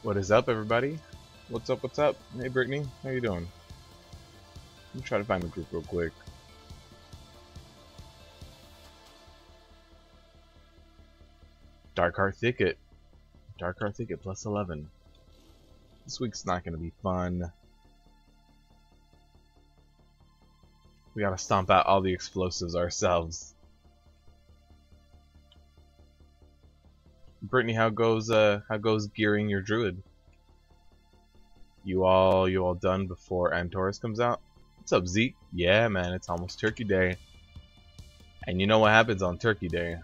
What is up, everybody? What's up, what's up? Hey, Brittany, how you doing? Let me try to find the group real quick. Dark Heart Thicket. Dark Heart Thicket plus 11. This week's not going to be fun. We gotta stomp out all the explosives ourselves. Brittany, how goes gearing your druid? You all done before Antorus comes out? What's up, Zeke? Yeah, man, it's almost Turkey Day. And you know what happens on Turkey Day?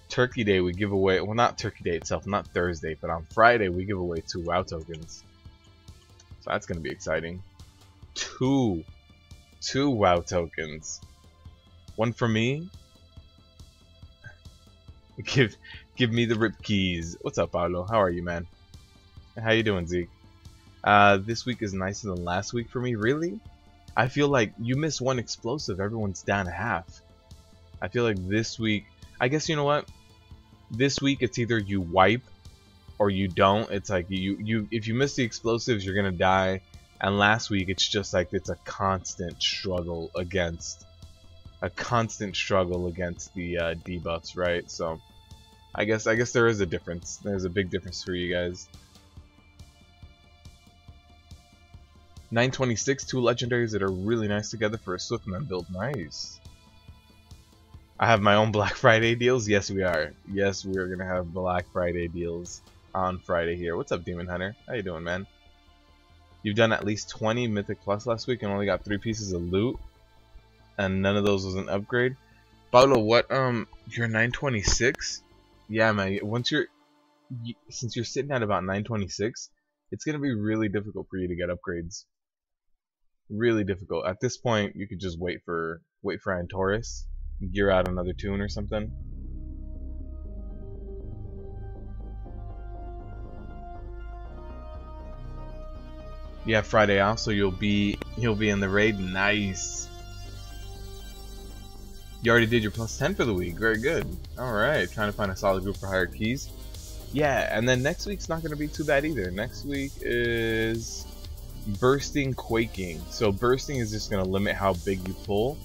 Turkey Day we give away, well, not Turkey Day itself, not Thursday, but on Friday we give away 2 WoW tokens. So that's gonna be exciting. Two WoW tokens. One for me. Give me the rip keys. What's up, Paulo? How are you, man? How you doing, Zeke? This week is nicer than last week for me. Really? I feel like you miss one explosive, everyone's down half. I feel like this week, I guess you know what? This week it's either you wipe or you don't. It's like if you miss the explosives, you're gonna die. And last week it's just like it's a constant struggle against the debuffs, right? So I guess there is a difference. There's a big difference for you guys. 926, 2 legendaries that are really nice together for a Swiftman build. Nice. I have my own Black Friday deals. Yes, we are. Yes, we are gonna have Black Friday deals on Friday here. What's up, Demon Hunter? How you doing, man? You've done at least 20 Mythic Plus last week and only got 3 pieces of loot, and none of those was an upgrade. Paulo, what? You're 926? Yeah, man. Since you're sitting at about 926, it's gonna be really difficult for you to get upgrades. Really difficult. At this point, you could just wait for Antorus, gear out another tune or something. You have Friday off, so you'll be in the raid. Nice. You already did your plus 10 for the week. Very good. Alright, trying to find a solid group for higher keys. Yeah, and then next week's not going to be too bad either. Next week is Bursting, Quaking. So Bursting is just going to limit how big you pull.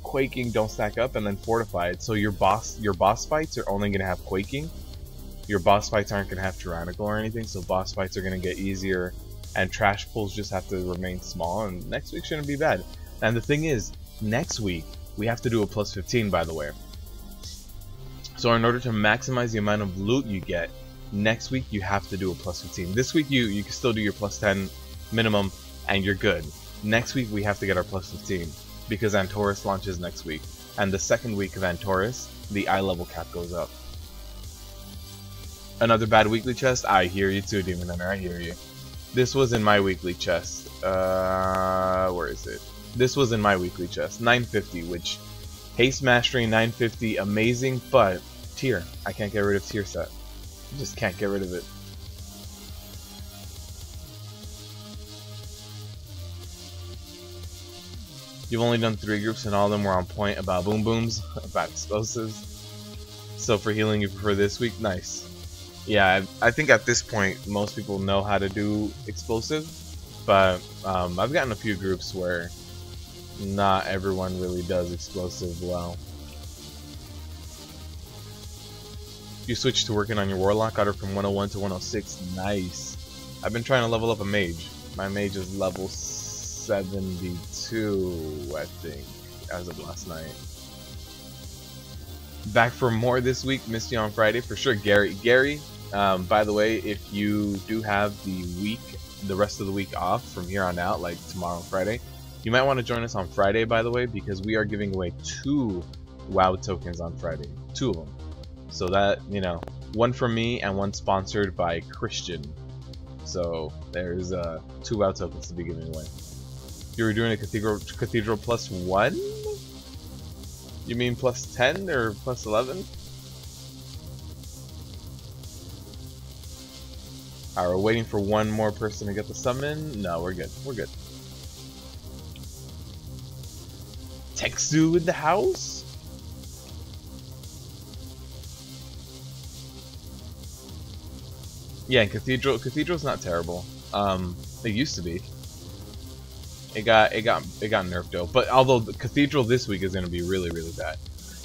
Quaking don't stack up, and then Fortified. So your boss fights are only going to have Quaking. Your boss fights aren't going to have Tyrannical or anything, so boss fights are going to get easier. And trash pulls just have to remain small, and next week shouldn't be bad. And the thing is, next week we have to do a plus 15, by the way. So in order to maximize the amount of loot you get, next week you have to do a plus 15. This week you can still do your plus 10 minimum and you're good. Next week we have to get our plus 15 because Antorus launches next week. And the second week of Antorus, the eye level cap goes up. Another bad weekly chest? I hear you too, Demon Hunter, I hear you. This was in my weekly chest. Where is it? This was in my weekly chest. 950, which haste mastery 950, amazing, but tier. I can't get rid of tier set. I just can't get rid of it. You've only done 3 groups and all of them were on point about boom booms, about explosives. So for healing you prefer this week? Nice. Yeah, I think at this point most people know how to do explosive, but I've gotten a few groups where not everyone really does explosive well. You switched to working on your warlock, got her from 101 to 106. Nice. I've been trying to level up a mage. My mage is level 72, I think, as of last night. Back for more this week. Missed you on Friday for sure, Gary. By the way, if you do have the rest of the week off from here on out, like tomorrow and Friday, you might want to join us on Friday, by the way, because we are giving away 2 WoW tokens on Friday. 2 of them. So that, you know, one from me and one sponsored by Christian. So there's 2 WoW tokens to be giving away. You were doing a cathedral plus 1? You mean plus 10 or plus 11? Alright, we're waiting for one more person to get the summon. No, we're good. We're good. Texu in the house? Yeah, and Cathedral's not terrible. It used to be. It got nerfed though. But although the Cathedral this week is going to be really bad.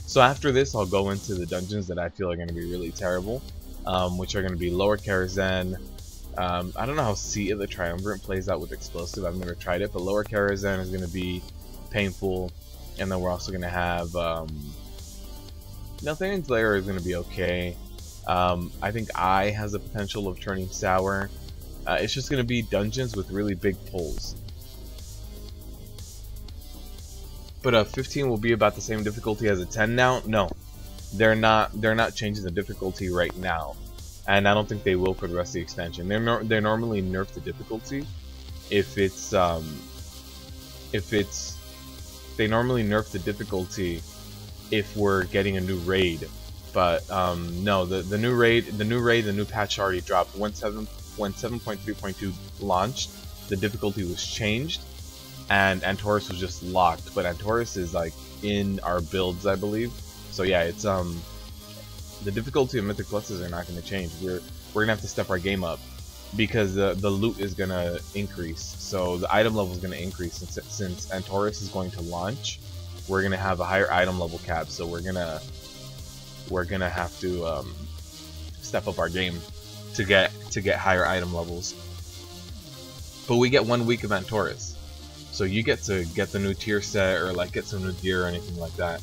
So after this, I'll go into the dungeons that I feel are going to be really terrible, which are going to be Lower Karazhan. I don't know how Seat of the Triumvirate plays out with Explosive. I've never tried it, but Lower Karazhan is going to be painful, and then we're also going to have Nothing's Lair is going to be okay. I think I has the potential of turning sour. It's just going to be dungeons with really big pulls. But 15 will be about the same difficulty as a 10 now. No, they're not changing the difficulty right now, and I don't think they will for the rest of the expansion. They normally nerf the difficulty if it's they normally nerf the difficulty if we're getting a new raid. But no, the new patch already dropped. When 7.3.2 launched, the difficulty was changed, and Antorus was just locked. But Antorus is like in our builds, I believe. So yeah, it's the difficulty of Mythic Pluses are not going to change. We're gonna have to step our game up because the loot is gonna increase. So the item level is gonna increase since Antorus is going to launch. We're gonna have a higher item level cap, so we're gonna have to step up our game to get higher item levels. But we get 1 week of Antorus, so you get to get the new tier set or like get some new gear or anything like that.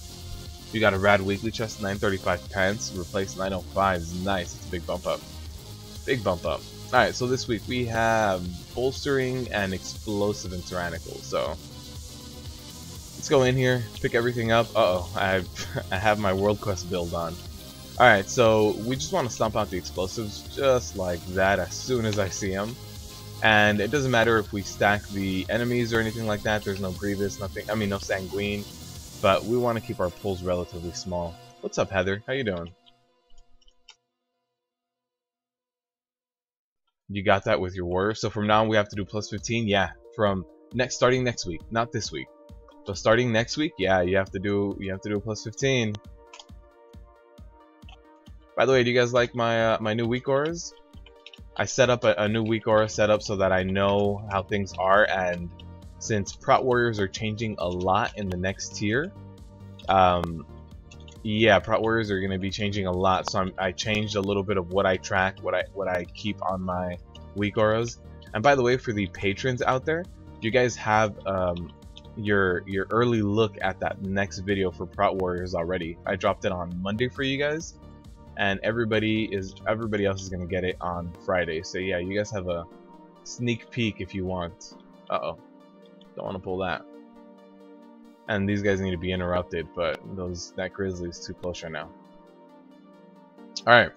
You got a rad weekly chest, 935 pence, replace 905 is nice. It's a big bump up. Big bump up. Alright, so this week we have bolstering and explosive and tyrannical. So let's go in here, pick everything up. Uh-oh, I have my World Quest build on. Alright, so we just want to stomp out the explosives just like that as soon as I see them. And it doesn't matter if we stack the enemies or anything like that. There's no Grievous, nothing. I mean, no Sanguine. But we want to keep our pulls relatively small. What's up, Heather? How you doing? You got that with your warrior. So from now on, we have to do plus 15. Yeah, starting next week, not this week. So starting next week, yeah, you have to do plus 15. By the way, do you guys like my my new week auras? I set up a new week aura setup so that I know how things are, and since Prot Warriors are changing a lot in the next tier, yeah, Prot Warriors are going to be changing a lot. So I changed a little bit of what I track, what I keep on my week auras. And by the way, for the patrons out there, you guys have your early look at that next video for Prot Warriors already. I dropped it on Monday for you guys, and everybody else is going to get it on Friday. So yeah, you guys have a sneak peek if you want. Uh-oh. Don't want to pull that. And these guys need to be interrupted, but that grizzly is too close right now. Alright.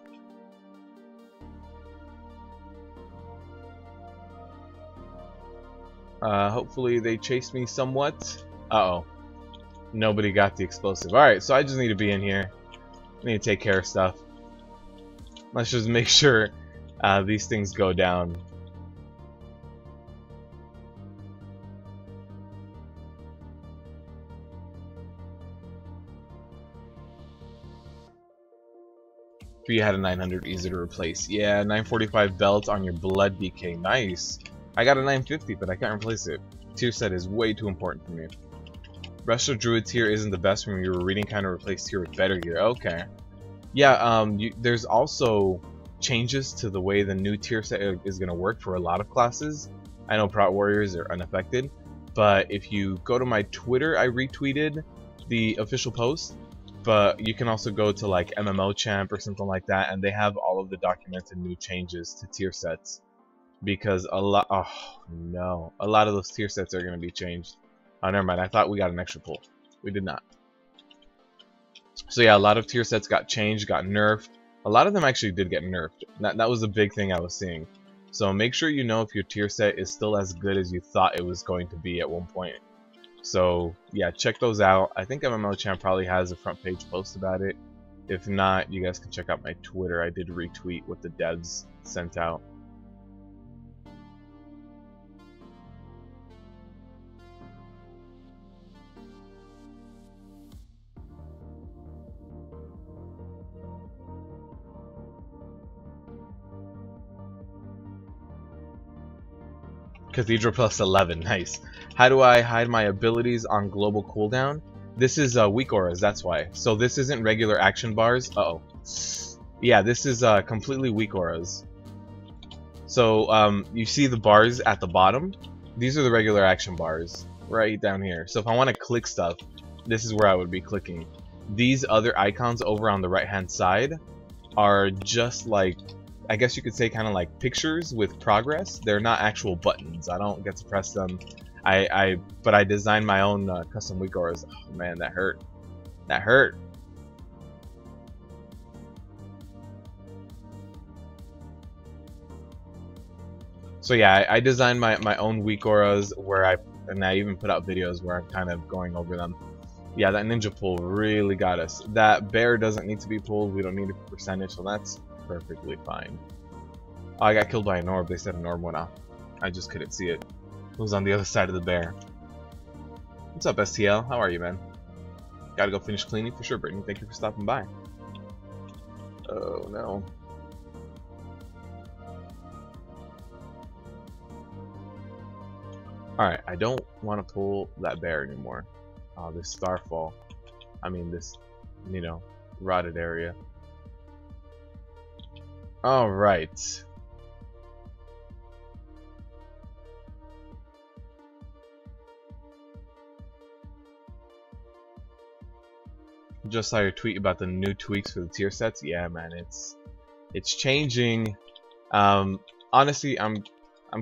Hopefully they chase me somewhat. Uh-oh. Nobody got the explosive. Alright, so I just need to be in here. I need to take care of stuff. Let's just make sure these things go down. If you had a 900, easy to replace. Yeah, 945 belt on your blood DK. Nice. I got a 950, but I can't replace it. Tier set is way too important for me. Resto Druid tier isn't the best from your reading kind of replace tier with better gear. Okay. Yeah, there's also changes to the way the new tier set is going to work for a lot of classes. I know Prot Warriors are unaffected, but if you go to my Twitter, I retweeted the official post. But you can also go to like MMO Champ or something like that, and they have all of the documented new changes to tier sets. Because a lot of those tier sets are going to be changed. Oh, never mind. I thought we got an extra pull. We did not. So yeah, a lot of tier sets got changed, got nerfed. A lot of them actually did get nerfed. That was a big thing I was seeing. So make sure you know if your tier set is still as good as you thought it was going to be at one point. So yeah, check those out. I think MMO Champ probably has a front page post about it. If not, you guys can check out my Twitter. I did retweet what the devs sent out. Cathedral plus 11, nice. How do I hide my abilities on global cooldown? This is weak auras, that's why. So this isn't regular action bars. Uh-oh. Yeah, this is completely weak auras. So you see the bars at the bottom? These are the regular action bars right down here. So if I want to click stuff, this is where I would be clicking. These other icons over on the right hand side are just like, I guess you could say, kind of like pictures with progress. They're not actual buttons. I don't get to press them. But I designed my own custom weak auras. Oh man, that hurt. That hurt. So yeah, I designed my own weak auras where I even put out videos where I'm kind of going over them. Yeah, that ninja pull really got us. That bear doesn't need to be pulled. We don't need a percentage, so that's perfectly fine. Oh, I got killed by an orb. They said an orb went off. I just couldn't see it. It was on the other side of the bear. What's up, STL? How are you, man? Gotta go finish cleaning for sure, Brittany. Thank you for stopping by. Oh, no. Alright, I don't want to pull that bear anymore. This starfall. I mean, this, you know, rotted area. Alright. Just saw your tweet about the new tweaks for the tier sets. Yeah, man, it's changing. Honestly, I'm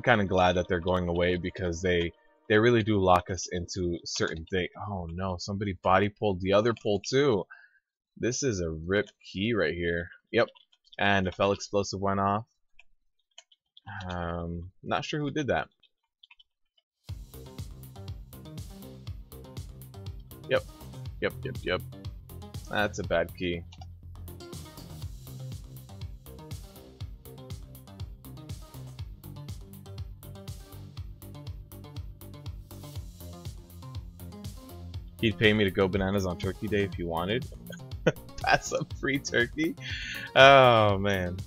kind of glad that they're going away because they really do lock us into certain things. Oh no, somebody body pulled the other pull too. This is a rip key right here. Yep, and a fell explosive went off. Not sure who did that. Yep. That's a bad key. He'd pay me to go bananas on Turkey Day if you wanted. That's a free turkey. Oh man.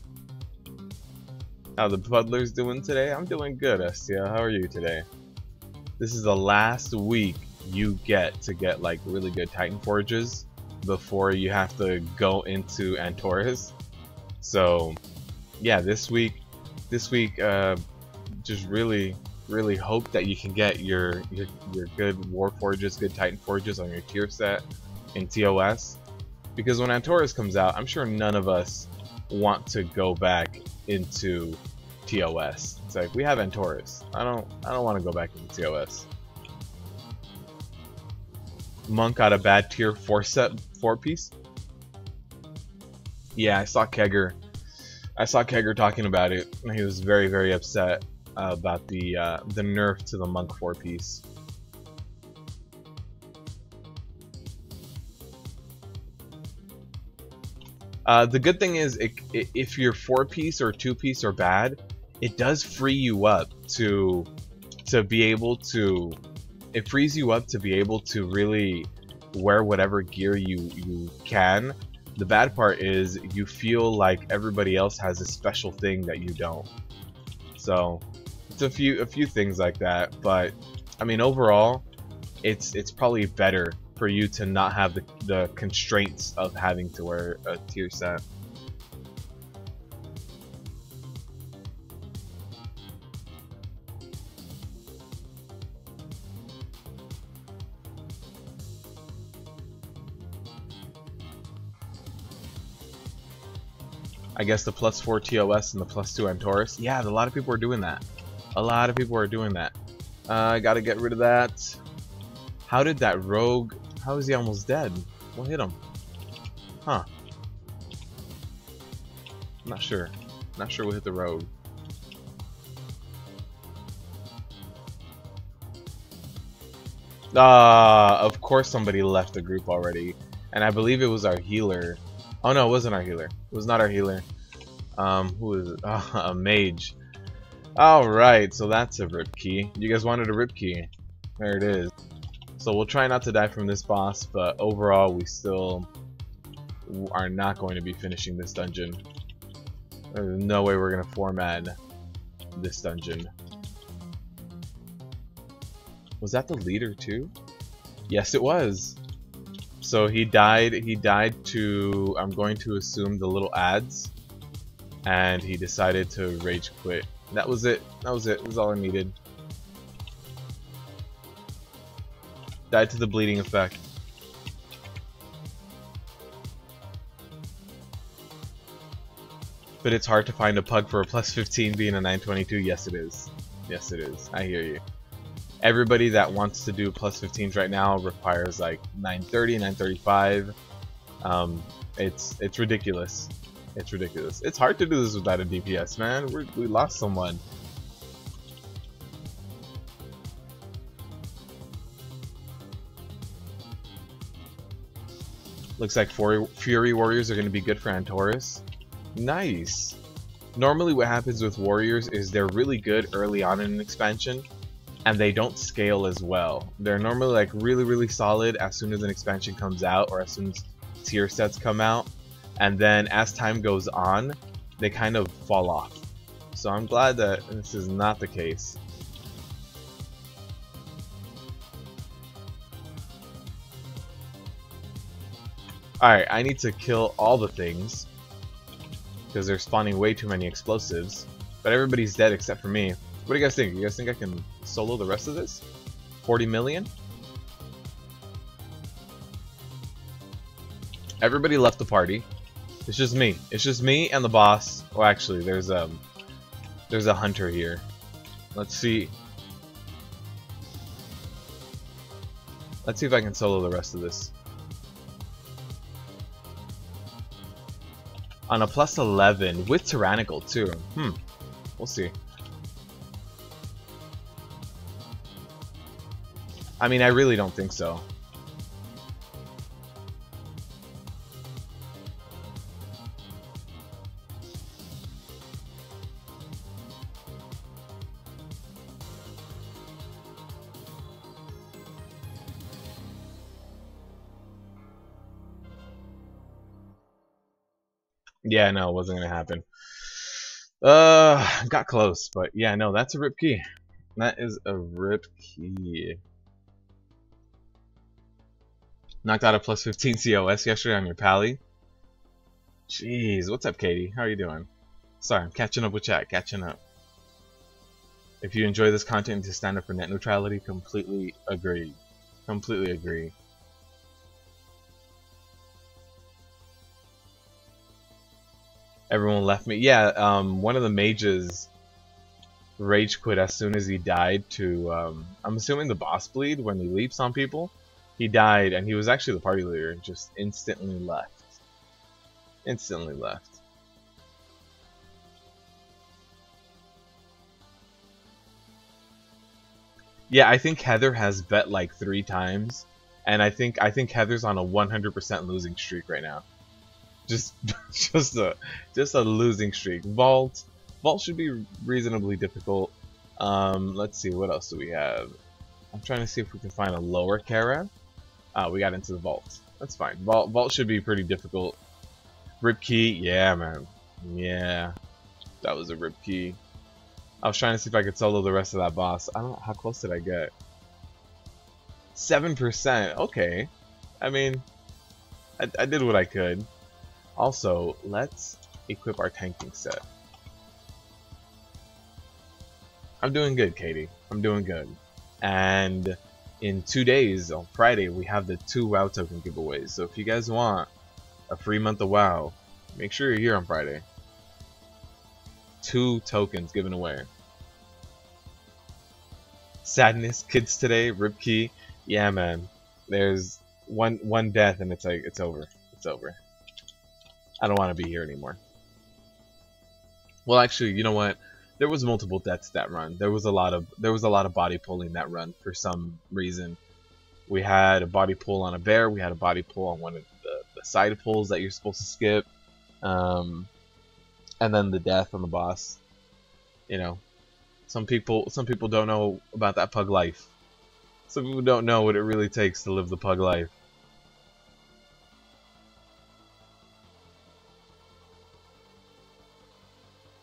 How the Puddler's doing today? I'm doing good, STL. How are you today? This is the last week you get to get like really good Titan Forges before you have to go into Antorus. So yeah, this week just really hope that you can get your good War Forges, good Titan Forges on your tier set in TOS, because when Antorus comes out, I'm sure none of us want to go back into TOS. It's like, we have Antorus. I don't want to go back into TOS. Monk got a bad tier 4 set 4-piece. Yeah, I saw Kegger talking about it. He was very upset about the nerf to the Monk 4-piece. The good thing is, if your 4-piece or 2-piece are bad, it does free you up to be able to. It frees you up to be able to really wear whatever gear you can. The bad part is you feel like everybody else has a special thing that you don't. So it's a few things like that, but I mean overall, it's probably better for you to not have the constraints of having to wear a tier set. I guess the +4 TOS and the +2 Antorus. Yeah, a lot of people are doing that. I gotta get rid of that. How did that rogue... How is he almost dead? What hit him? Huh. Not sure. Not sure what hit the rogue. Of course somebody left the group already. And I believe it was our healer. Oh no, it wasn't our healer. It was not our healer. Who is it? A mage. Alright, so that's a rip key. You guys wanted a rip key. There it is. So we'll try not to die from this boss, but overall we still are not going to be finishing this dungeon. There's no way we're going to format this dungeon. Was that the leader too? Yes, it was. So he died to, I'm going to assume, the little ads. And he decided to rage quit. That was it. That was it. That was all I needed. Died to the bleeding effect. But it's hard to find a pug for a plus 15 being a 922. Yes, it is. Yes, it is. I hear you. Everybody that wants to do plus 15s right now requires like 930, 935. It's ridiculous. It's ridiculous. It's hard to do this without a DPS, man. We lost someone. Looks like Fury Warriors are going to be good for Antorus. Nice. Normally what happens with Warriors is they're really good early on in an expansion, and they don't scale as well. They're normally like really solid as soon as an expansion comes out, or as soon as tier sets come out, and then as time goes on, they kind of fall off. So I'm glad that this is not the case. Alright, I need to kill all the things, because they're spawning way too many explosives. But everybody's dead except for me. What do you guys think? You guys think I can solo the rest of this? 40 million? Everybody left the party. It's just me. It's just me and the boss. Oh, actually, there's a hunter here. Let's see. Let's see if I can solo the rest of this. On a plus 11 with tyrannical too. We'll see. I mean, I really don't think so. Yeah, no, it wasn't gonna happen. Got close, but yeah, no, that's a rip key. That is a rip key. Knocked out a plus 15 COS yesterday on your pally. Jeez, what's up, Katie? How are you doing? Sorry, I'm catching up with chat, catching up. If you enjoy this content to stand up for net neutrality, completely agree. Completely agree. Everyone left me. Yeah, one of the mages rage quit as soon as he died to, I'm assuming the boss bleed when he leaps on people. He died, and he was actually the party leader, and just instantly left. Instantly left. Yeah, I think Heather has bet like 3 times, and I think Heather's on a 100% losing streak right now. Just a losing streak. Vault should be reasonably difficult. Let's see, what else do we have? I'm trying to see if we can find a lower Kara. We got into the vault. That's fine. Vault should be pretty difficult. Rip key, yeah, man. Yeah, that was a rip key. I was trying to see if I could solo the rest of that boss. I don't know, how close did I get? 7%. Okay. I mean, I did what I could. Also, let's equip our tanking set. I'm doing good, Katie. I'm doing good. And in 2 days, on Friday, we have the 2 WoW token giveaways. So if you guys want a free month of WoW, make sure you're here on Friday. 2 tokens given away. Sadness, kids today, rip key. Yeah, man. There's one death and it's like, it's over. It's over. I don't want to be here anymore. Well, actually, you know what? There was multiple deaths that run. There was a lot of body pulling that run for some reason. We had a body pull on a bear. We had a body pull on one of the side pulls that you're supposed to skip. And then the death on the boss. You know, some people don't know about that pug life. Some people don't know what it really takes to live the pug life.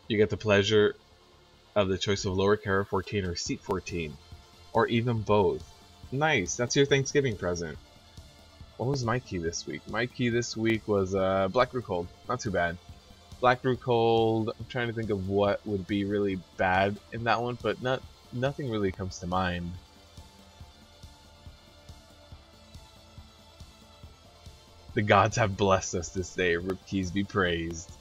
You get the pleasure of the choice of lower Kara 14 or seat 14. or even both. Nice, that's your Thanksgiving present. What was my key this week? My key this week was Black Root Cold. Not too bad. Black Root Cold, I'm trying to think of what would be really bad in that one, but nothing really comes to mind. The gods have blessed us this day. Rip keys be praised.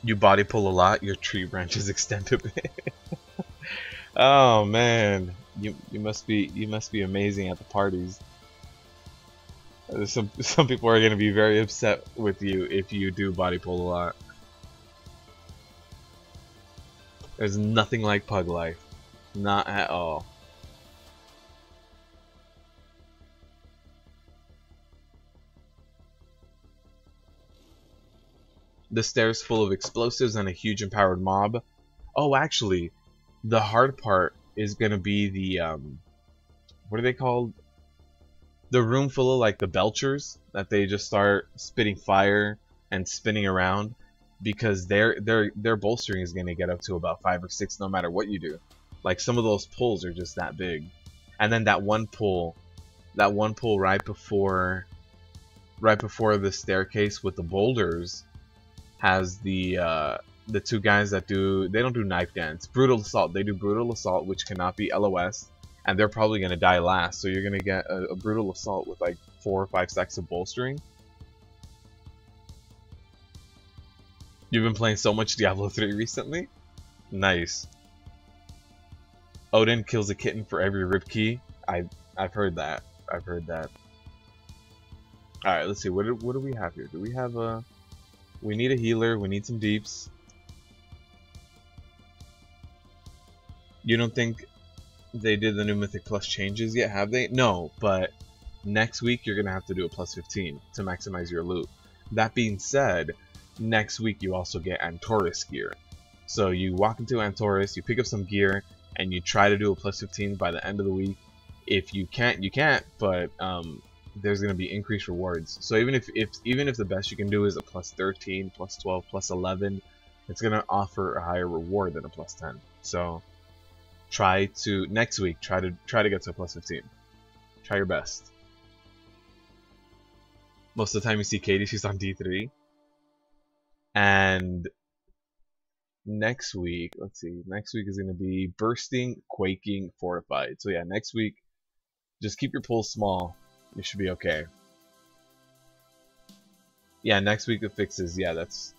You body pull a lot, your tree branches extend a bit. Oh man, you must be amazing at the parties. Some people are gonna be very upset with you if you do body pull a lot. There's nothing like pug life, not at all. The stairs full of explosives and a huge empowered mob. Oh, actually, the hard part is gonna be the what are they called? The room full of like the belchers that they just start spitting fire and spinning around, because their bolstering is gonna get up to about 5 or 6 no matter what you do. Like some of those pulls are just that big, and then that one pull right before the staircase with the boulders has the two guys that they don't do knife dance, brutal assault. They do brutal assault, which cannot be LOS, and they're probably gonna die last. So you're gonna get a brutal assault with like 4 or 5 stacks of bolstering. You've been playing so much Diablo 3 recently? Nice. Odin kills a kitten for every rip key. I've heard that. I've heard that. All right, let's see. What do we have here? Do we have a? We need a healer. We need some deeps. You don't think they did the new Mythic Plus changes yet, have they? No, but next week you're gonna have to do a plus 15 to maximize your loot. That being said, next week you also get Antorus gear. So you walk into Antorus, you pick up some gear, and you try to do a plus 15 by the end of the week. If you can't, you can't, but there's going to be increased rewards. So even if the best you can do is a plus 13, plus 12, plus 11, it's going to offer a higher reward than a plus 10. So try to next week try to get to a plus 15. Try your best. Most of the time you see Katie, she's on D3. And next week, let's see, next week is going to be bursting, quaking, fortified. So yeah, next week just keep your pulls small. You should be okay. Yeah, next week it fixes. Yeah, it's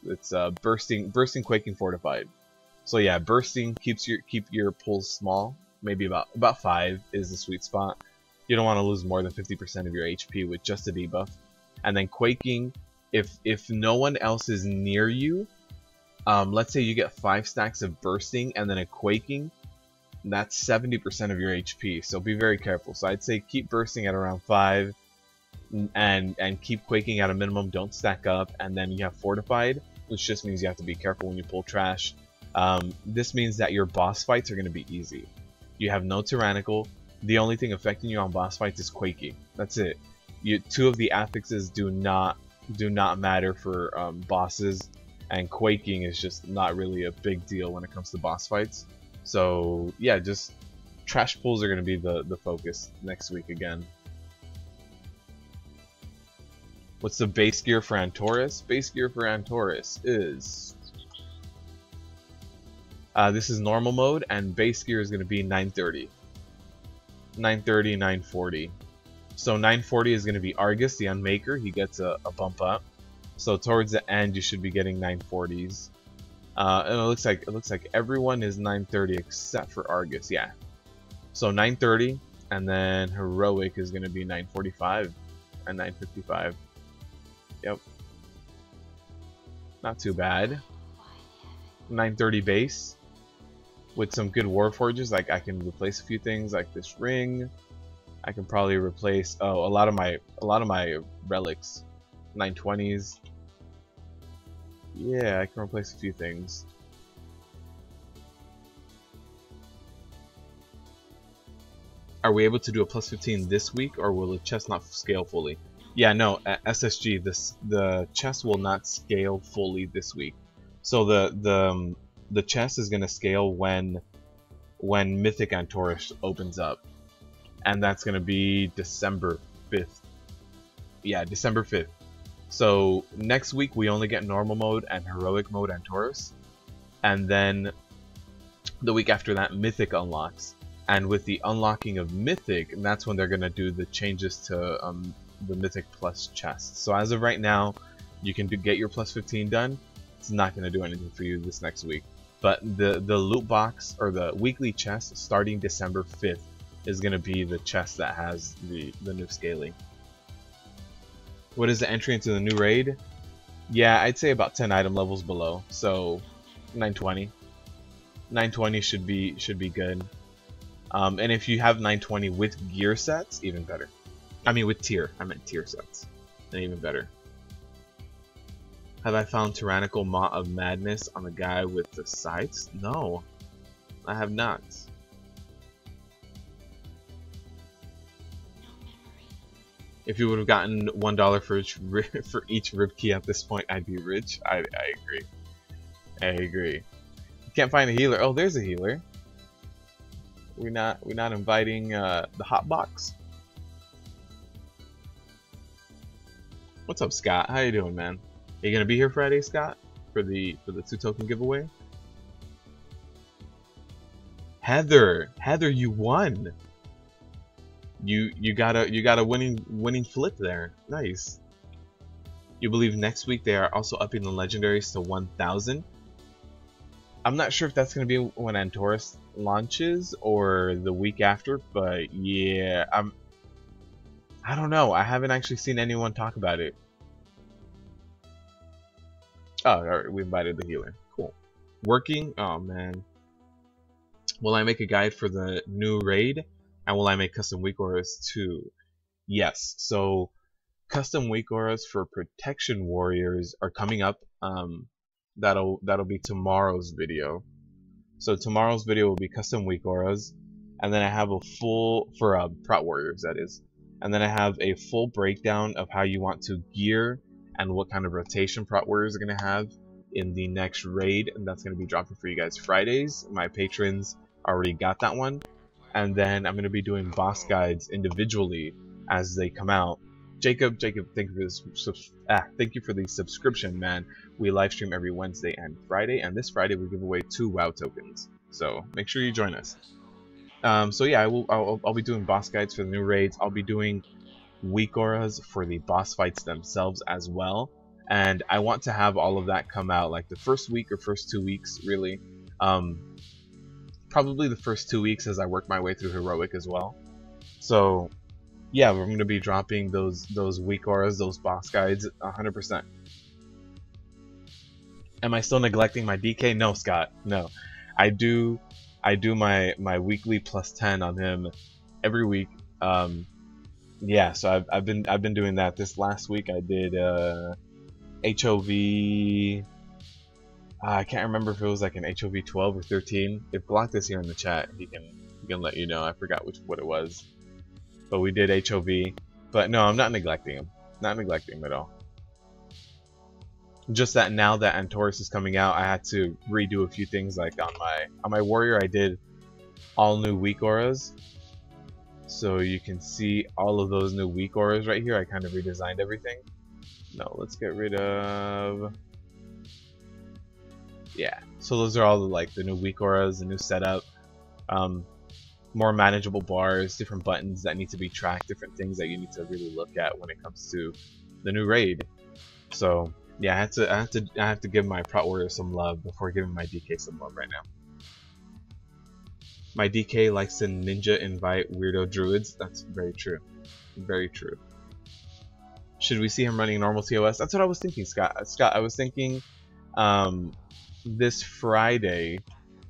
bursting, quaking, fortified. So yeah, bursting keep your pulls small. Maybe about 5 is the sweet spot. You don't want to lose more than 50% of your HP with just a debuff. And then quaking, if no one else is near you, let's say you get 5 stacks of bursting and then a quaking, that's 70% of your HP, so be very careful. So I'd say keep bursting at around 5 and keep quaking at a minimum. Don't stack up, and then you have fortified, which just means you have to be careful when you pull trash. This means that your boss fights are going to be easy. You have no tyrannical. The only thing affecting you on boss fights is quaking. That's it. 2 of the affixes do not matter for bosses, and quaking is just not really a big deal when it comes to boss fights. So yeah, just trash pulls are going to be the focus next week again. What's the base gear for Antorus? Base gear for Antorus is this is normal mode, and base gear is going to be 930. 930, 940. So 940 is going to be Argus, the Unmaker. He gets a bump up. So towards the end, you should be getting 940s. And it looks like everyone is 930 except for Argus. Yeah. So 930, and then Heroic is going to be 945 and 955. Yep. Not too bad. 930 base with some good Warforges. Like I can replace a few things like this ring. I can probably replace a lot of my relics. 920s. Yeah, I can replace a few things. Are we able to do a plus 15 this week, or will the chest not scale fully? Yeah, no, at SSG, the chest will not scale fully this week. So the chest is gonna scale when Mythic Antorus opens up, and that's gonna be December 5th. Yeah, December 5th. So next week we only get normal mode and heroic mode Antorus, and then the week after that Mythic unlocks. And with the unlocking of Mythic, that's when they're gonna do the changes to the Mythic Plus chest. So as of right now, you can get your plus 15 done. It's not gonna do anything for you this next week. But the loot box, or the weekly chest, starting December 5th, is gonna be the chest that has the new scaling. What is the entry into the new raid? Yeah, I'd say about 10 item levels below. So 920. 920 should be good. And if you have 920 with gear sets, even better. I mean with tier. I meant tier sets. And even better. Have I found Tyrannical Maw of Madness on the guy with the sights? No. I have not. If you would have gotten $1 for each rib key at this point, I'd be rich. I agree. I agree. You can't find a healer. Oh, there's a healer. We're not inviting the hot box. What's up, Scott? How you doing, man? Are you gonna be here Friday, Scott, for the 2 token giveaway? Heather, you won. You got a winning flip there. Nice. You believe next week they are also upping the legendaries to 1,000? I'm not sure if that's gonna be when Antorus launches or the week after, but yeah, I don't know. I haven't actually seen anyone talk about it. Oh, alright, we invited the healer. Cool. Working? Oh man. Will I make a guide for the new raid? And will I make custom weak auras too? Yes. So custom weak auras for protection warriors are coming up. That'll be tomorrow's video. So tomorrow's video will be custom weak auras, and then I have a full for prot warriors, that is. And then I have a full breakdown of how you want to gear and what kind of rotation prot warriors are gonna have in the next raid, and that's gonna be dropping for you guys Fridays. My patrons already got that one. And then I'm going to be doing boss guides individually as they come out. Jacob, thank you for the subscription, man. We live stream every Wednesday and Friday, and this Friday we give away 2 WoW tokens. So make sure you join us. So yeah, I'll be doing boss guides for the new raids. I'll be doing weak auras for the boss fights themselves as well. And I want to have all of that come out like the first week or first 2 weeks, really. Probably the first 2 weeks as I work my way through heroic as well. So yeah, we're going to be dropping those weak auras, those boss guides 100%. Am I still neglecting my DK? No, Scott. No. I do my weekly plus 10 on him every week. Yeah, so I've been doing that. This last week I did HOV. I can't remember if it was like an HOV 12 or 13. If Glock is here in the chat, he can let you know. I forgot what it was. But we did HOV. But no, I'm not neglecting him. Not neglecting him at all. Just that now that Antorus is coming out, I had to redo a few things. Like on my warrior, I did all new weak auras. So you can see all of those new weak auras right here. I kind of redesigned everything. No, let's get rid of. Yeah, so those are all the new weak auras, the new setup, more manageable bars, different buttons that need to be tracked, different things that you need to really look at when it comes to the new raid. So yeah, I have to give my prot warrior some love before giving my DK some love right now. My DK likes to ninja invite weirdo druids. That's very true, very true. Should we see him running normal TOS? That's what I was thinking, Scott. Scott, I was thinking. This Friday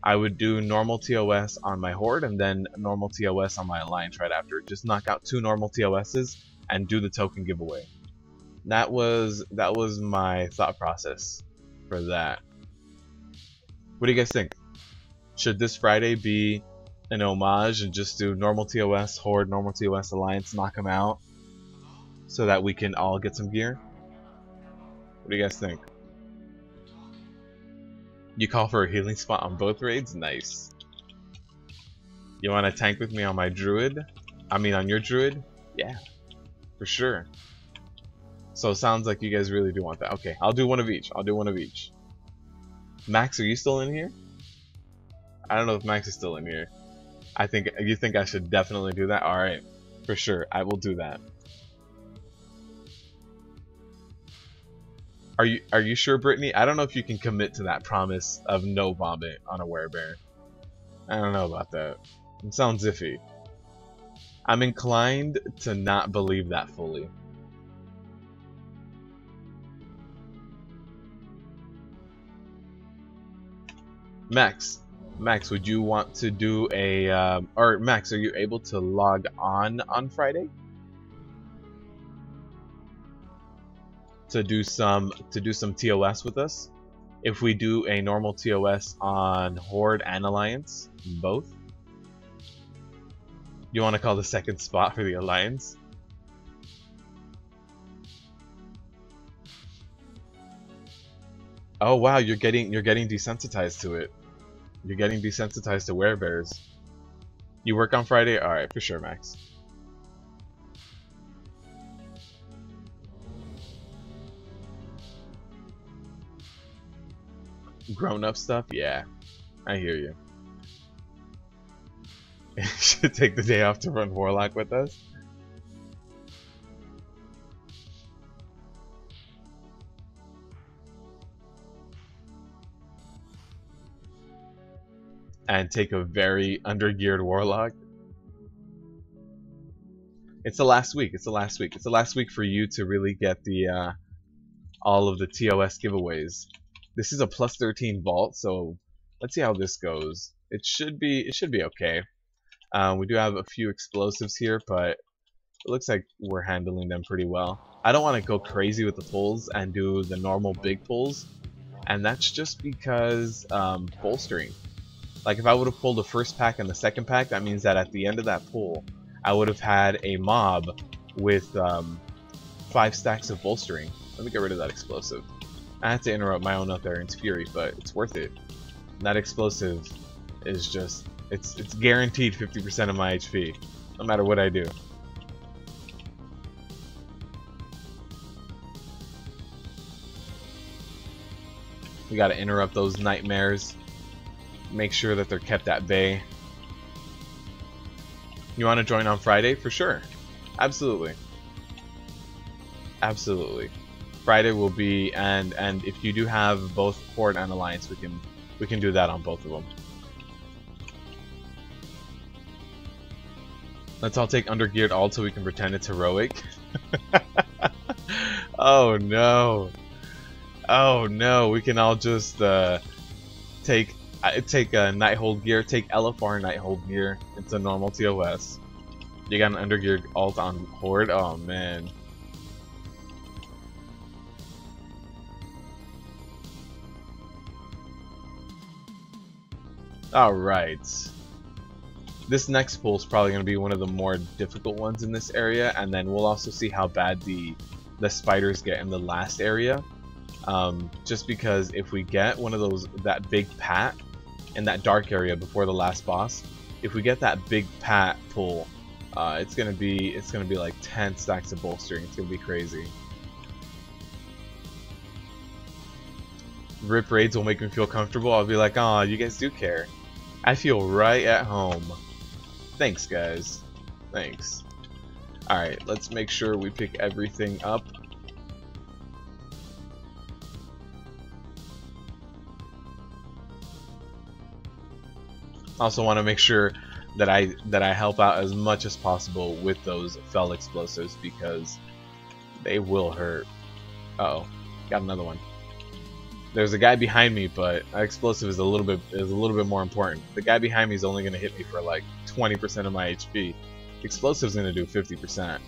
I would do normal TOS on my Horde and then normal TOS on my Alliance right after. Just knock out 2 normal TOSs and do the token giveaway. That was my thought process. for that. What do you guys think? Should this Friday be an homage and just do normal TOS, Horde, normal TOS, Alliance, knock them out so that we can all get some gear? What do you guys think? You call for a healing spot on both raids? Nice. You want to tank with me on my druid? I mean on your druid? Yeah, for sure. So it sounds like you guys really do want that. Okay, I'll do one of each. I'll do one of each. Max, are you still in here? I don't know if Max is still in here. You think I should definitely do that? Alright, for sure. I will do that. Are you sure, Brittany? I don't know if you can commit to that promise of no vomit on a werebear. I don't know about that. It sounds iffy. I'm inclined to not believe that fully. Max, would you want to do a or Max, are you able to log on Friday to do some TOS with us? If we do a normal TOS on Horde and Alliance, both. You want to call the second spot for the Alliance? Oh wow, you're getting desensitized to it. You're getting desensitized to werebears. You work on Friday? Alright, for sure, Max. Grown-up stuff? Yeah, I hear you. Should take the day off to run Warlock with us? And take a very undergeared Warlock? It's the last week. It's the last week. It's the last week for you to really get the all of the TOS giveaways. This is a plus 13 vault, so let's see how this goes. It should be okay. We do have a few explosives here, but it looks like we're handling them pretty well. I don't want to go crazy with the pulls and do the normal big pulls, and that's just because bolstering. Like if I would have pulled the first pack and the second pack, that means that at the end of that pull, I would have had a mob with 5 stacks of bolstering. Let me get rid of that explosive. I had to interrupt my own Utharian's Fury, but it's worth it. That explosive is just, it's guaranteed 50% of my HP, no matter what I do. We gotta interrupt those nightmares. Make sure that they're kept at bay. You want to join on Friday? For sure. Absolutely. Absolutely. Friday will be, and if you do have both Horde and Alliance, we can do that on both of them. Let's all take undergeared ult so we can pretend it's heroic. Oh no. Oh no, we can all just take Nighthold gear, take LFR Nighthold gear. It's a normal TOS. You got an undergeared ult on Horde? Oh man. Alright. This next pull is probably going to be one of the more difficult ones in this area, and then we'll also see how bad the spiders get in the last area. Just because if we get one of that big pat in that dark area before the last boss, if we get that big pat pull, it's gonna be like 10 stacks of bolstering. It's gonna be crazy. Rip raids will make me feel comfortable. I'll be like, oh, you guys do care. I feel right at home. Thanks, guys. Thanks. Alright, let's make sure we pick everything up. Also want to make sure that I help out as much as possible with those fell explosives because they will hurt. Uh-oh, got another one. There's a guy behind me, but that explosive is a little bit more important. The guy behind me is only going to hit me for like 20% of my HP. The explosive's going to do 50%.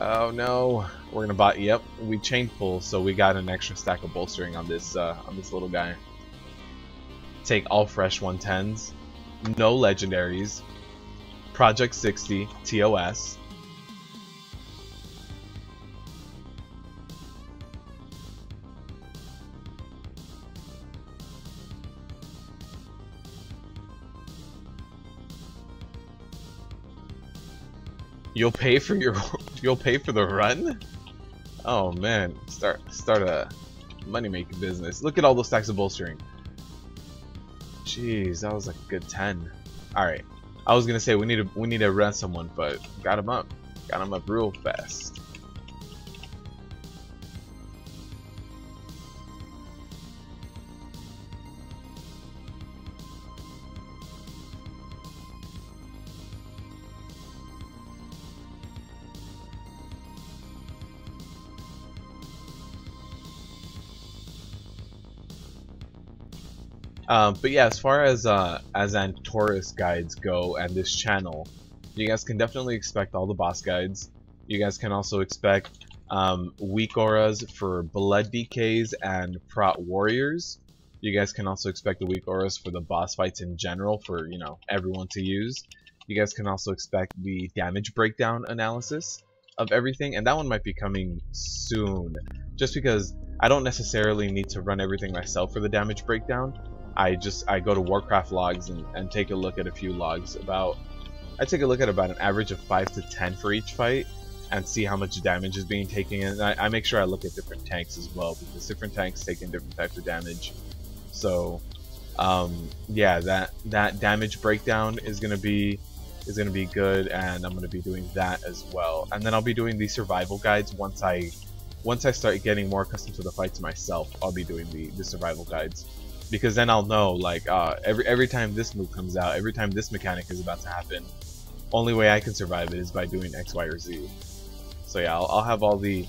Oh no, we're gonna buy. Yep, we chain pull, so we got an extra stack of bolstering on this little guy. Take all fresh 110s, no legendaries, Project 60 TOS. You'll pay for the run? Oh man, start a money making business. Look at all those stacks of bolstering. Jeez, that was like a good 10. All right, I was gonna say we need to run someone, but got him up real fast. But yeah, as far as Antorus guides go and this channel, you guys can definitely expect all the boss guides. You guys can also expect weak auras for blood DKs and prot warriors. You guys can also expect the weak auras for the boss fights in general for, you know, everyone to use. You guys can also expect the damage breakdown analysis of everything, and that one might be coming soon. Just because I don't necessarily need to run everything myself for the damage breakdown. I go to Warcraft logs and take a look at a few logs. I take a look at about an average of 5 to 10 for each fight and see how much damage is being taken. And I make sure I look at different tanks as well, because different tanks take in different types of damage. So yeah, that damage breakdown is gonna be good, and I'm gonna be doing that as well. And then I'll be doing the survival guides once I start getting more accustomed to the fights myself. I'll be doing the survival guides. Because then I'll know, like, every time this move comes out, every time this mechanic is about to happen, only way I can survive it is by doing X, Y, or Z. So yeah, I'll have all the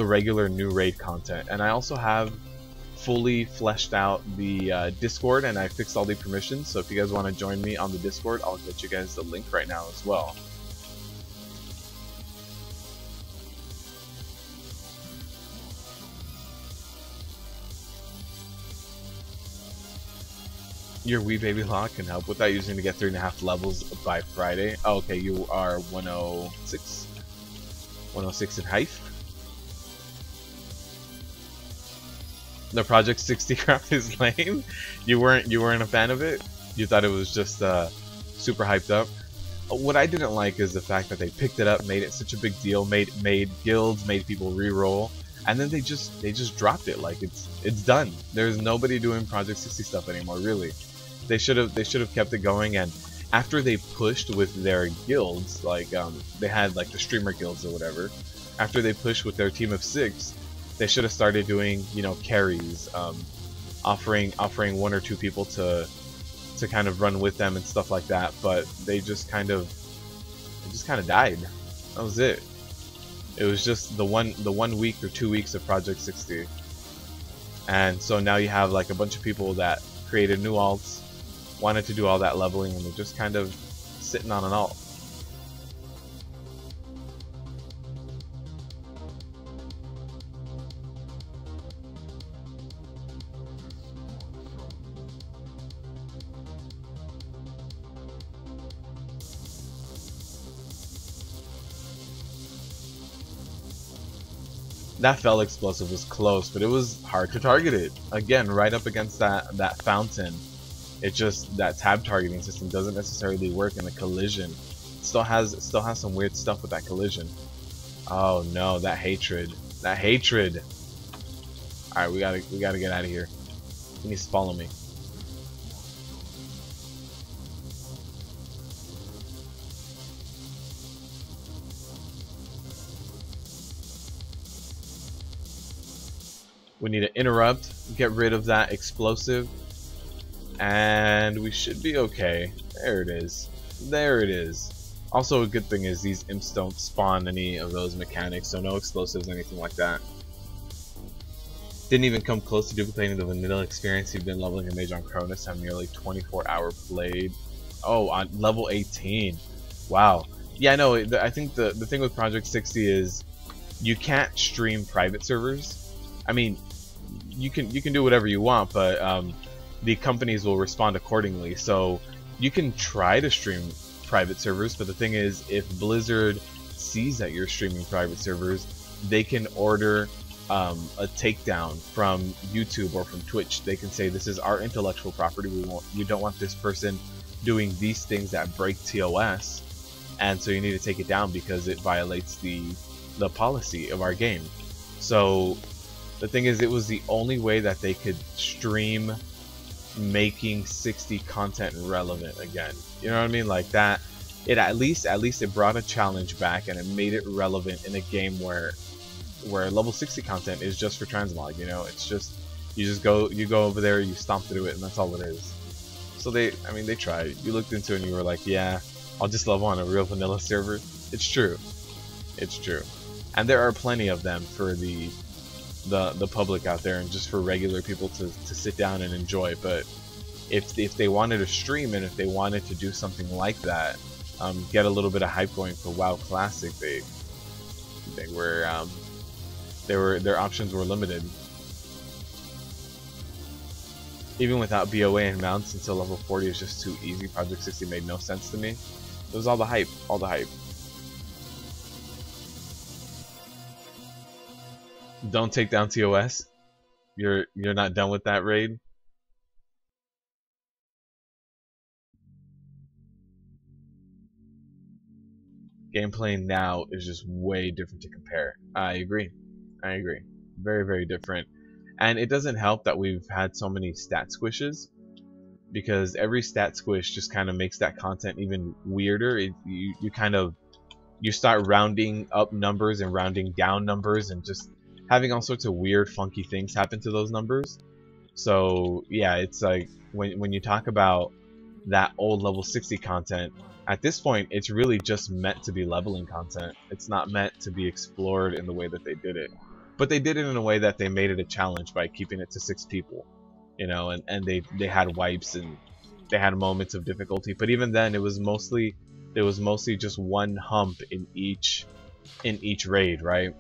regular new raid content, and I also have fully fleshed out the Discord, and I fixed all the permissions. So if you guys want to join me on the Discord, I'll get you guys the link right now as well. Your wee baby law can help with that, using to get 3.5 levels by Friday. Oh, okay, you are 106. 106 in height. The Project 60 crap is lame. You weren't a fan of it. You thought it was just super hyped up. What I didn't like is the fact that they picked it up, made it such a big deal, made guilds, made people re-roll, and then they just dropped it. Like it's done. There's nobody doing Project 60 stuff anymore, really. They should have kept it going, and after they pushed with their guilds, like they had like the streamer guilds or whatever. After they pushed with their team of 6, they should have started doing, you know, carries, offering 1 or 2 people to kind of run with them and stuff like that. But they just kind of died. That was it. It was just the 1 week or 2 weeks of Project 60, and so now you have like a bunch of people that created new alts, wanted to do all that leveling, and they're just kind of sitting on an alt. That fell explosive was close, but it was hard to target it. Again, right up against that fountain. It just, that tab targeting system doesn't necessarily work in the collision. It still has some weird stuff with that collision. Oh no, that hatred. That hatred. Alright, we gotta get out of here. He needs to follow me. We need to interrupt, get rid of that explosive, and we should be okay. There it is. There it is. Also, a good thing is these imps don't spawn any of those mechanics, so no explosives or anything like that. Didn't even come close to duplicating the vanilla experience. You've been leveling a mage on Cronus, have nearly 24-hour played. Oh, on level 18. Wow. Yeah, no, I think the thing with Project 60 is you can't stream private servers. I mean, you can do whatever you want, but the companies will respond accordingly. So you can try to stream private servers, but the thing is, if Blizzard sees that you're streaming private servers, they can order a takedown from YouTube or from Twitch. They can say, this is our intellectual property. We don't want this person doing these things that break TOS, and so you need to take it down because it violates the policy of our game. So the thing is, it was the only way that they could stream making 60 content relevant again. You know what I mean? Like that, it at least it brought a challenge back, and it made it relevant in a game where level 60 content is just for transmog. You know, it's just you go over there, you stomp through it, and that's all it is. So they tried. You looked into it and you were like, yeah, I'll just level on a real vanilla server. It's true. It's true. And there are plenty of them for the public out there, and just for regular people to sit down and enjoy. But if they wanted to stream, and if they wanted to do something like that, get a little bit of hype going for WoW Classic, their options were limited. Even without BOA and mounts until level 40 is just too easy. Project 60 made no sense to me. It was all the hype, all the hype. Don't take down TOS. You're not done with that raid. Gameplay now is just way different to compare. I agree. I agree. Very, very different. And it doesn't help that we've had so many stat squishes, because every stat squish just kind of makes that content even weirder. You start rounding up numbers and rounding down numbers, and just having all sorts of weird, funky things happen to those numbers. So yeah, it's like when you talk about that old level 60 content, at this point it's really just meant to be leveling content. It's not meant to be explored in the way that they did it. But they did it in a way that they made it a challenge by keeping it to 6 people, you know, and they had wipes and they had moments of difficulty. But even then, it was mostly just one hump in each raid, right?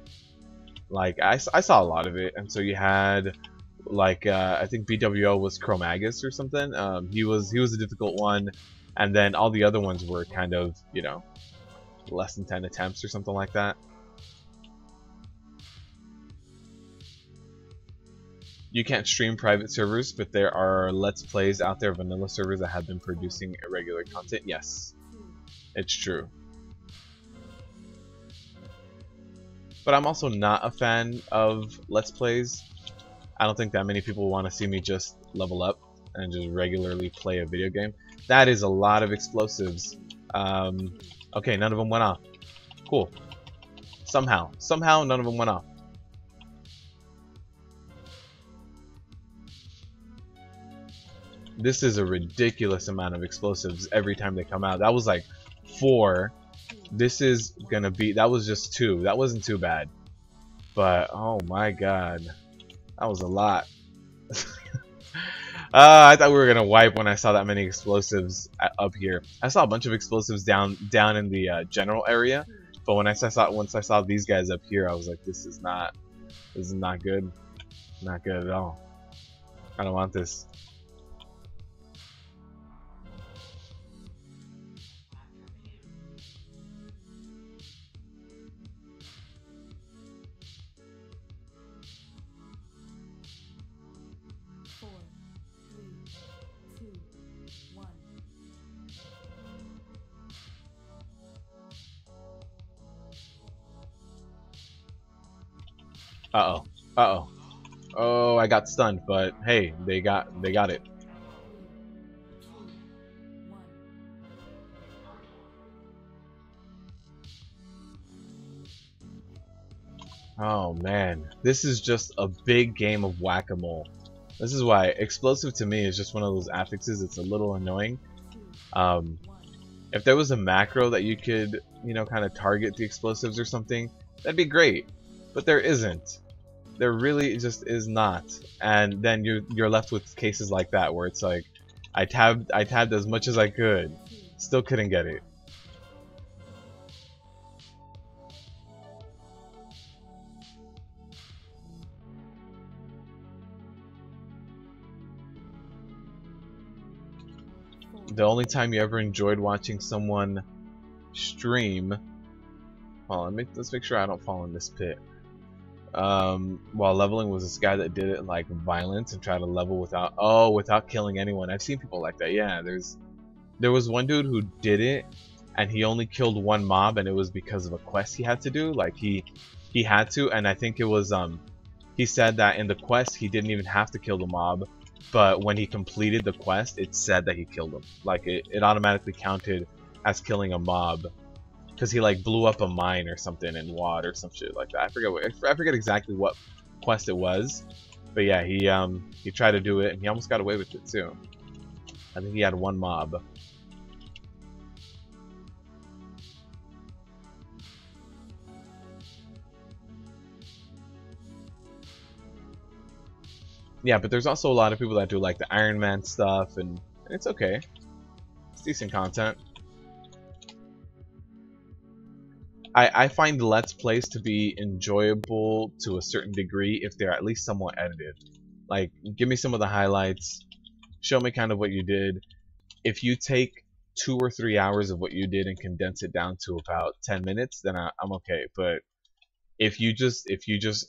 Like I saw a lot of it, and so you had like I think BWO was Chromagus or something. He was a difficult one, and then all the other ones were kind of, you know, less than 10 attempts or something like that. You can't stream private servers, but there are Let's Plays out there, vanilla servers, that have been producing irregular content. Yes, it's true. But I'm also not a fan of Let's Plays. I don't think that many people want to see me just level up and just regularly play a video game. That is a lot of explosives. Okay, none of them went off. Cool. Somehow none of them went off. This is a ridiculous amount of explosives every time they come out. That was like 4. This is gonna be, that was just 2. That wasn't too bad. But oh my god, that was a lot. I thought we were gonna wipe when I saw that many explosives up here. I saw a bunch of explosives down in the general area, but once I saw these guys up here, I was like, this is not good. Not good at all. I don't want this. Uh-oh. Uh-oh. Oh, I got stunned, but hey, they got it. Oh man, this is just a big game of whack-a-mole. This is why explosive to me is just one of those affixes. It's a little annoying. If there was a macro that you could, you know, kind of target the explosives or something, that'd be great. But there isn't. There really just is not. And then you're left with cases like that where it's like, I tabbed as much as I could, still couldn't get it. the only time you ever enjoyed watching someone stream. Well, let's make sure I don't fall in this pit. While leveling was this guy that did it like violence and tried to level without killing anyone. I've seen people like that. Yeah, there was one dude who did it, and he only killed one mob, and it was because of a quest he had to do. Like he had to, and I think it was he said that in the quest he didn't even have to kill the mob, but when he completed the quest, it said that he killed him. Like it automatically counted as killing a mob. Because he like blew up a mine or something in WoD or some shit like that. I forget exactly what quest it was, but yeah, he tried to do it and he almost got away with it too. I think he had one mob. Yeah, but there's also a lot of people that do like the Iron Man stuff, and it's okay. It's decent content. I find Let's Plays to be enjoyable to a certain degree if they're at least somewhat edited. Like, give me some of the highlights, show me kind of what you did. If you take 2 or 3 hours of what you did and condense it down to about 10 minutes, then I'm okay. But if you just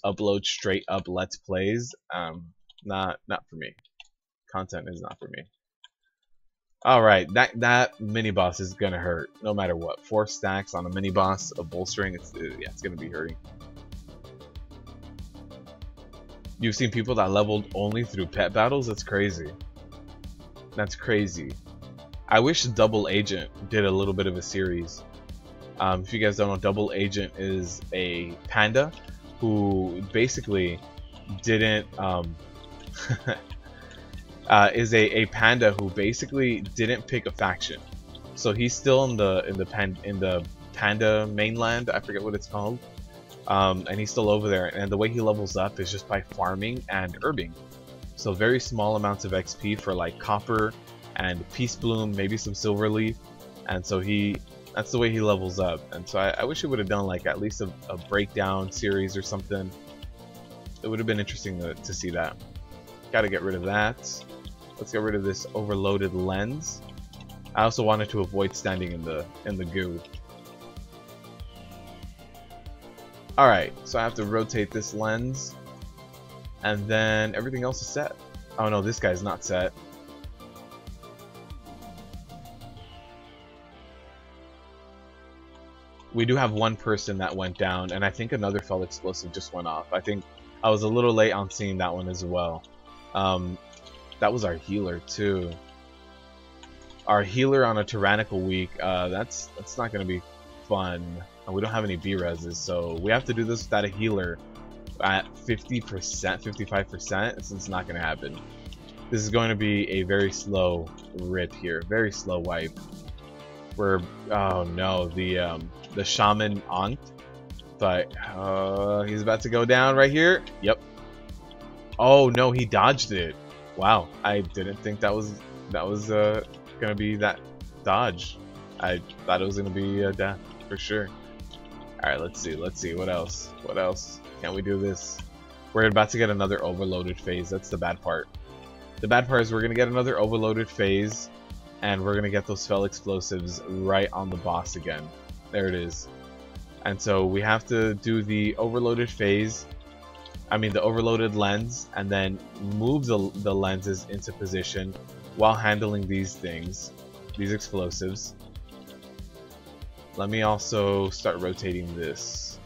upload straight up Let's Plays, not for me. Content is not for me. Alright, that mini boss is gonna hurt no matter what. 4 stacks on a mini boss of bolstering, it's gonna be hurting. You've seen people that leveled only through pet battles? That's crazy. That's crazy. I wish Double Agent did a little bit of a series. If you guys don't know, Double Agent is a panda who basically didn't is a panda who basically didn't pick a faction. So he's still in the panda mainland, I forget what it's called. And he's still over there, and the way he levels up is just by farming and herbing. So very small amounts of XP for like copper and peace bloom, maybe some silver leaf, and so that's the way he levels up. And so I wish he would have done like at least a breakdown series or something. It would have been interesting to see that. Gotta get rid of that. Let's get rid of this overloaded lens. I also wanted to avoid standing in the goo. Alright, so I have to rotate this lens, and then everything else is set. Oh no, this guy's not set. We do have one person that went down, and I think another fell explosive just went off. I think I was a little late on seeing that one as well. That was our healer too. Our healer on a tyrannical week, that's not gonna be fun. And we don't have any B-reses, so we have to do this without a healer at 50%, 55%. It's not gonna happen. This is going to be a very slow rip here, very slow wipe. Oh no, the shaman Antti, but he's about to go down right here. Yep. Oh no, he dodged it. Wow, I didn't think that was gonna be that dodge. I thought it was gonna be a death for sure. All right, let's see what else. Can we do this? We're about to get another overloaded phase. That's the bad part. The bad part is we're gonna get another overloaded phase, and we're gonna get those fell explosives right on the boss again. There it is. And so we have to do the overloaded phase. I mean the overloaded lens, and then move the lenses into position while handling these things, these explosives. Let me also start rotating this.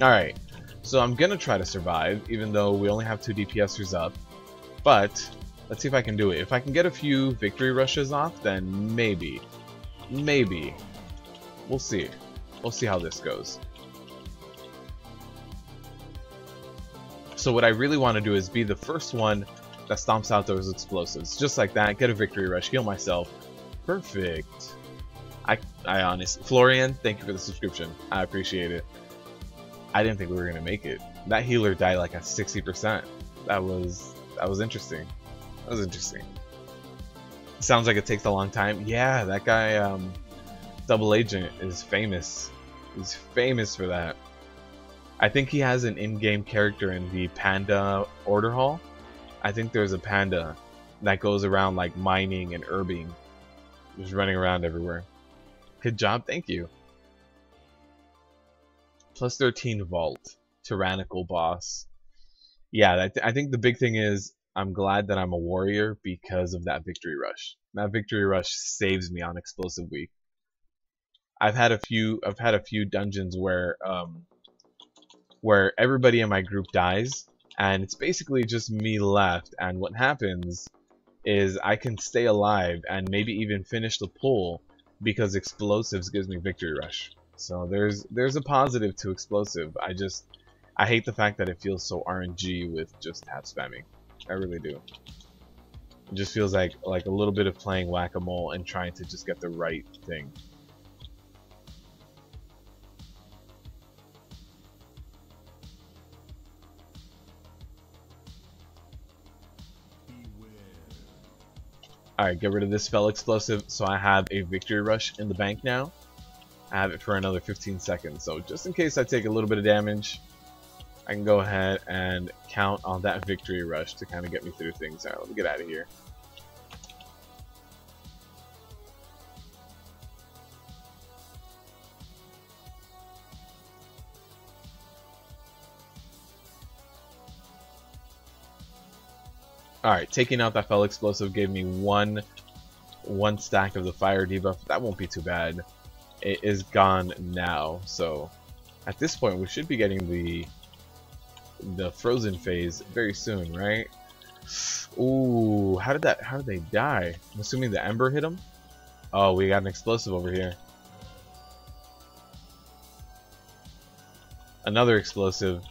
Alright, so I'm gonna try to survive, even though we only have 2 DPSers up, but let's see if I can do it. If I can get a few victory rushes off, then maybe. We'll see. We'll see how this goes. So what I really want to do is be the first one that stomps out those explosives. Just like that, get a victory rush, heal myself. Perfect. I honestly, Florian, thank you for the subscription. I appreciate it. I didn't think we were gonna make it. That healer died like at 60%. That was interesting. That was interesting. Sounds like it takes a long time. Yeah, that guy, Double Agent, is famous. He's famous for that. I think he has an in-game character in the Panda Order Hall. I think there's a panda that goes around like mining and herbing, just running around everywhere. Good job, thank you. Plus 13 vault, tyrannical boss. Yeah, I think the big thing is I'm glad that I'm a warrior because of that victory rush. That victory rush saves me on explosive week. I've had a few dungeons where everybody in my group dies, and it's basically just me left, and what happens is I can stay alive and maybe even finish the pull because explosives gives me victory rush. So there's a positive to explosive. I hate the fact that it feels so RNG with just tap spamming. I really do. It just feels like a little bit of playing whack-a-mole and trying to just get the right thing. Alright, get rid of this fell explosive, so I have a victory rush in the bank now. I have it for another 15 seconds, so just in case I take a little bit of damage, I can go ahead and count on that victory rush to kind of get me through things. Alright, let me get out of here. Alright, taking out that fell explosive gave me one stack of the fire debuff. That won't be too bad. It is gone now, so at this point we should be getting the frozen phase very soon, right? Ooh, how did they die? I'm assuming the ember hit them. Oh, we got an explosive over here. Another explosive.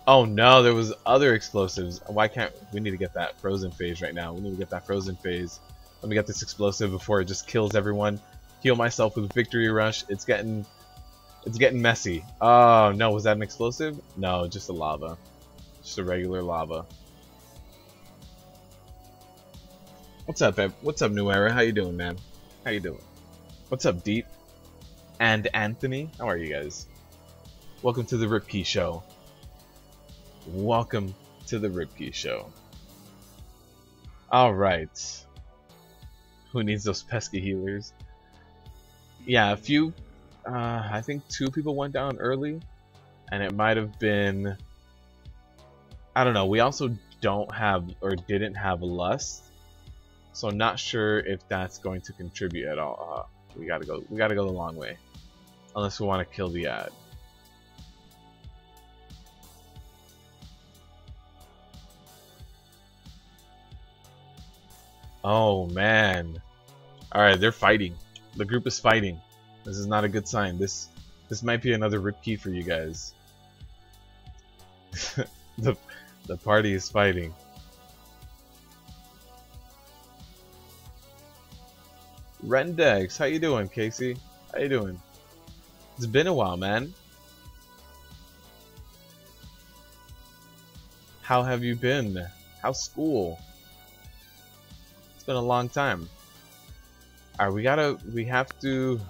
Oh no, there was other explosives. Why can't we need to get that frozen phase right now? We need to get that frozen phase. Let me get this explosive before it just kills everyone. Heal myself with victory rush. It's getting messy. Oh no, was that an explosive? No, just a lava. Just a regular lava. What's up, Eb? What's up, New Era? How you doing, man? How you doing? What's up, Deep? And Anthony? How are you guys? Welcome to the Ripkey Show. Welcome to the Ripkey Show. Alright. Who needs those pesky healers? Yeah, a few, I think 2 people went down early, and it might have been, I don't know, we also don't have, or didn't have Lust, so I'm not sure if that's going to contribute at all. We gotta go the long way, unless we want to kill the ad. Oh man. Alright, they're fighting. The group is fighting. This is not a good sign. This might be another Ripkey for you guys. the party is fighting. Rendex, how you doing, Casey? How you doing? It's been a while, man. How have you been? How's school? Been a long time. Alright, we have to,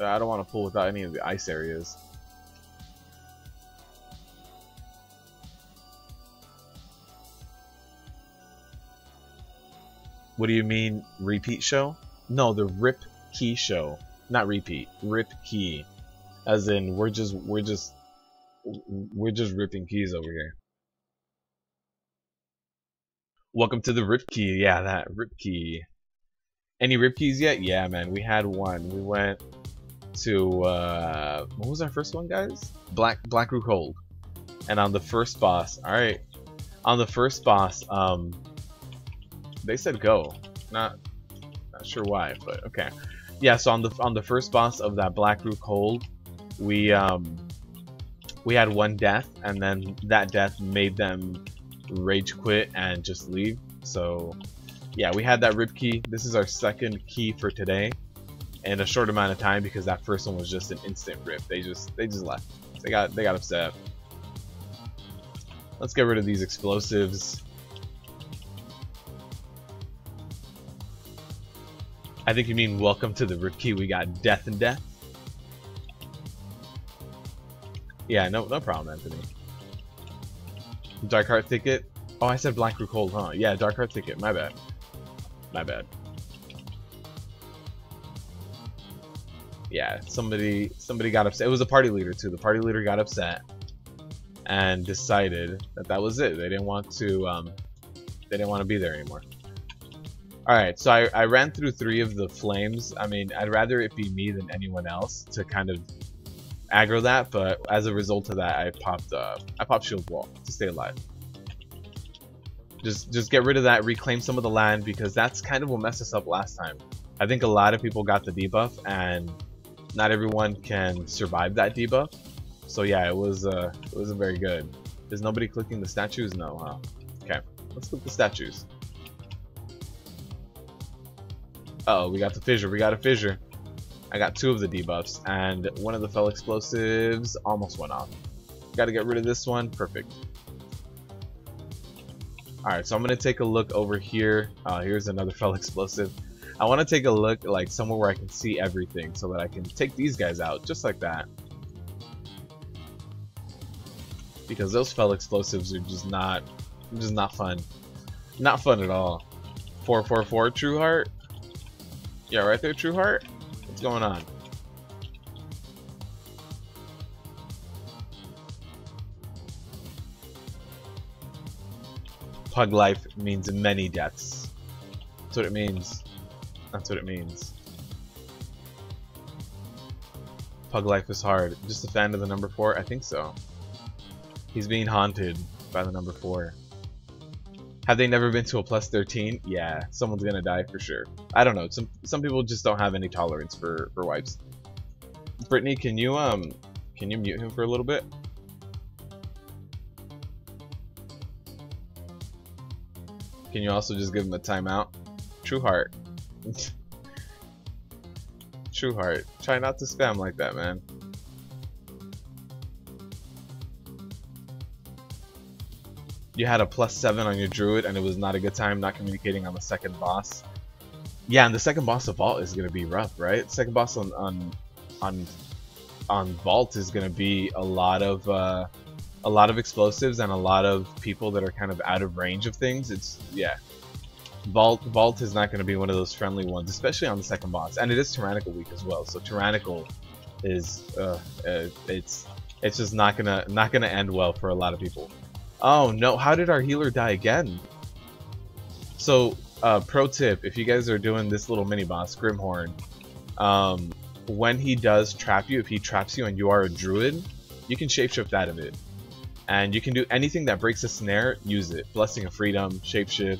I don't want to pull without any of the ice areas. What do you mean, repeat show? No, the Rip Key show. Not repeat, Rip Key. As in, we're just ripping keys over here. Welcome to the Rip Key. Yeah, that Rip Key. Any Rip Keys yet? Yeah, man. We had one. We went to what was our first one, guys? Black Rook Hold. And on the first boss, alright. On the first boss, they said go. Not sure why, but okay. Yeah, so on the first boss of that Black Rook Hold, we had one death, and then that death made them rage quit and just leave. So yeah, we had that Rip Key. This is our second key for today in a short amount of time because that first one was just an instant rip. They just left. They got upset. Let's get rid of these explosives. I think you mean welcome to the Rip Key. We got death and death. Yeah, no problem, Anthony. Dark Heart Thicket. Oh, I said Black Root Cold, huh? Yeah, Dark Heart Thicket. My bad. My bad. Yeah, somebody got upset. It was a party leader too. The party leader got upset and decided that that was it. They didn't want to be there anymore. All right, so I ran through 3 of the flames. I mean, I'd rather it be me than anyone else to kind of aggro that, but as a result of that, I popped shield wall to stay alive. Just get rid of that, reclaim some of the land, because that's kind of what messed us up last time. I think a lot of people got the debuff, and not everyone can survive that debuff. So yeah, it wasn't very good. Is nobody clicking the statues? No, huh? Okay, let's click the statues. Uh oh, we got the fissure. We got a fissure. I got 2 of the debuffs, and one of the fell explosives almost went off. Got to get rid of this one. Perfect. Alright, so I'm going to take a look over here. Here's another fell explosive. I want to take a look like somewhere where I can see everything so that I can take these guys out just like that. Because those fell explosives are just not fun. Not fun at all. 444 True Heart. Yeah, right there, True Heart. What's going on? Pug life means many deaths. That's what it means. That's what it means. Pug life is hard. Just a fan of the number 4? I think so. He's being haunted by the number 4. Have they never been to a plus 13? Yeah, someone's gonna die for sure. I don't know. Some people just don't have any tolerance for wipes. Brittany, can you mute him for a little bit? Can you also just give him a timeout? True Heart. True Heart. Try not to spam like that, man. You had a +7 on your druid and it was not a good time not communicating on the second boss. Yeah, and the second boss of Vault is gonna be rough, right? Second boss on Vault is gonna be a lot of explosives and a lot of people that are kind of out of range of things. It's yeah. Vault is not gonna be one of those friendly ones, especially on the second boss. And it is Tyrannical week as well, so Tyrannical is it's just not gonna end well for a lot of people. Oh no, how did our healer die again? So, pro tip, if you guys are doing this little mini boss, Grimhorn, when he does trap you, if he traps you and you are a druid, you can shapeshift out of it. And you can do anything that breaks a snare, use it. Blessing of Freedom, shapeshift,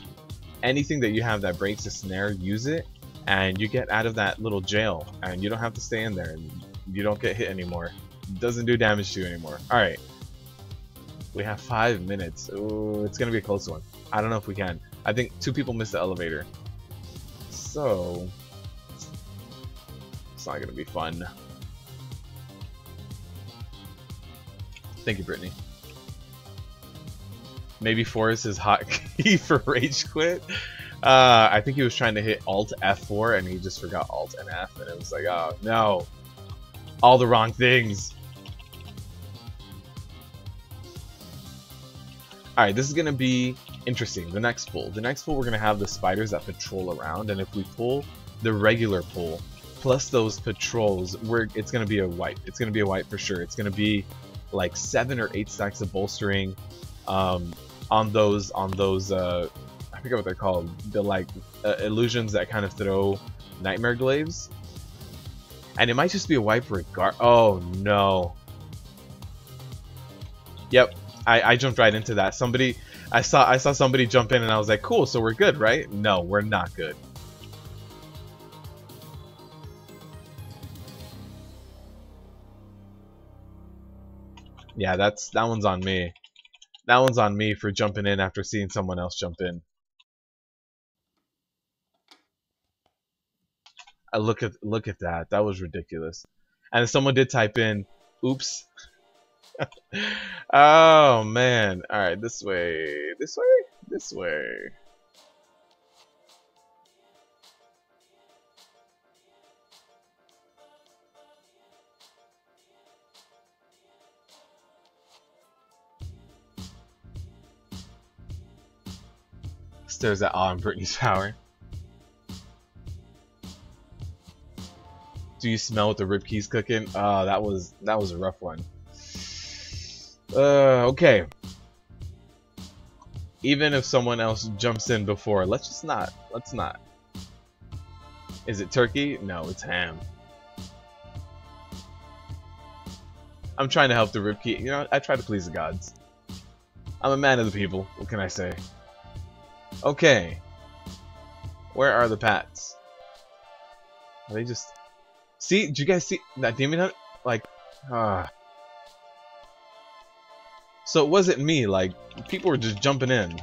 anything that you have that breaks a snare, use it, and you get out of that little jail, and you don't have to stay in there, and you don't get hit anymore. It doesn't do damage to you anymore. Alright. We have 5 minutes. Ooh, it's gonna be a close one. I don't know if we can. I think 2 people missed the elevator. So it's not gonna be fun. Thank you, Brittany. Maybe Forrest is hotkey for rage quit. I think he was trying to hit Alt F4 and he just forgot Alt and F, and it was like, oh no, all the wrong things. Alright, this is going to be interesting. The next pull, we're going to have the spiders that patrol around, and if we pull the regular pull plus those patrols, it's going to be a wipe. It's going to be a wipe for sure. It's going to be like 7 or 8 stacks of bolstering on those I forget what they're called, the like illusions that kind of throw nightmare glaives, and it might just be a wipe regard. Oh no. Yep. I jumped right into that. I saw somebody jump in and I was like, cool, so we're good, right? No, we're not good. Yeah, that one's on me. That one's on me for jumping in after seeing someone else jump in. Look at that. That was ridiculous. And someone did type in, oops. Oh man. Alright, this way. This way? This way. Stares at awe in Brittany's power. Do you smell what the ribkey's cooking? That was a rough one. Okay. Even if someone else jumps in before, let's not. Is it turkey? No, it's ham. I'm trying to help the ribkey. You know, I try to please the gods. I'm a man of the people. What can I say? Okay. Where are the pats? Are they just... See? Did you guys see that demon hunt? Like, So it wasn't me, like, people were just jumping in.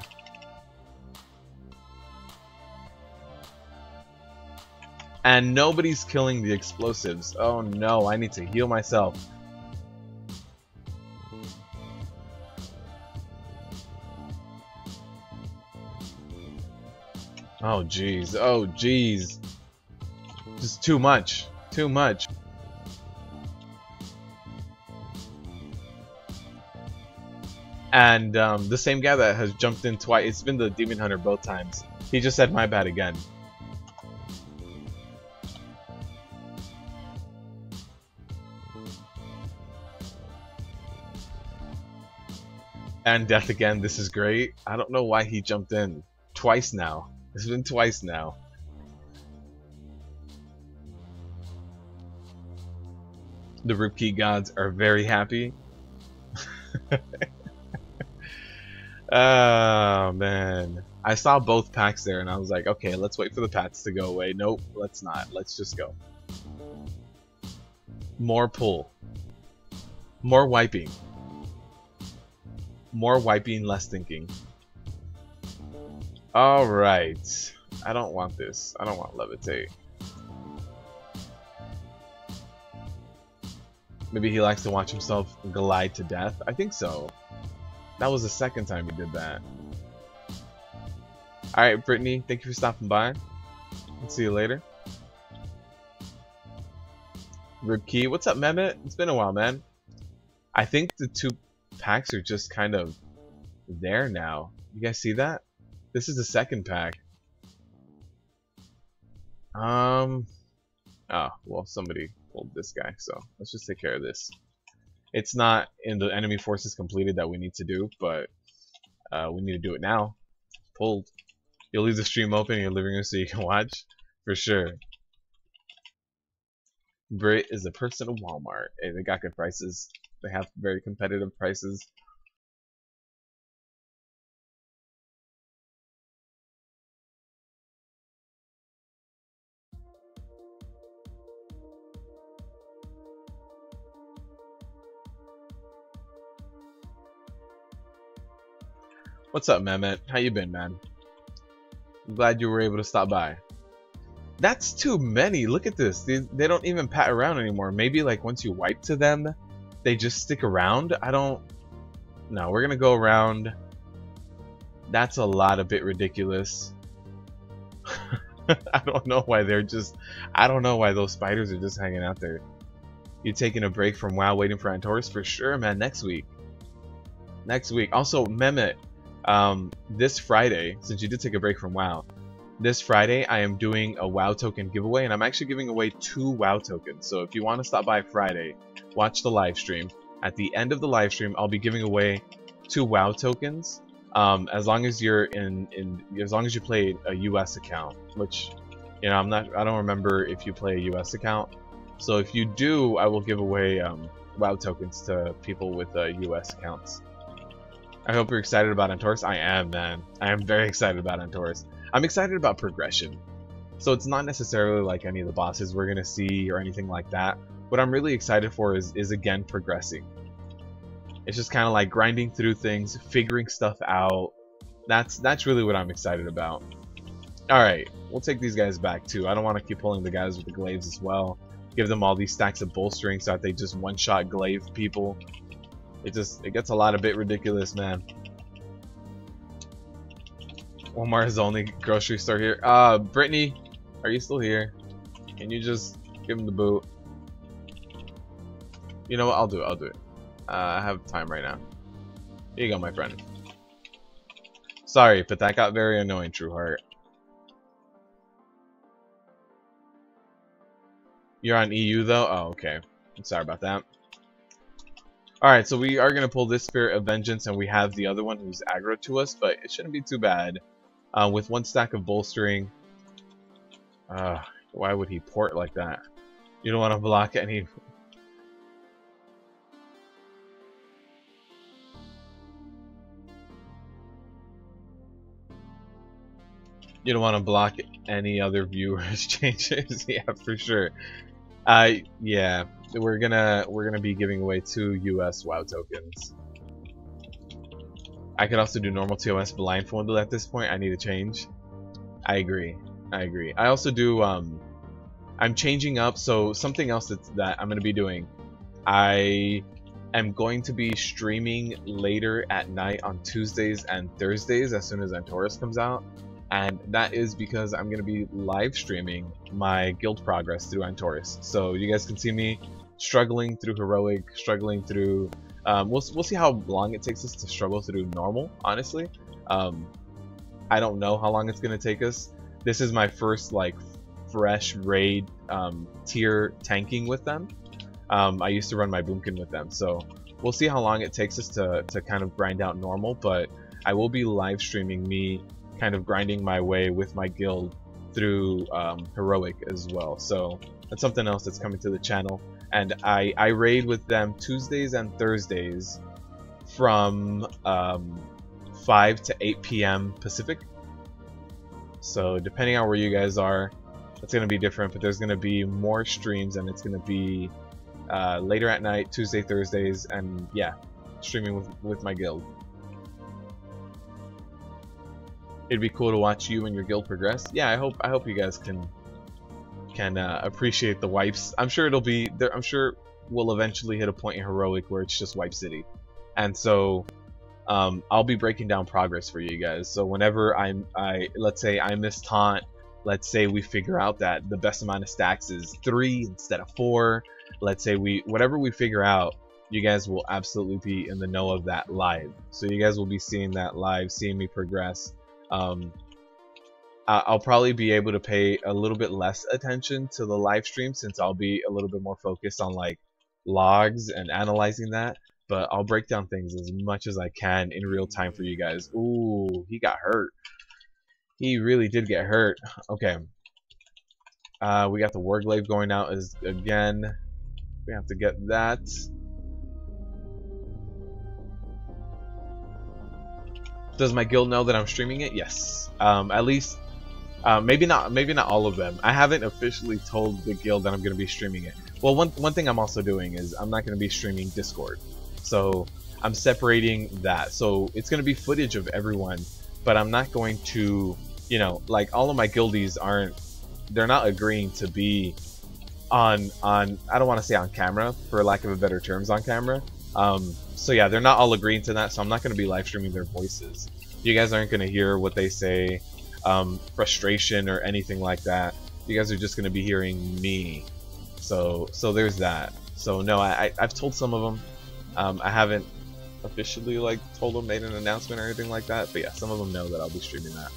And nobody's killing the explosives. Oh no, I need to heal myself. Oh jeez, oh jeez. Just too much, too much. And the same guy that has jumped in twice, it's been the Demon Hunter both times. He just said my bad again. And death again, this is great. I don't know why he jumped in. Twice now. It's been twice now. The Ripkey gods are very happy. Oh man. I saw both packs there and I was like, okay, let's wait for the pats to go away. Nope, let's not. Let's just go. More pull. More wiping. More wiping, less thinking. Alright. I don't want this. I don't want levitate. Maybe he likes to watch himself glide to death. I think so. That was the second time he did that. Alright, Brittany, thank you for stopping by. I'll see you later. Ribkey, what's up, Mehmet? It's been a while, man. I think the two packs are just kind of there now. You guys see that? This is the second pack. Oh, well, somebody pulled this guy, so let's just take care of this. It's not in the enemy forces completed that we need to do, but we need to do it now. Pulled. You'll leave the stream open in your living room so you can watch? For sure. Brit is a person of Walmart. Hey, they got good prices. They have very competitive prices. What's up, Mehmet? How you been, man? I'm glad you were able to stop by. That's too many. Look at this. They don't even pat around anymore. Maybe like once you wipe to them, they just stick around. I don't... No, we're gonna go around. That's a lot, a bit ridiculous. I don't know why they're just... I don't know why those spiders are just hanging out there. You taking a break from WoW waiting for Antorus? For sure, man. Next week. Next week. Also, Mehmet, this Friday, since you did take a break from WoW, this Friday I am doing a WoW token giveaway, and I'm actually giving away 2 WoW tokens. So if you want to stop by Friday, watch the live stream. At the end of the live stream, I'll be giving away 2 WoW tokens. As long as you're as long as you play a US account, which, you know, I don't remember if you play a US account. So if you do, I will give away WoW tokens to people with US accounts. I hope you're excited about Antorus. I am, man. I am very excited about Antorus. I'm excited about progression. So it's not necessarily like any of the bosses we're gonna see or anything like that. What I'm really excited for is again progressing. It's just kind of like grinding through things, figuring stuff out. That's really what I'm excited about. All right, we'll take these guys back too. I don't want to keep pulling the guys with the glaives as well. Give them all these stacks of bolstering so that they just one-shot glaive people. It gets a lot a bit ridiculous, man. Walmart is the only grocery store here. Brittany, are you still here? Can you just give him the boot? You know what? I'll do it. I have time right now. Here you go, my friend. Sorry, but that got very annoying, Trueheart. You're on EU though? Oh, okay. I'm sorry about that. Alright, so we are going to pull this Spirit of Vengeance, and we have the other one who's aggro to us, but it shouldn't be too bad. With 1 stack of bolstering. Why would he port like that? You don't want to block any... You don't want to block any other viewers' changes. Yeah, for sure. Yeah, we're gonna be giving away 2 US WoW tokens. I could also do normal TOS blindfolded at this point. I need to change. I agree. I also do. I'm changing up. So something else that I'm gonna be doing. I am going to be streaming later at night on Tuesdays and Thursdays as soon as Antorus comes out. And that is because I'm going to be live streaming my guild progress through Antorus. So you guys can see me struggling through heroic, struggling through... we'll see how long it takes us to struggle through normal, honestly. I don't know how long it's going to take us. This is my first like fresh raid tier tanking with them. I used to run my boomkin with them. So we'll see how long it takes us to kind of grind out normal. But I will be live streaming me kind of grinding my way with my guild through heroic as well. So that's something else that's coming to the channel. And I raid with them Tuesdays and Thursdays from 5 to 8 p.m. Pacific. So depending on where you guys are, it's going to be different, but there's going to be more streams, and it's going to be later at night, Tuesday, Thursdays, and yeah, streaming with my guild. It'd be cool to watch you and your guild progress. Yeah, I hope you guys can appreciate the wipes. I'm sure it'll be there. I'm sure we'll eventually hit a point in heroic where it's just wipe city, and so I'll be breaking down progress for you guys. So whenever let's say I miss taunt, let's say we figure out that the best amount of stacks is 3 instead of 4. Let's say whatever we figure out, you guys will absolutely be in the know of that live. So you guys will be seeing that live, seeing me progress. I'll probably be able to pay a little bit less attention to the live stream since I'll be a little bit more focused on like logs and analyzing that, but I'll break down things as much as I can in real time for you guys. Ooh, he got hurt. He really did get hurt. Okay. We got the Warglaive going out as again. We have to get that. Does my guild know that I'm streaming it? Yes. At least, maybe not all of them. I haven't officially told the guild that I'm going to be streaming it. Well, one thing I'm also doing is I'm not going to be streaming Discord. So I'm separating that. So it's going to be footage of everyone, but I'm not going to, you know, like all of my guildies they're not agreeing to be on I don't want to say on camera, for lack of a better terms, on camera. So yeah, they're not all agreeing to that, so I'm not going to be live streaming their voices. You guys aren't going to hear what they say, frustration or anything like that. You guys are just going to be hearing me. So there's that. So no, I've told some of them. I haven't officially like told them, made an announcement or anything like that, but yeah, some of them know that I'll be streaming that.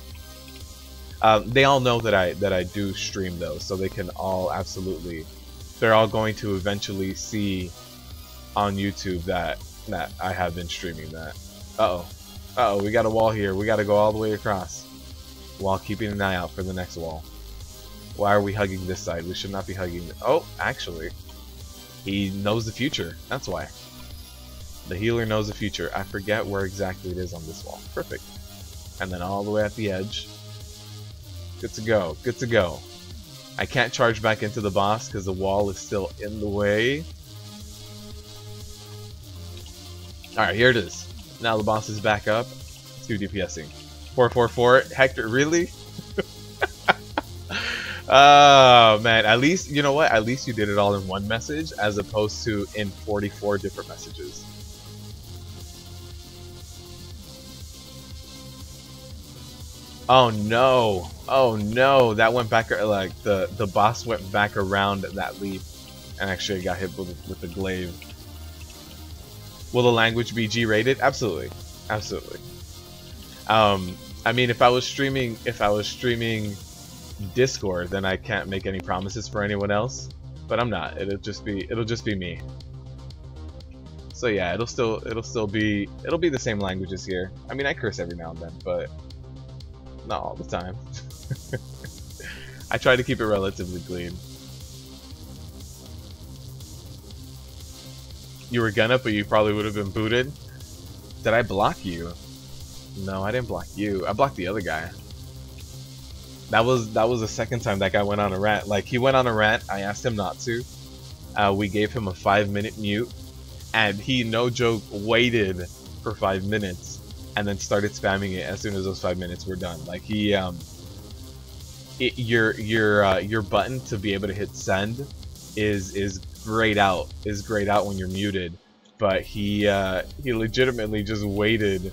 They all know that I do stream though, so they can all absolutely, they're all going to eventually see on YouTube that I have been streaming that. Uh-oh, we got a wall here. We got to go all the way across while keeping an eye out for the next wall. Why are we hugging this side? We should not be hugging. Oh, actually, he knows the future. That's why. The healer knows the future. I forget where exactly it is on this wall. Perfect. And then all the way at the edge. Good to go. Good to go. I can't charge back into the boss because the wall is still in the way. Alright, here it is. Now the boss is back up. Let's do DPSing. 444. Hector, really? Oh, man. At least, you know what? At least you did it all in one message as opposed to in 44 different messages. Oh, no. Oh, no. That went back, like, the boss went back around that leap. And actually got hit with the glaive. Will the language be G-rated? Absolutely. Absolutely. I mean, if I was streaming Discord, then I can't make any promises for anyone else. But I'm not. It'll just be me. So yeah, it'll be the same languages here. I mean, I curse every now and then, but not all the time. I try to keep it relatively clean. You were gonna, but you probably would have been booted. Did I block you? No, I didn't block you. I blocked the other guy. That was the second time that guy went on a rant. Like, he went on a rant. I asked him not to. We gave him a 5-minute mute, and he, no joke, waited for 5 minutes and then started spamming it as soon as those 5 minutes were done. Like, he your button to be able to hit send is grayed out when you're muted, but he legitimately just waited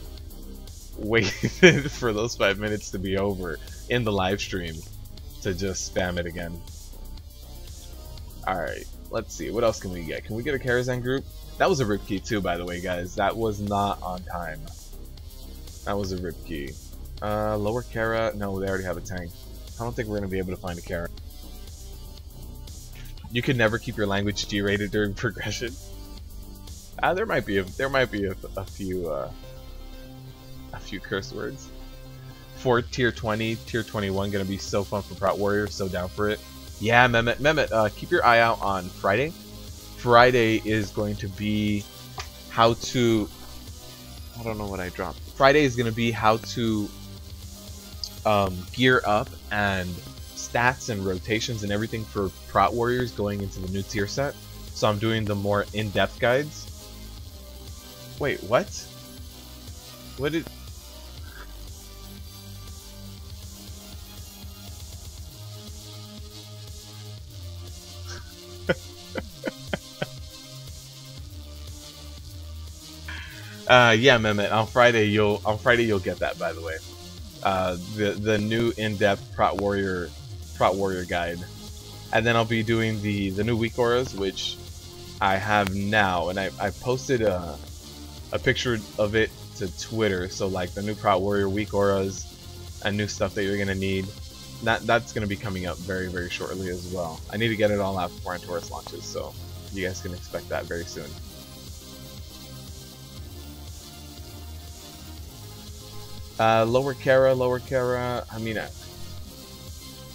for those 5 minutes to be over in the live stream to just spam it again. Alright, let's see, what else can we get? Can we get a Karazhan group? That was a rip key too, by the way, guys. That was not on time. That was a rip key. Lower Kara, no, they already have a tank. I don't think we're gonna be able to find a Kara. You can never keep your language G-rated during progression. There might be a few curse words. For tier 20, tier 21, gonna be so fun for Prot Warriors. So down for it. Yeah, Mehmet, keep your eye out on Friday. Friday is going to be how to. I don't know what I dropped. Friday is gonna be how to gear up and stats and rotations and everything for Prot Warriors going into the new tier set. So I'm doing the more in-depth guides. Wait, what? What did... yeah, Mehmet, on Friday you'll get that, by the way. The new in-depth Prot Warrior guide. And then I'll be doing the new weak auras, which I have now, and I posted a picture of it to Twitter. So like the new Prot Warrior weak auras and new stuff that you're gonna need. That's gonna be coming up very, very shortly as well. I need to get it all out before Antorus launches, so you guys can expect that very soon. Lower Kara, I mean,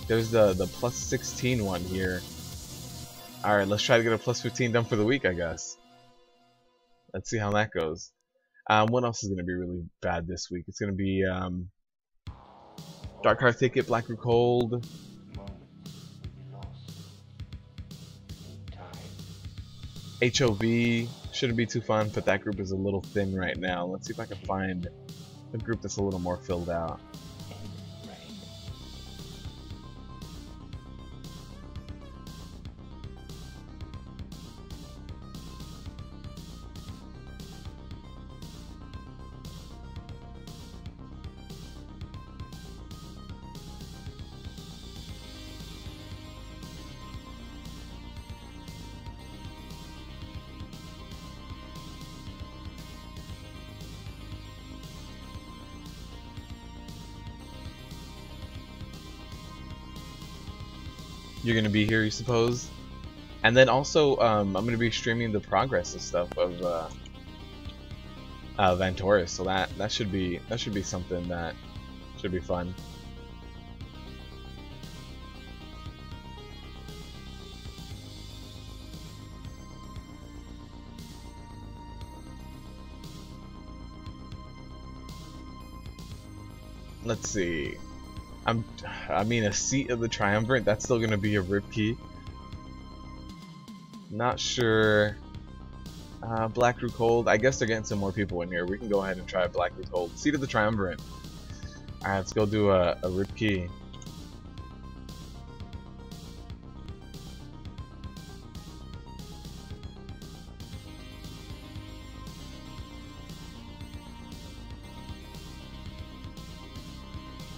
there's the plus 16 one here. Alright, let's try to get a plus 15 done for the week, I guess. Let's see how that goes. What else is going to be really bad this week? It's going to be Dark Heart Ticket, Black Root Cold. HOV shouldn't be too fun, but that group is a little thin right now. Let's see if I can find a group that's a little more filled out. You're gonna be here, you suppose? And then also, I'm gonna be streaming the progress and stuff of Antorus, so that should be something that should be fun. Let's see. I mean, a seat of the Triumvirate, that's still gonna be a rip key. Not sure. Black Root Cold. I guess they're getting some more people in here. We can go ahead and try Black Root Cold. Seat of the Triumvirate. Alright, let's go do a rip key.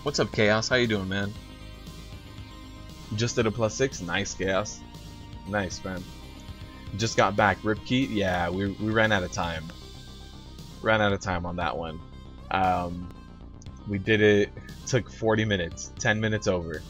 What's up, Chaos? How you doing, man? Just at a plus 6? Nice, Chaos. Nice, man. Just got back. Rip key? Yeah, we ran out of time. Ran out of time on that one. We did it. Took 40 minutes. 10 minutes over.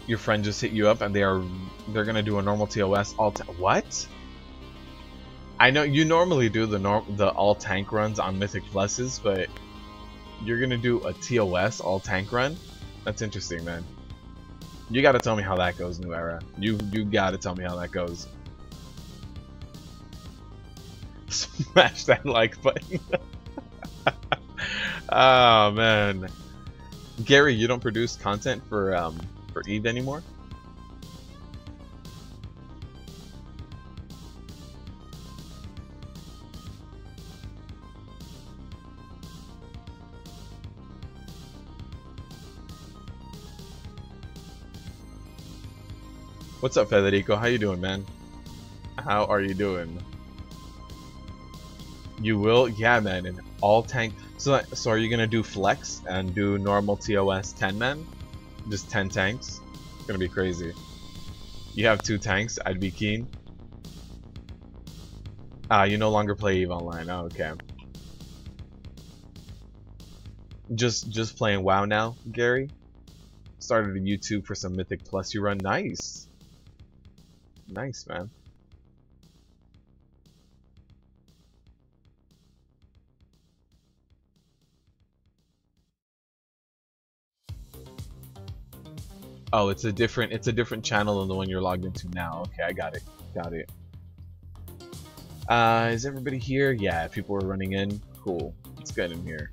Your friend just hit you up and they're gonna do a normal TOS what? I know you normally do the all tank runs on Mythic Pluses, but you're gonna do a TOS all tank run? That's interesting, man. You gotta tell me how that goes, New Era. You gotta tell me how that goes. Smash that like button. Oh man. Gary, you don't produce content for Eve anymore? What's up, Federico? How you doing, man? How are you doing? You will? Yeah, man. An all tank. So are you gonna do flex and do normal TOS 10 men? Just 10 tanks? It's gonna be crazy. You have 2 tanks, I'd be keen. You no longer play EVE Online. Oh, okay. Just playing WoW now, Gary? Started a YouTube for some Mythic Plus you run. Nice. Nice, man. Oh, it's a different channel than the one you're logged into now. Okay, I got it. Got it. Is everybody here? Yeah, people are running in. Cool. Let's get in here.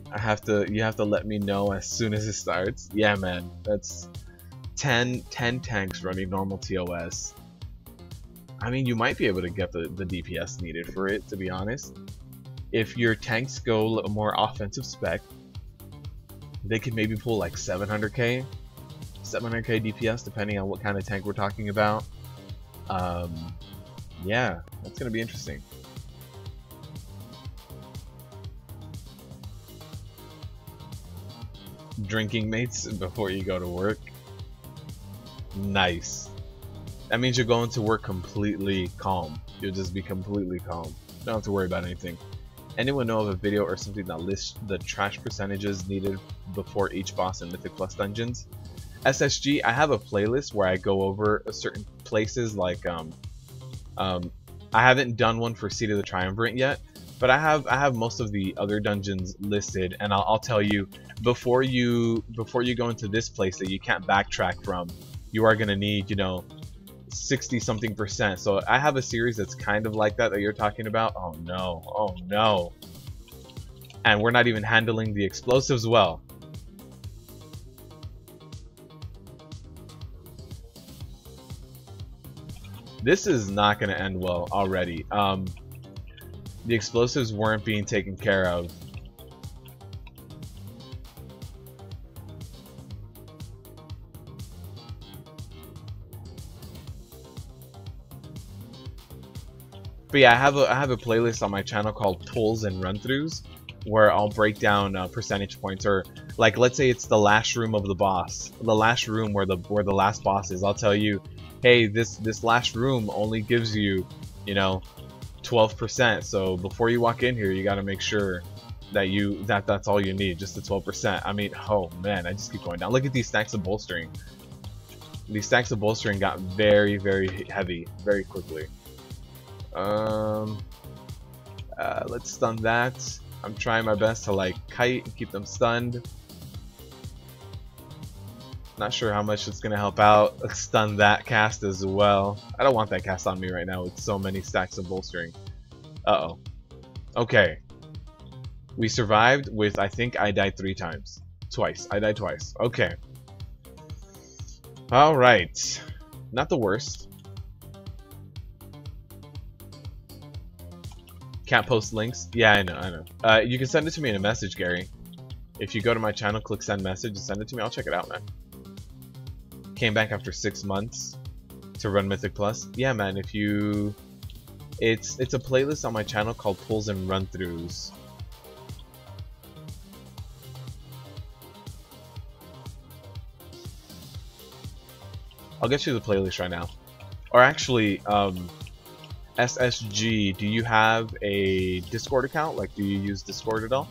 You have to let me know as soon as it starts. Yeah, man. That's 10 tanks running normal TOS. I mean, you might be able to get the DPS needed for it, to be honest. If your tanks go a little more offensive spec, they could maybe pull like 700k DPS, depending on what kind of tank we're talking about. Yeah, that's gonna be interesting. Drinking mates before you go to work. Nice. That means you're going to work completely calm. You'll just be completely calm. You don't have to worry about anything. Anyone know of a video or something that lists the trash percentages needed before each boss in Mythic Plus dungeons? SSG, I have a playlist where I go over certain places like I haven't done one for Seat of the Triumvirate yet, but I have most of the other dungeons listed, and I'll tell you before you go into this place that you can't backtrack from, you are gonna need, you know, 60 something %. So I have a series that's kind of like that you're talking about. Oh no, oh no. And we're not even handling the explosives well. This is not going to end well already. The explosives weren't being taken care of. But yeah, I have a playlist on my channel called Pulls and Run-Throughs, where I'll break down percentage points, or like let's say it's the last room of the boss, the last room where the last boss is. I'll tell you, hey, this last room only gives you, you know, 12%. So before you walk in here, you got to make sure that that's all you need, just the 12%. I mean, oh man, I just keep going down. Look at these stacks of bolstering. These stacks of bolstering got very, very heavy very quickly. Let's stun that. I'm trying my best to like kite and keep them stunned. Not sure how much it's gonna help out. Let's stun that cast as well. I don't want that cast on me right now with so many stacks of bolstering. Uh-oh. Okay. We survived with, I think I died 3 times. Twice. I died twice. Okay. Alright. Not the worst. Can't post links? Yeah, I know. You can send it to me in a message, Gary. If you go to my channel, click send message and send it to me, I'll check it out, man. Came back after 6 months to run Mythic Plus. Yeah, man, if you... It's a playlist on my channel called Pulls and Run-Throughs. I'll get you the playlist right now. Or actually, SSG, do you have a Discord account? Like, do you use Discord at all?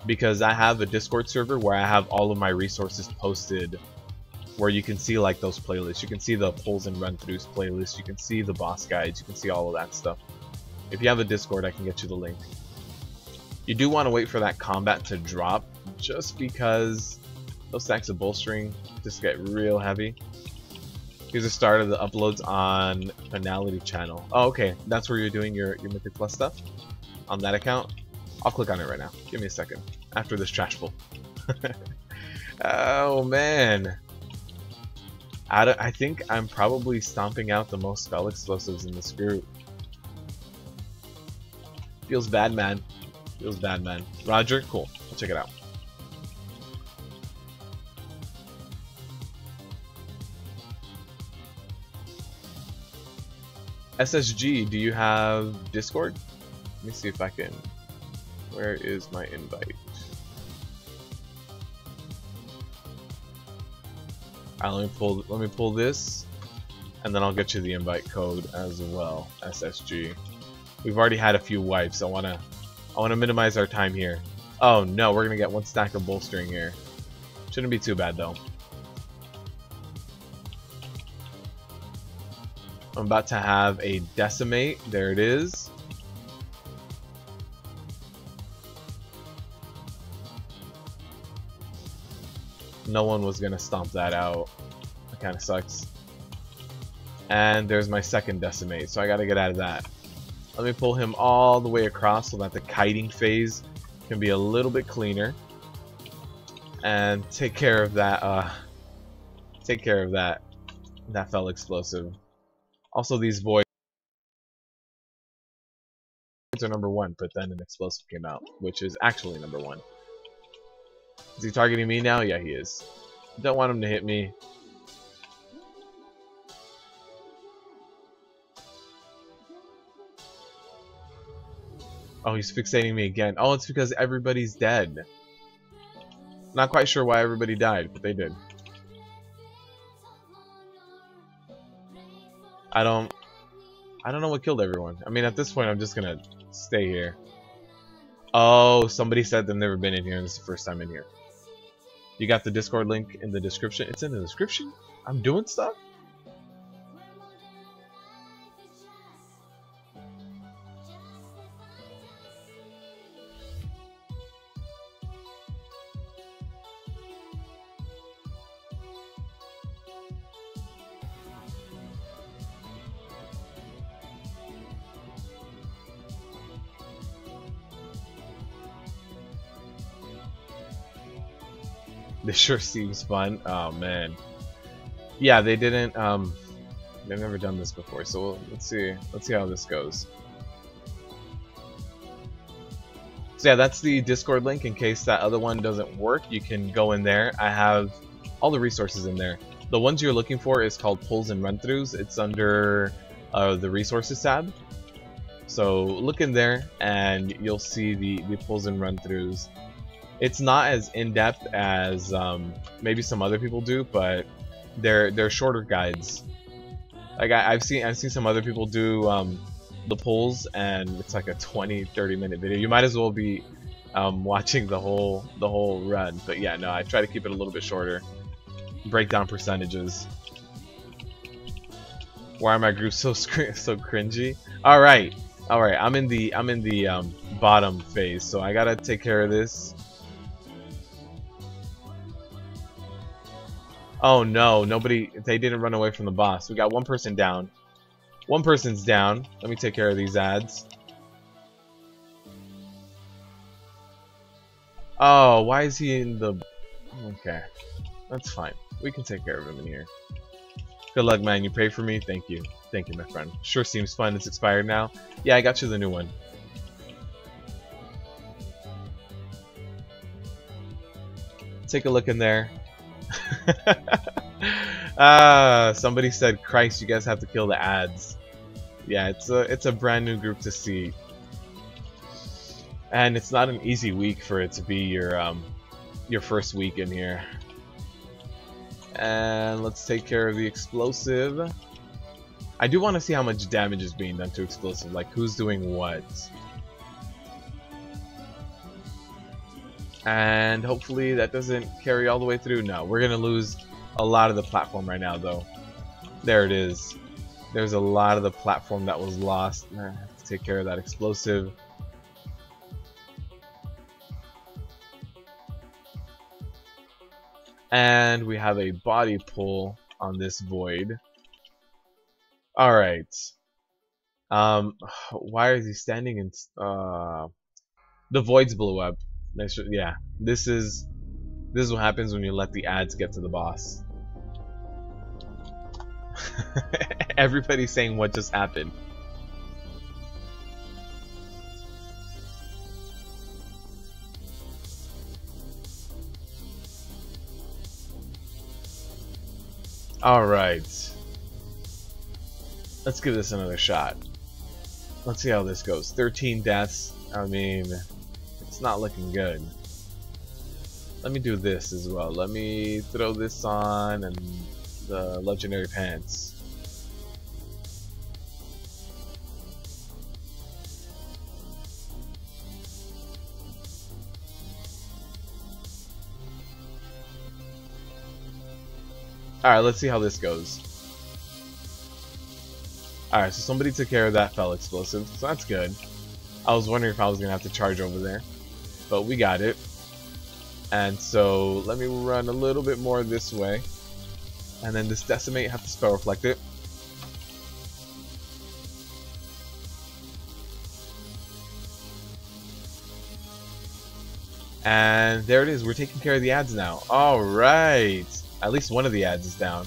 Because I have a Discord server where I have all of my resources posted, where you can see like those playlists. You can see the Pulls and Run-Throughs playlist. You can see the boss guides. You can see all of that stuff. If you have a Discord, I can get you the link. You do want to wait for that combat to drop, just because those stacks of bolstering just get real heavy. Here's the start of the uploads on Finality channel. Oh, okay. That's where you're doing your Mythic Plus stuff? On that account? I'll click on it right now. Give me a second. After this trash full. Oh, man. I think I'm probably stomping out the most spell explosives in this group. Feels bad, man. Feels bad, man. Roger? Cool. I'll check it out. SSG, do you have Discord? Let me see if I can. Where is my invite? Let me pull this, and then I'll get you the invite code as well. SSG. We've already had a few wipes. I wanna minimize our time here. Oh no, we're gonna get 1 stack of bolstering here. Shouldn't be too bad though. I'm about to have a decimate. There it is. No one was gonna stomp that out. That kind of sucks. And there's my second decimate, so I gotta get out of that. Let me pull him all the way across so that the kiting phase can be a little bit cleaner. And take care of that. Take care of that fell explosive. Also, these voids are number 1, but then an explosive came out, which is actually number 1. Is he targeting me now? Yeah, he is. Don't want him to hit me. Oh, he's fixating me again. Oh, it's because everybody's dead. Not quite sure why everybody died, but they did. I don't know what killed everyone. I mean, at this point, I'm just gonna stay here. Oh, somebody said they've never been in here, and this is the first time in here. You got the Discord link in the description? It's in the description? I'm doing stuff? This sure seems fun. Oh man. Yeah, they didn't they've never done this before, so let's see how this goes. So yeah, that's the Discord link. In case that other one doesn't work, you can go in there. I have all the resources in there. The ones you're looking for is called Pulls and Run-Throughs. It's under the resources tab. So look in there and you'll see the Pulls and Run-Throughs. It's not as in-depth as maybe some other people do, but they're shorter guides. Like I've seen some other people do the pulls, and it's like a 20-30 minute video. You might as well be watching the whole run. But yeah, no, I try to keep it a little bit shorter. Break down percentages. Why are my groups so cringy? All right. I'm in the bottom phase, so I gotta take care of this. Oh no, they didn't run away from the boss. We got one person down. One person's down. Let me take care of these ads. Oh, why is he in the... Okay, that's fine. We can take care of him in here. Good luck, man. You pray for me? Thank you. Thank you, my friend. Sure seems fun. It's expired now. Yeah, I got you the new one. take a look in there. Somebody said, Christ, you guys have to kill the ads. Yeah, it's a brand new group to see. And it's not an easy week for it to be your first week in here. And let's take care of the explosive. I do want to see how much damage is being done to explosive, like who's doing what. And hopefully that doesn't carry all the way through. No, we're gonna lose a lot of the platform right now though. There it is. There's a lot of the platform that was lost. I have to take care of that explosive. And we have a body pull on this void. Alright. Why is he standing in... the voids blew up. Yeah, this is what happens when you let the ads get to the boss. Everybody's saying what just happened. Alright. Let's give this another shot. Let's see how this goes. 13 deaths. I mean, it's not looking good. Let me do this as well. Let me throw this on and the legendary pants. Alright, let's see how this goes. Alright, so somebody took care of that fell explosive, so that's good. I was wondering if I was going to have to charge over there, but we got it. And so, let me run a little bit more this way. And then this decimate, have to spell reflect it. And there it is, we're taking care of the ads now. Alright! At least one of the ads is down.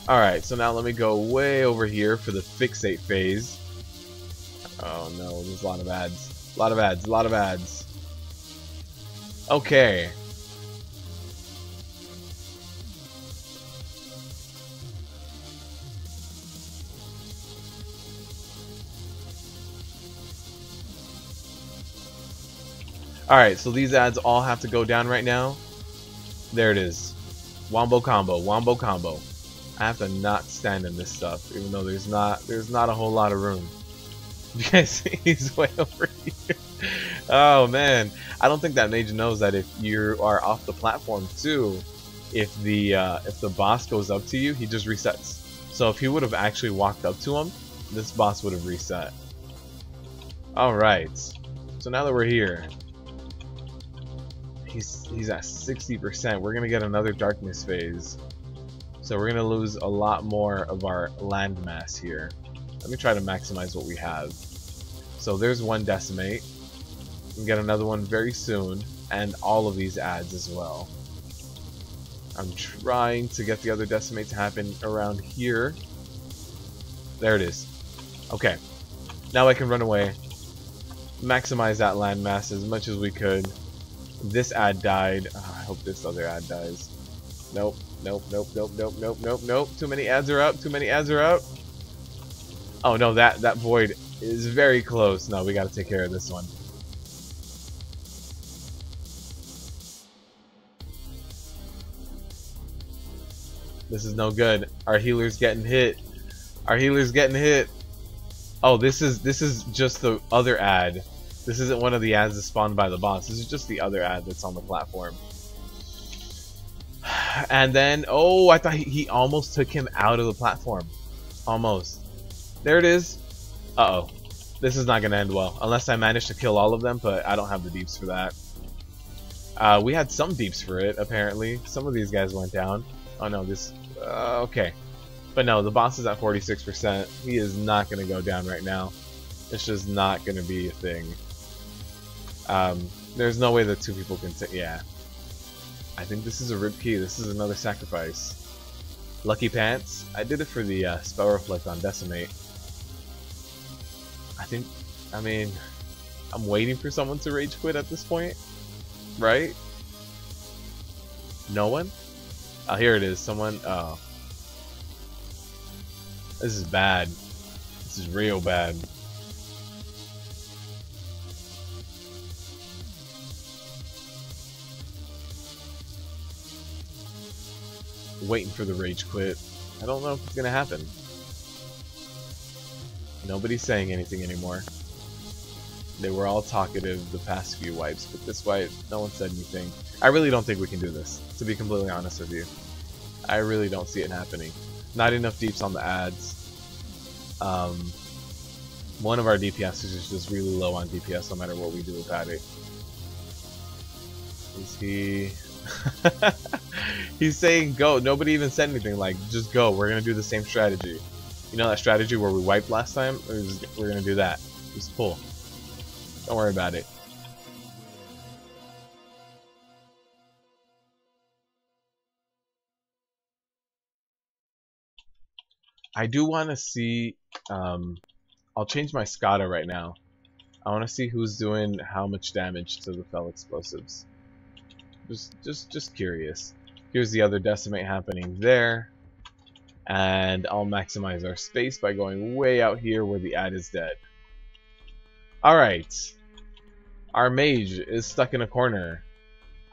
Alright, so now let me go way over here for the fixate phase. Oh no, there's a lot of ads. A lot of ads, a lot of ads. Okay. Alright, so these ads all have to go down right now. There it is. Wombo combo, wombo combo. I have to not stand in this stuff, even though there's not a whole lot of room. You guys see he's way over here. Oh man, I don't think that mage knows that if you are off the platform too, if the boss goes up to you, he just resets. So if he would have actually walked up to him, this boss would have reset. All right. So now that we're here. He's at 60%. We're gonna get another darkness phase, so we're gonna lose a lot more of our land mass here. Let me try to maximize what we have. So there's one decimate. We get another one very soon, and all of these ads as well. I'm trying to get the other decimate to happen around here. There it is. Okay, now I can run away, maximize that land mass as much as we could. This ad died. Oh, I hope this other ad dies. Nope, nope, nope, nope, nope, nope, nope, nope. Too many ads are out. Too many ads are out. Oh no, that void is very close. No, we gotta take care of this one. This is no good. Our healer's getting hit. Our healer's getting hit. Oh, this is just the other ad. This isn't one of the ads that spawned by the boss. This is just the other ad that's on the platform. And then, oh, I thought he almost took him out of the platform. Almost. There it is. Uh-oh. This is not going to end well. Unless I manage to kill all of them, but I don't have the deeps for that. We had some deeps for it, apparently. Some of these guys went down. Oh no, this... okay. But no, the boss is at 46%. He is not going to go down right now. It's just not going to be a thing. There's no way that two people can take... Yeah. I think this is a rib key. This is another sacrifice. Lucky Pants. I did it for the spell reflect on Decimate. I mean, I'm waiting for someone to rage quit at this point. Right? No one? Oh, here it is. Someone. Oh. This is bad. This is real bad. Waiting for the rage quit. I don't know if it's gonna happen. Nobody's saying anything anymore. They were all talkative the past few wipes, but this wipe, no one said anything. I really don't think we can do this, to be completely honest with you. I really don't see it happening. Not enough deeps on the ads. One of our DPS is just really low on DPS no matter what we do with it. Is he... He's saying go. Nobody even said anything like, just go. We're going to do the same strategy. You know that strategy where we wiped last time? We're going to do that. Just pull. Don't worry about it. I do want to see... I'll change my Scada right now. I want to see who's doing how much damage to the fell explosives. Just curious. Here's the other decimate happening there. And I'll maximize our space by going way out here where the ad is dead. Alright. Our mage is stuck in a corner.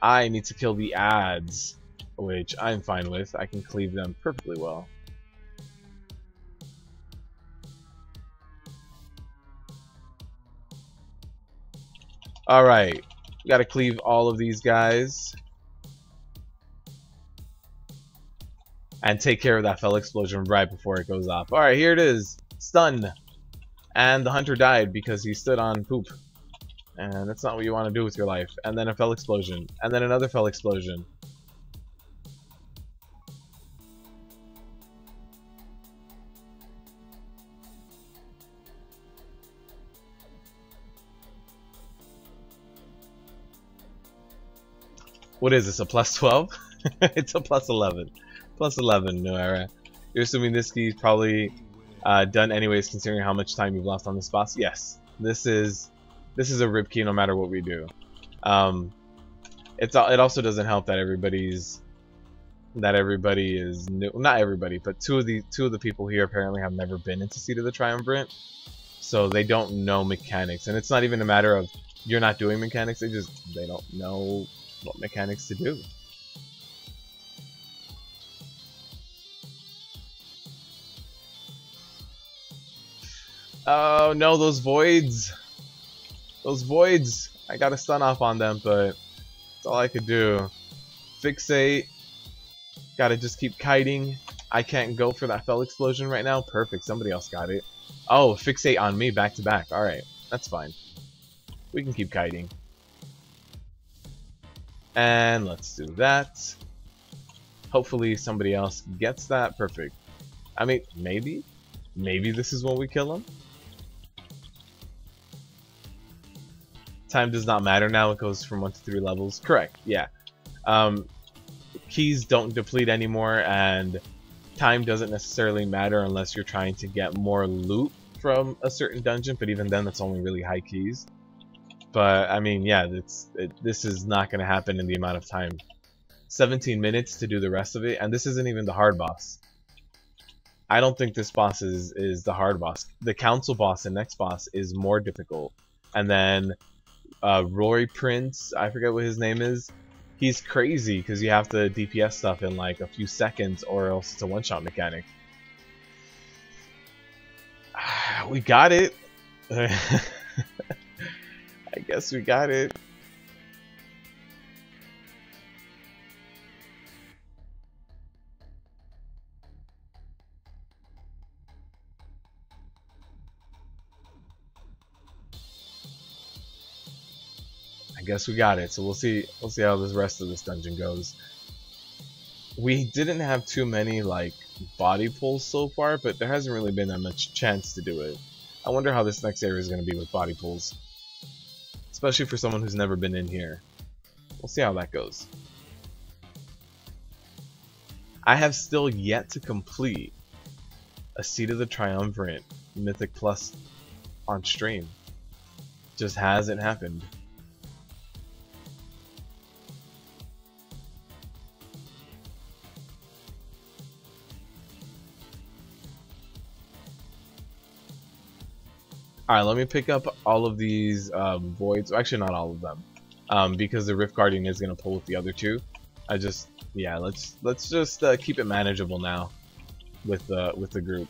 I need to kill the ads, which I'm fine with. I can cleave them perfectly well. Alright. Gotta cleave all of these guys. And take care of that fell explosion right before it goes off. Alright, here it is. Stun. And the hunter died because he stood on poop. And that's not what you want to do with your life. And then a fell explosion. And then another fell explosion. What is this, a plus 12? It's a plus 11. Plus 11, no error. You're assuming this key's probably done anyways, considering how much time you've lost on this boss? Yes. This is a rip key no matter what we do. It also doesn't help that everybody is new. Not everybody, but two of the people here apparently have never been into Seat of the Triumvirate, so they don't know mechanics. And it's not even a matter of you're not doing mechanics; they don't know what mechanics to do. Oh no, those voids! Those voids! I got a stun off on them, but that's all I could do. Fixate. Gotta just keep kiting. I can't go for that fell explosion right now. Perfect, somebody else got it. Oh, fixate on me back to back. Alright, that's fine. We can keep kiting. And let's do that. Hopefully somebody else gets that. Perfect. I mean, maybe? Maybe this is when we kill him? Time does not matter now. It goes from 1 to 3 levels. Correct, yeah. Keys don't deplete anymore, and time doesn't necessarily matter unless you're trying to get more loot from a certain dungeon, but even then that's only really high keys. But, I mean, yeah, this is not going to happen in the amount of time. 17 minutes to do the rest of it, and this isn't even the hard boss. I don't think this boss is the hard boss. The council boss and next boss is more difficult. And then Roy Prince, I forget what his name is, he's crazy because you have to DPS stuff in like a few seconds or else it's a one-shot mechanic. We got it. I guess we got it. I guess we got it. So we'll see how the rest of this dungeon goes. We didn't have too many like body pulls so far, but there hasn't really been that much chance to do it. I wonder how this next area is going to be with body pulls. Especially for someone who's never been in here. We'll see how that goes. I have still yet to complete a Seat of the Triumvirate Mythic Plus on stream. Just hasn't happened. Alright, let me pick up all of these voids. Actually, not all of them. Because the Rift Guardian is going to pull with the other two. Yeah, let's just keep it manageable now with the group.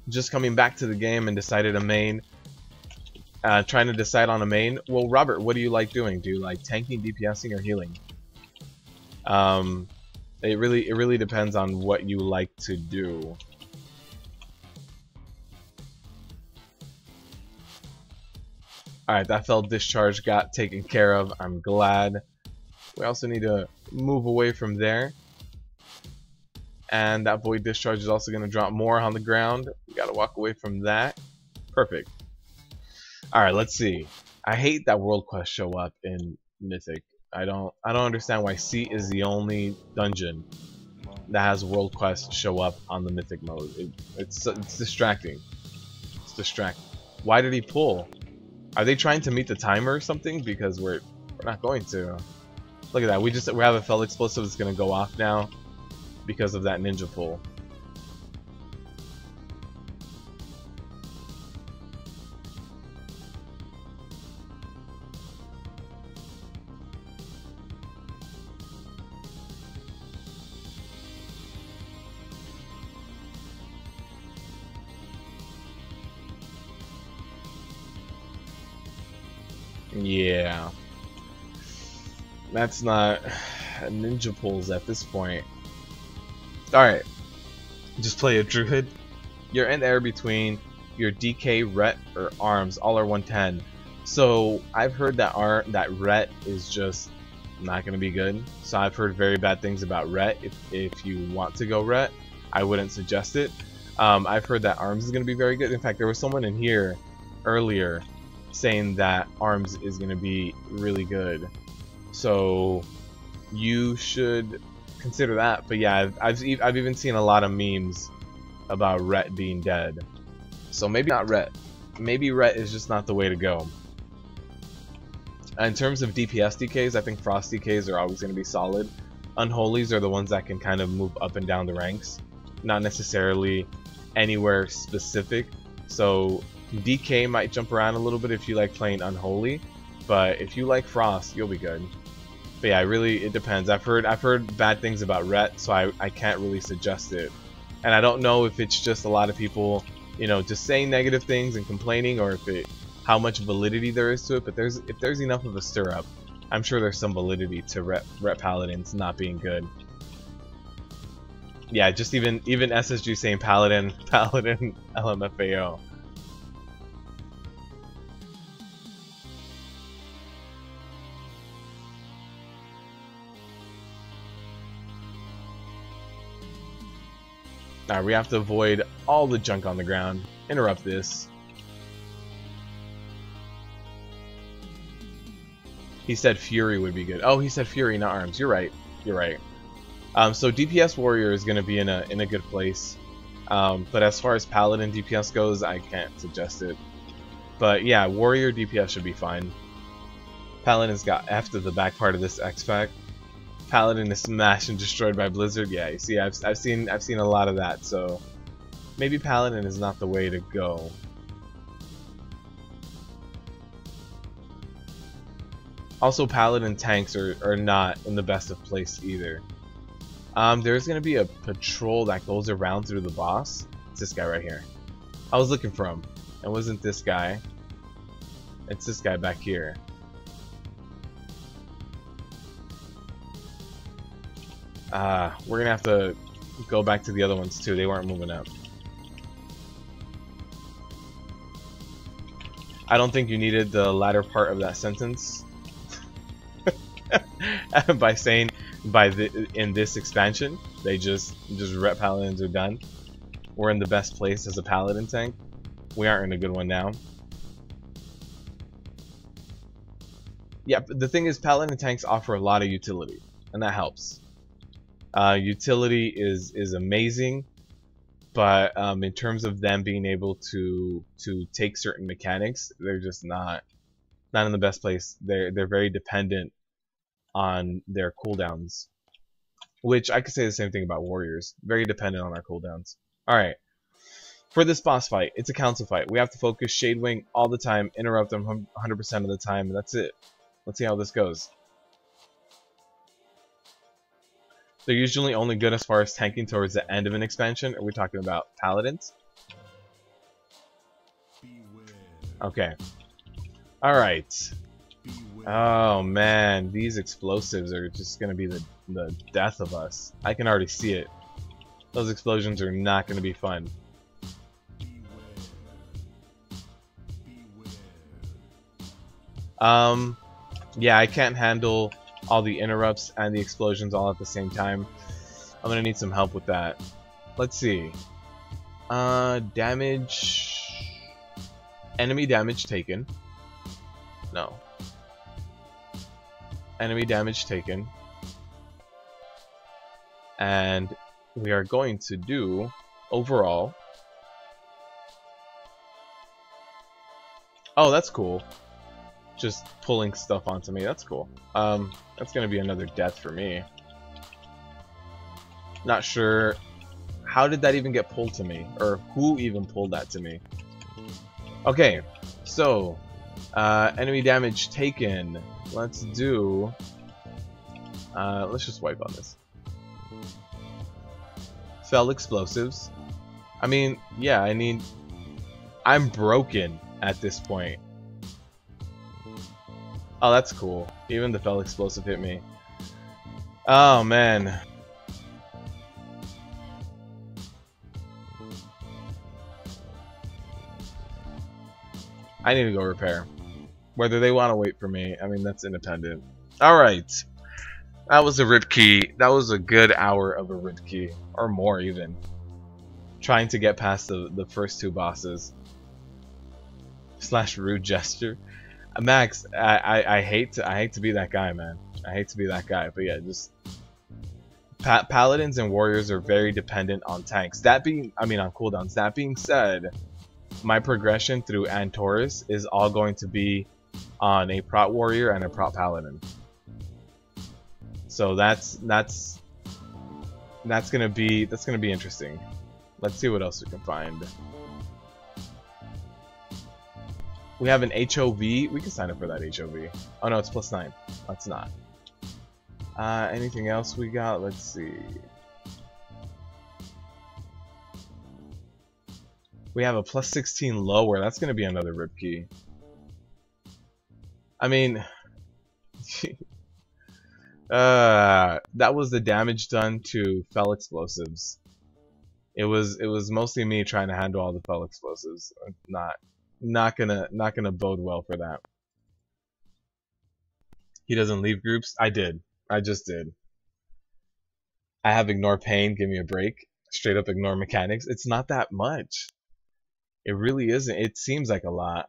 Just coming back to the game and decided a main. Trying to decide on a main. Well, Robert, what do you like doing? Do you like tanking, DPSing, or healing? It really depends on what you like to do. Alright, that failed discharge got taken care of. I'm glad. We also need to move away from there. And that void discharge is also going to drop more on the ground. We got to walk away from that. Perfect. Alright, let's see. I hate that world quest show up in Mythic. I don't understand why Seat is the only dungeon that has world quest show up on the Mythic mode. It's distracting. It's distracting. Why did he pull? Are they trying to meet the timer or something? Because we're not going to. Look at that. We have a fell explosive that's gonna go off now because of that ninja pull. Yeah, that's not ninja pulls at this point. Alright, just play a druid. You're in there between your DK, Ret, or Arms. All are 110. So I've heard that Ret is just not going to be good. So I've heard very bad things about Ret. If you want to go Ret, I wouldn't suggest it. I've heard that Arms is going to be very good. In fact, there was someone in here earlier saying that Arms is going to be really good, so you should consider that. But yeah, I've even seen a lot of memes about Ret being dead, so maybe not Ret. Maybe Ret is just not the way to go. In terms of DPS DKs, I think Frost DKs are always going to be solid. Unholies are the ones that can kind of move up and down the ranks, not necessarily anywhere specific. So DK might jump around a little bit if you like playing Unholy, but if you like Frost, you'll be good. But yeah, it depends. I've heard bad things about Ret, so I can't really suggest it. And I don't know if it's just a lot of people, you know, just saying negative things and complaining, or how much validity there is to it. But if there's enough of a stir up, I'm sure there's some validity to Ret Paladins not being good. Yeah, just even SSG saying Paladin LMFAO. Alright, we have to avoid all the junk on the ground. Interrupt this. He said Fury would be good. Oh, he said Fury, not Arms. You're right. You're right. So DPS Warrior is going to be in a good place. But as far as Paladin DPS goes, I can't suggest it. But yeah, Warrior DPS should be fine. Paladin's got F to the back part of this X-Pack. Paladin is smashed and destroyed by Blizzard. Yeah, you see, I've seen a lot of that. So maybe Paladin is not the way to go. Also, Paladin tanks are not in the best of place either. There's gonna be a patrol that goes around through the boss. It's this guy right here. I was looking for him. It wasn't this guy. It's this guy back here. We're gonna have to go back to the other ones too. They weren't moving up. I don't think you needed the latter part of that sentence. By saying in this expansion, they just Ret Paladins are done. We're in the best place as a Paladin tank. We aren't in a good one now. Yeah, but the thing is, Paladin tanks offer a lot of utility, and that helps. Utility is amazing, but in terms of them being able to take certain mechanics, they're just not in the best place. They're very dependent on their cooldowns. which I could say the same thing about warriors. Very dependent on our cooldowns. Alright. For this boss fight, it's a council fight. We have to focus Shadewing all the time, interrupt them 100% of the time, and that's it. Let's see how this goes. They're usually only good as far as tanking towards the end of an expansion. Are we talking about paladins? Okay. Alright. Oh man, these explosives are just gonna be the death of us. I can already see it. Those explosions are not gonna be fun. Yeah, I can't handle all the interrupts and the explosions all at the same time. I'm gonna need some help with that. Let's see. Damage... Enemy damage taken. No. Enemy damage taken. And we are going to do overall. Oh, that's cool. Just pulling stuff onto me. That's cool. That's gonna be another death for me. Not sure how did that even get pulled to me, or who even pulled that to me. Okay, so enemy damage taken. Let's do. Let's just wipe on this. Fell explosives. I mean, yeah, I'm broken at this point. Oh, that's cool. Even the fell explosive hit me. Oh, man. I need to go repair. Whether they want to wait for me, I mean, that's independent. Alright. That was a rip key. That was a good hour of a rip key. Or more, even. Trying to get past the first two bosses. / rude gesture. Max, I hate to be that guy, man. I hate to be that guy, but yeah, just paladins and warriors are very dependent on tanks. That being, I mean, on cooldowns. That being said, my progression through Antorus is all going to be on a prot warrior and a prot paladin. So that's gonna be interesting. Let's see what else we can find. We have an HOV. We can sign up for that HOV. Oh no, it's +9. That's not. Anything else we got? Let's see. We have a +16 lower. That's gonna be another rip key. I mean, that was the damage done to fell explosives. It was mostly me trying to handle all the fell explosives. Not gonna bode well for that. He doesn't leave groups. I did. I just did. I have ignore pain. Give me a break. Straight up ignore mechanics. It's not that much. It really isn't. It seems like a lot.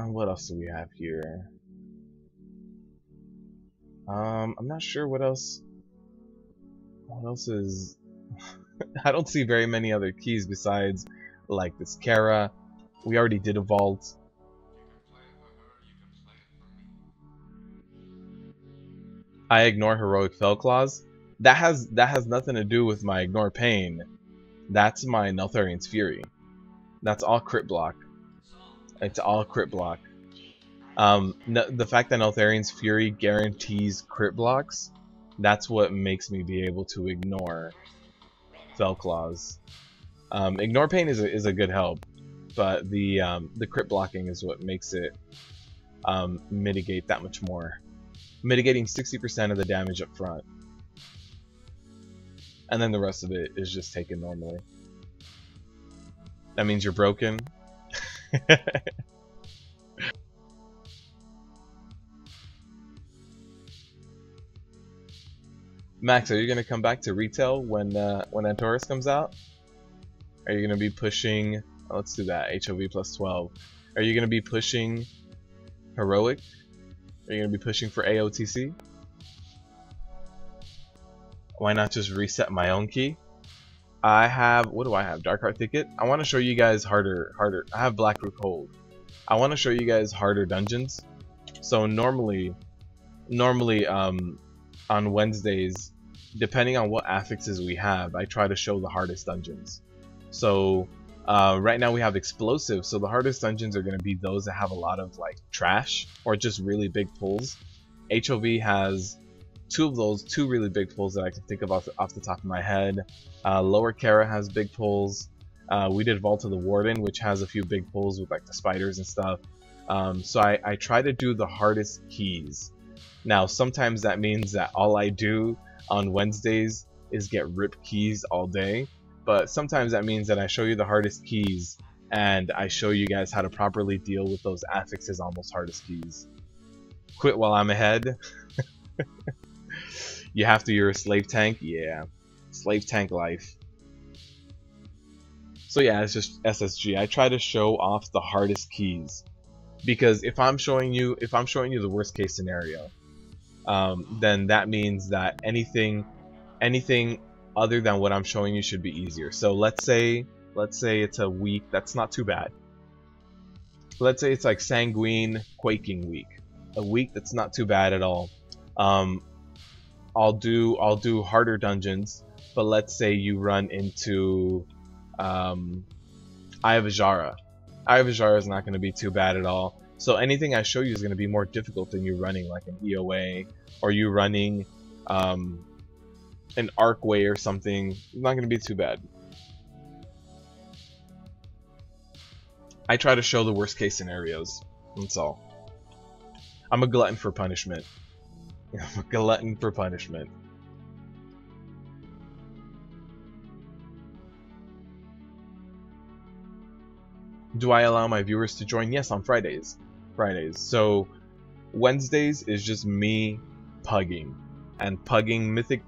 What else do we have here? I'm not sure what else. What else is? I don't see very many other keys besides like this Kara. We already did a vault. I ignore heroic fell claws. That has nothing to do with my ignore pain. That's my Neltharian's Fury. That's all crit block. It's all crit block. The fact that Neltharian's Fury guarantees crit blocks, that's what makes me be able to ignore Fell Claws. Ignore Pain is a good help, but the crit blocking is what makes it mitigate that much more. Mitigating 60% of the damage up front. And then the rest of it is just taken normally. That means you're broken. Max, are you gonna come back to retail when Antorus comes out? Are you gonna be pushing? Oh, let's do that. HOV +12. Are you gonna be pushing heroic? Are you gonna be pushing for AOTC? Why not just reset my own key? I have, what do I have? Dark Heart Thicket. I want to show you guys harder. I have Blackroot Hold. I want to show you guys harder dungeons. So normally on Wednesdays, depending on what affixes we have, I try to show the hardest dungeons. So right now we have explosives, so the hardest dungeons are going to be those that have a lot of like trash or just really big pulls. HOV has two of those, two really big pulls that I can think of off the top of my head. Lower Kara has big pulls. We did Vault of the Warden, which has a few big pulls with like the spiders and stuff. So I try to do the hardest keys. Now sometimes that means that all I do on Wednesdays is get rip keys all day, but sometimes that means that I show you the hardest keys and I show you guys how to properly deal with those affixes on those hardest keys. Quit while I'm ahead. You have to, you're a slave tank? Yeah. Slave tank life. So yeah, it's just SSG. I try to show off the hardest keys. Because if I'm showing you the worst case scenario, then that means that anything other than what I'm showing you should be easier. So let's say it's a week that's not too bad. Let's say it's like Sanguine Quaking week, a week that's not too bad at all. I'll do harder dungeons, but let's say you run into Eye of Azshara. Eye of Azshara is not going to be too bad at all. So anything I show you is going to be more difficult than you running like an EOA or you running an Arcway or something. It's not going to be too bad. I try to show the worst case scenarios. That's all. I'm a glutton for punishment. I'm a glutton for punishment. Do I allow my viewers to join? Yes, on Fridays. So Wednesdays is just me pugging and pugging Mythic.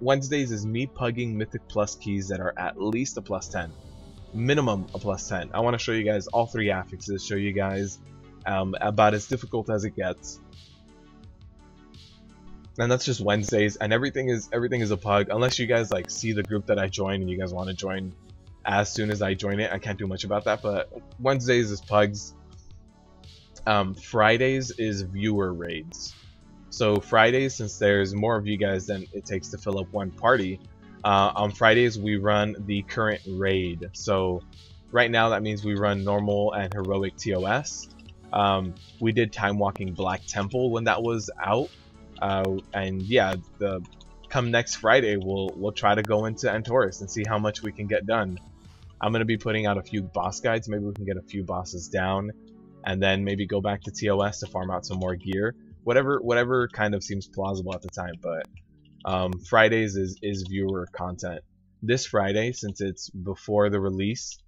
Wednesdays is me pugging Mythic plus keys that are at least a +10, minimum a +10. I want to show you guys all three affixes. Show you guys about as difficult as it gets. And that's just Wednesdays, and everything is a pug. Unless you guys like see the group that I join and you guys want to join as soon as I join it, I can't do much about that. But Wednesdays is pugs. Fridays is viewer raids. So Fridays, since there's more of you guys than it takes to fill up one party, on Fridays we run the current raid. So right now that means we run normal and heroic TOS. We did time walking Black Temple when that was out. And yeah, come next Friday we'll try to go into Antorus and see how much we can get done. I'm gonna be putting out a few boss guides. Maybe we can get a few bosses down, and then maybe go back to TOS to farm out some more gear. Whatever kind of seems plausible at the time. But Fridays is viewer content. This Friday, since it's before the release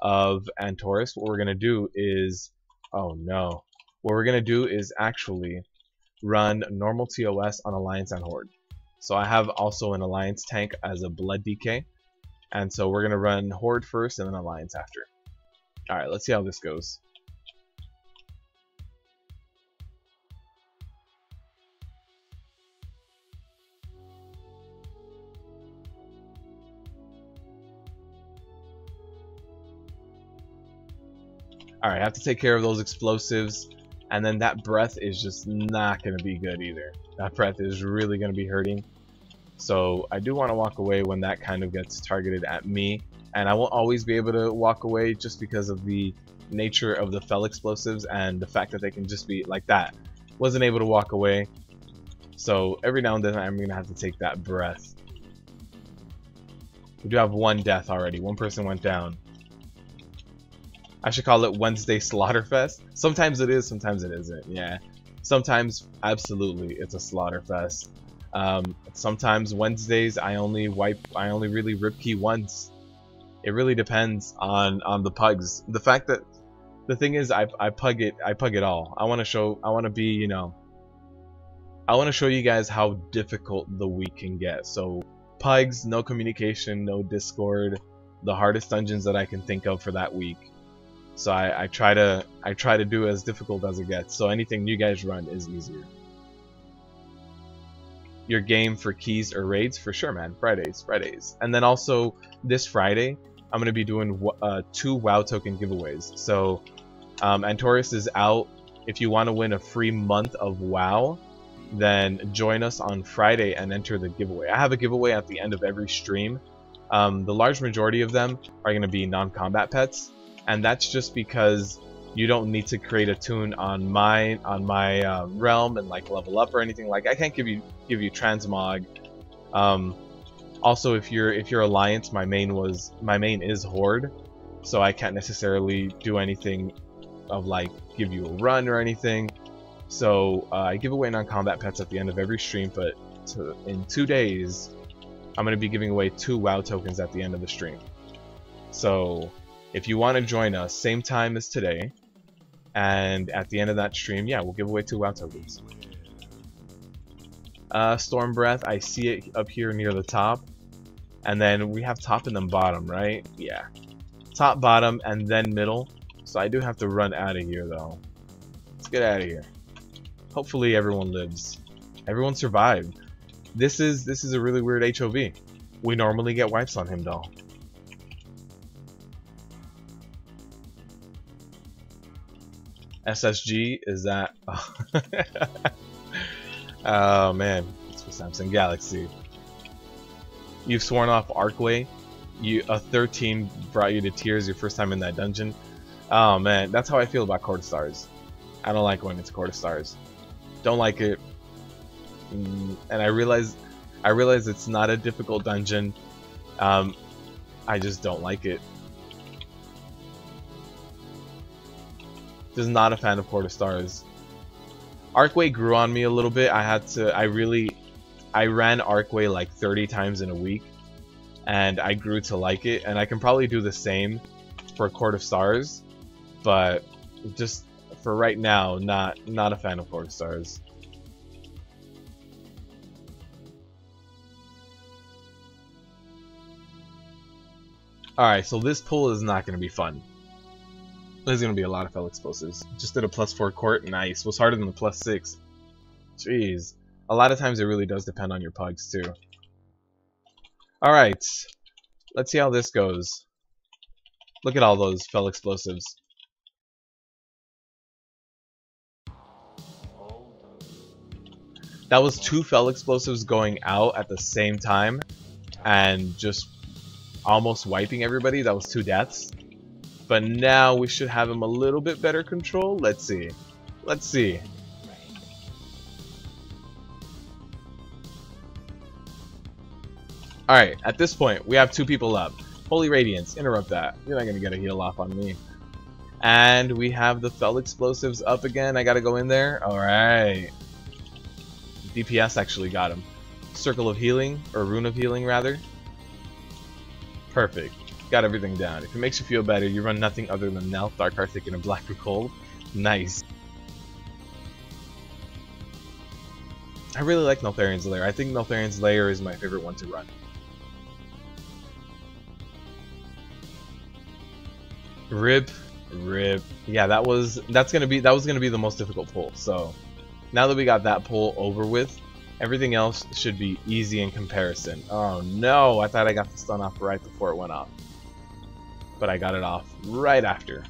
of Antorus, what we're gonna do is actually run normal TOS on Alliance and Horde. So I have also an Alliance tank as a Blood DK, and so we're gonna run Horde first and then Alliance after. Alright, let's see how this goes. Alright, I have to take care of those explosives. And then that breath is just not going to be good either. That breath is really going to be hurting. So I do want to walk away when that kind of gets targeted at me. And I won't always be able to walk away just because of the nature of the fell explosives and the fact that they can just be like that. Wasn't able to walk away. So every now and then I'm going to have to take that breath. We do have one death already. One person went down. I should call it Wednesday Slaughterfest. Sometimes it is, sometimes it isn't. Yeah, sometimes absolutely it's a Slaughterfest. Sometimes Wednesdays I only really rip key once. It really depends on the pugs. The fact that the thing is I pug it all. I want to show you guys how difficult the week can get. So pugs, no communication, no Discord, the hardest dungeons that I can think of for that week. So I try to do as difficult as it gets. So anything you guys run is easier. you're game for keys or raids, for sure, man. Fridays. And then also this Friday, I'm gonna be doing 2 WoW token giveaways. So Antorus is out. If you want to win a free month of WoW, then join us on Friday and enter the giveaway. I have a giveaway at the end of every stream. The large majority of them are going to be non-combat pets, and that's just because you don't need to create a toon on my realm and like level up or anything. Like, I can't give you transmog. Also, if you're Alliance, my main is Horde, so I can't necessarily do anything of like give you a run or anything. So I give away non-combat pets at the end of every stream, but in 2 days I'm going to be giving away 2 WoW tokens at the end of the stream. So if you want to join us, same time as today, and at the end of that stream, yeah, we'll give away 2 WoW tokens. Storm Breath, I see it up here near the top, and then we have top and then bottom, right? Yeah, top, bottom, and then middle. So I do have to run out of here though. Let's get out of here. Hopefully everyone lives. Everyone survived. This is a really weird HOV. We normally get wipes on him though. SSG, is that? Oh man, it's for Samsung Galaxy. You've sworn off Arcway. A 13 brought you to tears your first time in that dungeon. Oh man, that's how I feel about Court of Stars. I don't like going into Court of Stars. Don't like it. And I realize it's not a difficult dungeon. I just don't like it. Just not a fan of Court of Stars. Arcway grew on me a little bit. I ran Arcway like 30 times in a week, and I grew to like it. And I can probably do the same for Court of Stars, but just for right now, not a fan of Court of Stars. Alright, so this pull is not going to be fun. There's going to be a lot of fell explosives. Just did a +4 court, nice. Was harder than the +6. Jeez. A lot of times it really does depend on your pugs too. Alright, let's see how this goes. Look at all those fell explosives. That was 2 fell explosives going out at the same time and just almost wiping everybody. That was 2 deaths. But now we should have him a little bit better control. Let's see. Let's see. Alright, at this point, we have 2 people up. Holy Radiance, interrupt that. You're not going to get a heal off on me. And we have the fell explosives up again. I got to go in there. Alright. DPS actually got him. Circle of Healing, or Rune of Healing rather. Perfect. Got everything down. If it makes you feel better, you run nothing other than Nelth, Dark Arctic, and a Black Cold. Nice. I really like Neltharian's Lair. I think Neltharian's Lair is my favorite one to run. Rip. Yeah, that was gonna be the most difficult pull. So now that we got that pull over with, everything else should be easy in comparison. Oh no, I thought I got the stun off right before it went off. But I got it off right after.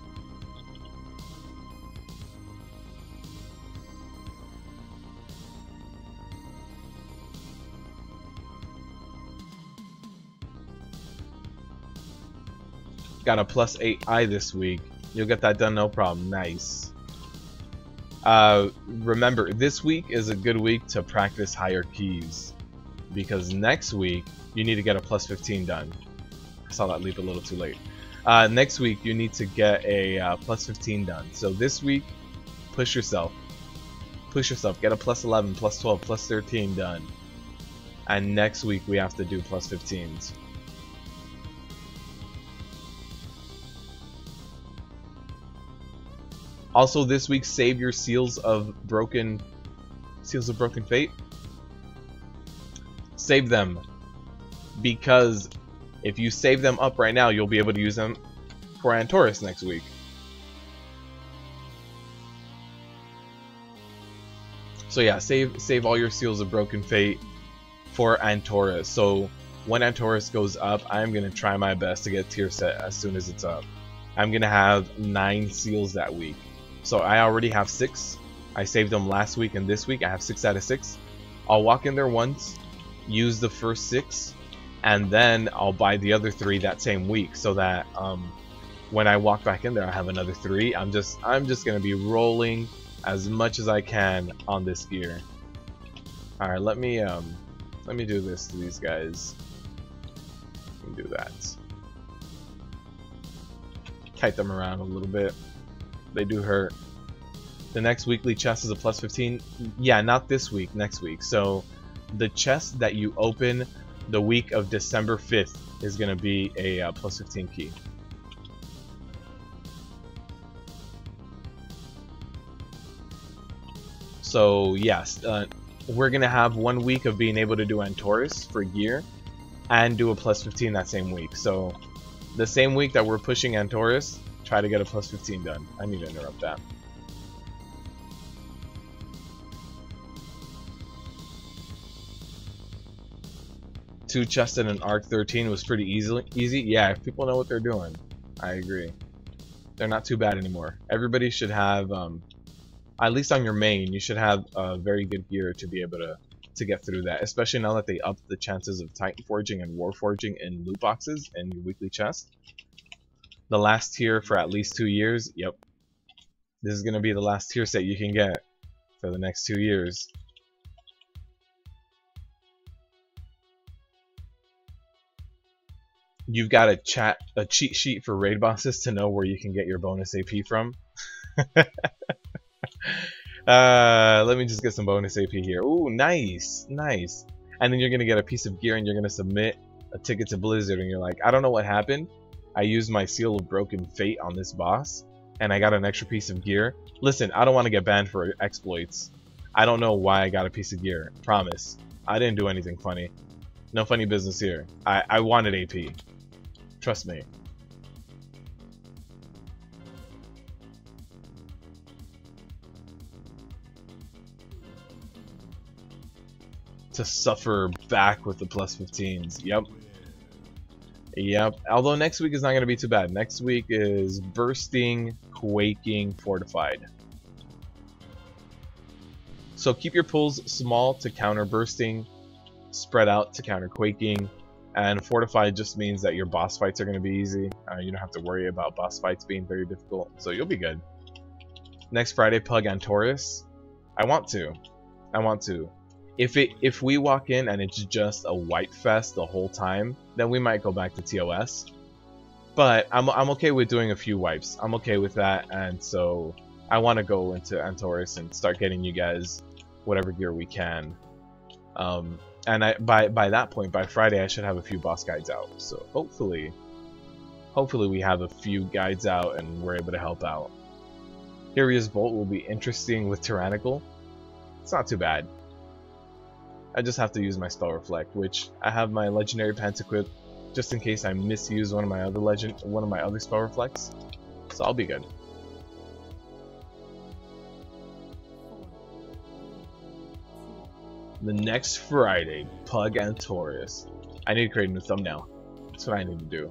Got a +8 eye this week. You'll get that done no problem. Nice. Remember, this week is a good week to practice higher keys, because next week you need to get a +15 done. I saw that leap a little too late. Next week you need to get a +15 done. So this week, push yourself. Get a +11, +12, +13 done. And next week we have to do +15s. Also this week, save your Seals of Broken Fate. Save them, because if you save them up right now, you'll be able to use them for Antorus next week. So yeah, save all your Seals of Broken Fate. for Antorus. So when Antorus goes up, I'm gonna try my best to get tier set as soon as it's up. I'm gonna have 9 seals that week. So I already have 6. I saved them last week and this week. I have 6 out of 6. I'll walk in there once, use the first 6, and then I'll buy the other 3 that same week, so that when I walk back in there, I have another 3. I'm just gonna be rolling as much as I can on this gear. All right, let me do this to these guys. Let me do that. Kite them around a little bit. They do hurt. The next weekly chest is a plus 15. Yeah, not this week, next week. So the chest that you open the week of December 5th is going to be a plus 15 key. So yes, we're going to have 1 week of being able to do Antorus for gear and do a plus 15 that same week. So the same week that we're pushing Antorus, try to get a plus 15 done. I need to interrupt that. Two chests and an Arc 13 was pretty easy. Yeah, if people know what they're doing, I agree. They're not too bad anymore. Everybody should have, at least on your main, you should have very good gear to be able to get through that. Especially now that they upped the chances of Titan Forging and War Forging in loot boxes and your weekly chest. The last tier for at least 2 years. Yep, this is gonna be the last tier set you can get for the next 2 years. You've got a cheat sheet for raid bosses to know where you can get your bonus AP from. Let me just get some bonus AP here. Ooh, nice, nice. And then you're gonna get a piece of gear and you're gonna submit a ticket to Blizzard and you're like, I don't know what happened. I used my Seal of Broken Fate on this boss and I got an extra piece of gear. Listen, I don't want to get banned for exploits. I don't know why I got a piece of gear. Promise. I didn't do anything funny. No funny business here. I wanted AP. Trust me. To suffer back with the plus 15s. Yep. Yep. Although next week is not going to be too bad. Next week is Bursting, Quaking, Fortified. So keep your pulls small to counter Bursting, spread out to counter Quaking, and Fortified just means that your boss fights are going to be easy. You don't have to worry about boss fights being very difficult, so you'll be good. Next Friday, Pug Antorus. I want to. If we walk in and it's just a white fest the whole time, then we might go back to TOS. But I'm okay with doing a few wipes. I'm okay with that, and so I want to go into Antorus and start getting you guys whatever gear we can. And by that point, by Friday, I should have a few boss guides out. So hopefully we have a few guides out and we're able to help out. Furious Bolt will be interesting with Tyrannical. It's not too bad. I just have to use my Spell Reflect, which I have my Legendary Pants equipped just in case I misuse one of my other Spell Reflects. So I'll be good. The next Friday, Pug Antorus. I need to create a new thumbnail. That's what I need to do.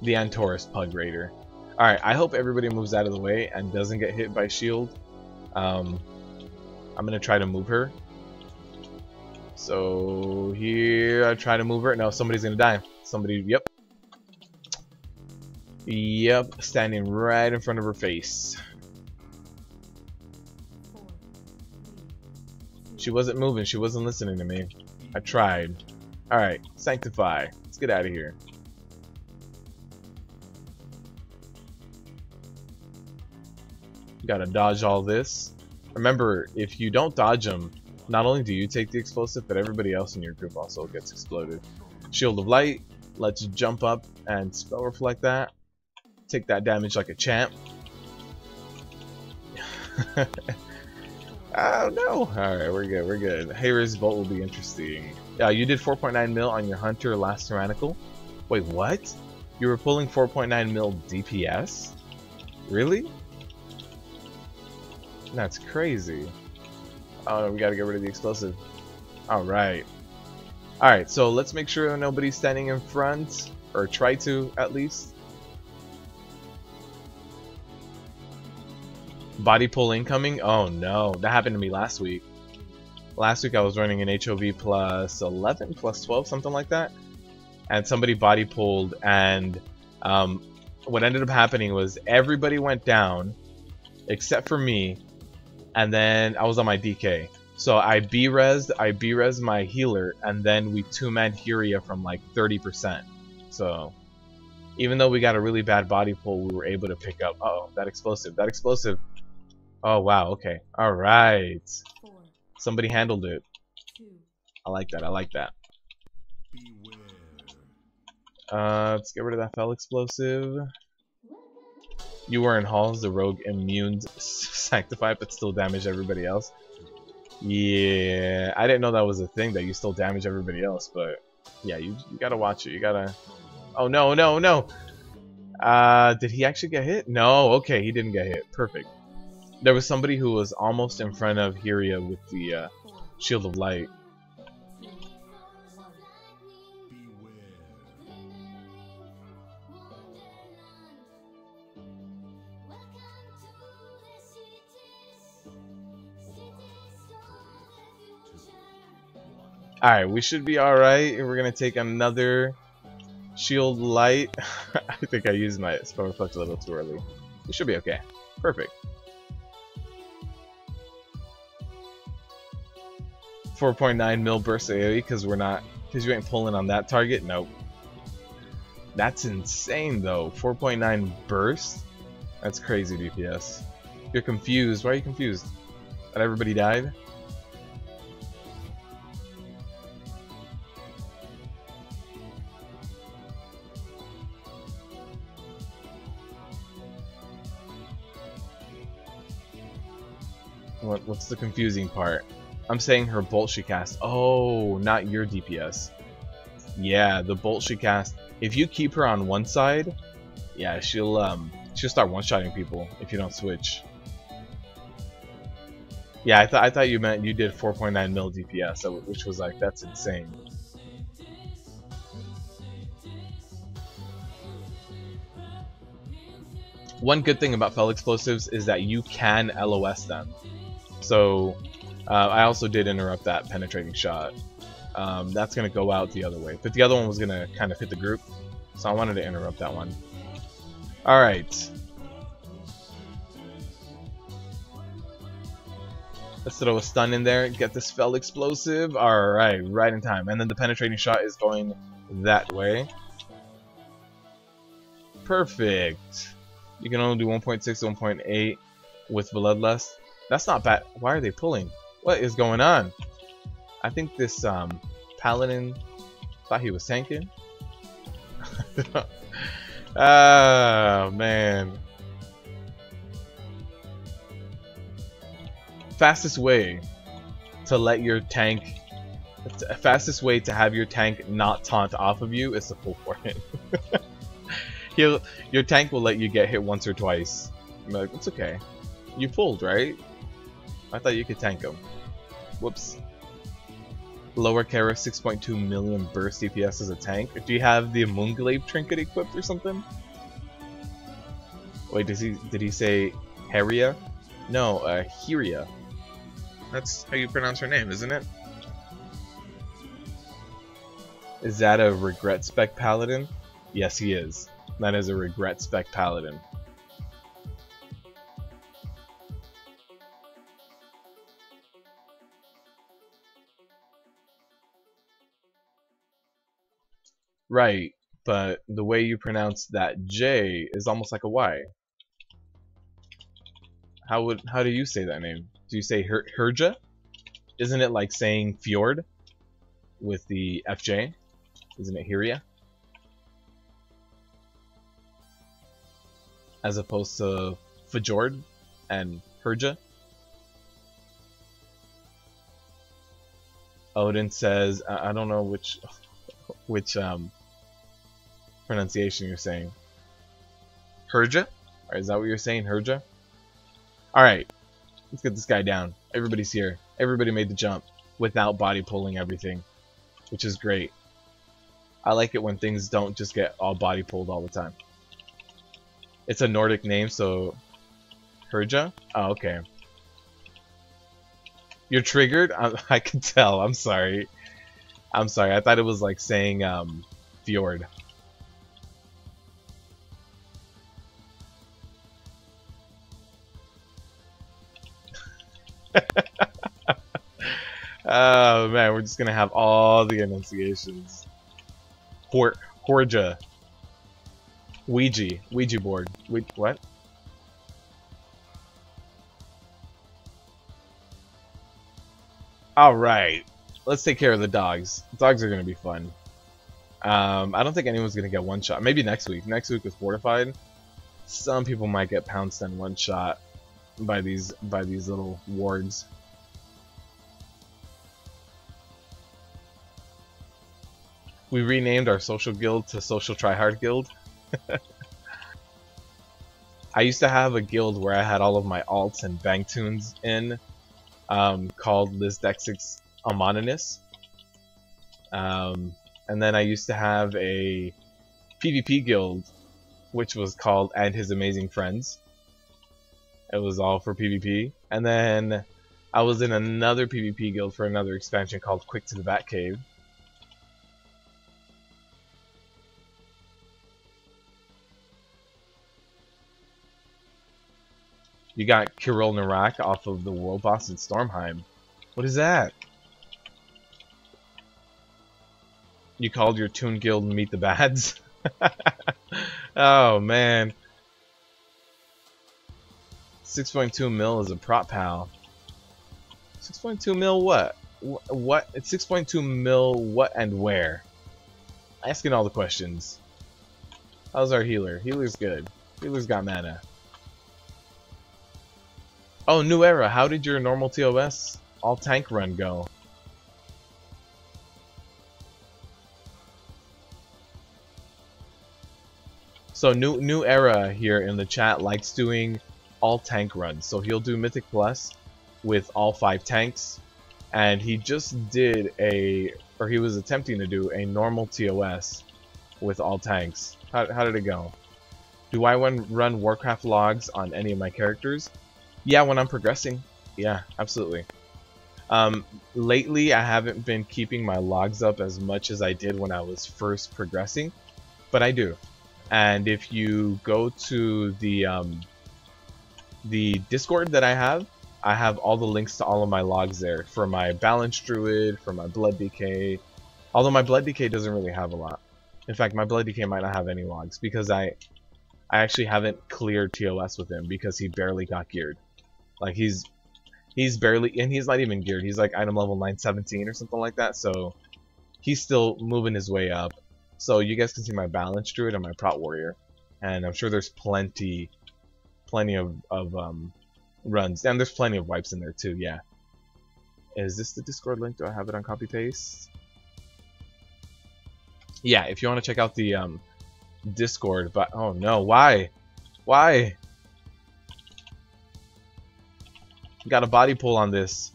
The Antorus Pug Raider. Alright, I hope everybody moves out of the way and doesn't get hit by shield. I'm gonna try to move her. So here, I try to move her. No, somebody's gonna die. Somebody, yep. Yep, standing right in front of her face. She wasn't moving, she wasn't listening to me. I tried. Alright, Sanctify. Let's get out of here. Gotta dodge all this. Remember, if you don't dodge them, not only do you take the explosive, but everybody else in your group also gets exploded. Shield of Light. Let's jump up and Spell Reflect that. Take that damage like a champ. Oh no! Alright, we're good, we're good. Hayri's Bolt will be interesting. You did 4.9 mil on your Hunter last Tyrannical? Wait, what? You were pulling 4.9 mil DPS? Really? That's crazy. Oh, we gotta get rid of the explosive. Alright. Alright, so let's make sure nobody's standing in front, or try to at least. Body pull incoming? Oh no, that happened to me last week. Last week I was running an HOV plus 11, plus 12, something like that. And somebody body pulled, and what ended up happening was everybody went down except for me, and then I was on my DK. So I B-resed my healer, and then we 2-man Hyria from like 30%. So even though we got a really bad body pull, we were able to pick up. Uh-oh, that explosive. Oh wow, okay. Alright. Somebody handled it. I like that, let's get rid of that fell explosive. You were in halls, the rogue immune sanctified but still damage everybody else. Yeah, I didn't know that was a thing, that you still damage everybody else, but yeah, you gotta watch it. You gotta. Oh no, no, no! Did he actually get hit? No, okay, he didn't get hit. Perfect. There was somebody who was almost in front of Hyria with the Shield of Light. Alright, we should be alright. We're gonna take another Shield Light. I think I used my Spell Reflect a little too early. We should be okay. Perfect. 4.9 mil burst AoE because you ain't pulling on that target. Nope. That's insane though. 4.9 burst? That's crazy DPS. You're confused. Why are you confused? That everybody died? What's the confusing part? I'm saying her bolt she cast. Oh, not your DPS. Yeah, the bolt she cast. If you keep her on one side, yeah, she'll start one-shotting people if you don't switch. Yeah, I thought you meant you did 4.9 mil DPS, which was like, that's insane. One good thing about fell explosives is that you can LOS them. So I also did interrupt that penetrating shot. That's going to go out the other way. But the other one was going to kind of hit the group. So I wanted to interrupt that one. Alright. Let's throw a stun in there. Get this fell explosive. Alright, right in time. And then the penetrating shot is going that way. Perfect. You can only do 1.6 to 1.8 with Bloodlust. That's not bad. Why are they pulling? What is going on? I think this paladin thought he was tanking. Oh man. Fastest way to let your tank, fastest way to have your tank not taunt off of you is to pull for him. Your tank will let you get hit once or twice. You're like, it's okay. You pulled, right? I thought you could tank him. Whoops. Lower Kara 6.2 million burst DPS as a tank. Do you have the Moonglabe trinket equipped or something? Wait, did he say Hyria? No, Hyria. That's how you pronounce her name, isn't it? Is that a regret spec paladin? Yes, he is. That is a regret spec paladin. Right, but the way you pronounce that J is almost like a Y. How do you say that name? Do you say Herja? Isn't it like saying Fjord with the FJ? Isn't it Hyria? As opposed to Fjord and Herja? Odin says, I don't know which pronunciation you're saying. Herja? Or is that what you're saying, Herja? Alright, let's get this guy down. Everybody's here. Everybody made the jump without body pulling everything. which is great. I like it when things don't just get all body pulled all the time. It's a Nordic name, so Herja? Oh, okay. You're triggered? I can tell. I'm sorry. I'm sorry. I thought it was like saying fjord. Oh man, we're just gonna have all the enunciations. Horja. Ouija board. What? Alright. Let's take care of the dogs. Dogs are gonna be fun. I don't think anyone's gonna get one shot. Maybe next week. Next week with Fortified. Some people might get pounced and one shot by these little wards. We renamed our social guild to Social Tryhard Guild. I used to have a guild where I had all of my alts and bang tunes in, called Lisdexix Amononus. And then I used to have a PvP guild, which was called And His Amazing Friends. It was all for PvP. And then I was in another PvP guild for another expansion called Quick to the Batcave. You got Kirill Narak off of the World Boss in Stormheim. What is that? You called your Toon Guild Meet the Bads? Oh man. 6.2 mil is a prop pal. 6.2 mil what? What? It's 6.2 mil what and where? Asking all the questions. How's our healer? Healer's good. Healer's got mana. Oh, new era. How did your normal TOS all tank run go? So new era here in the chat likes doing all tank runs. So he'll do Mythic Plus with all 5 tanks, and he just did he was attempting to do a normal TOS with all tanks. How did it go? Do I run Warcraft logs on any of my characters? Yeah, when I'm progressing. Yeah, absolutely. Lately, I haven't been keeping my logs up as much as I did when I was first progressing, but I do. And if you go to the Discord that I have all the links to all of my logs there for my Balance Druid, for my Blood DK. Although my Blood DK doesn't really have a lot. In fact, my Blood DK might not have any logs because I actually haven't cleared TOS with him because he barely got geared. Like he's barely, and he's not even geared. He's like item level 917 or something like that. So he's still moving his way up. So you guys can see my Balance Druid and my Prot Warrior, and I'm sure there's plenty of runs, and there's plenty of wipes in there too. Yeah. Is this the Discord link? Do I have it on copy paste? Yeah. If you want to check out the Discord, but oh no, why? Got a body pull on this.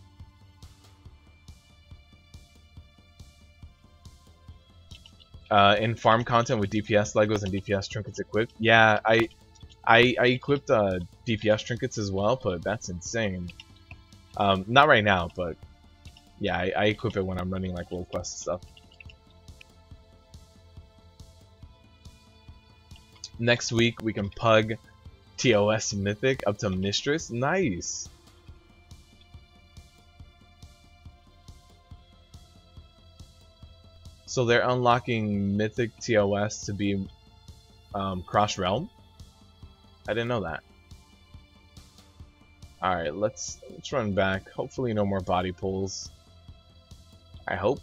In farm content with DPS Legos and DPS trinkets equipped. Yeah, I equipped DPS trinkets as well, but that's insane. Not right now, but yeah, I equip it when I'm running like World Quest stuff. Next week we can pug TOS Mythic up to Mistress. Nice. So they're unlocking Mythic TOS to be cross realm. I didn't know that. All right, let's run back. Hopefully, no more body pulls. I hope.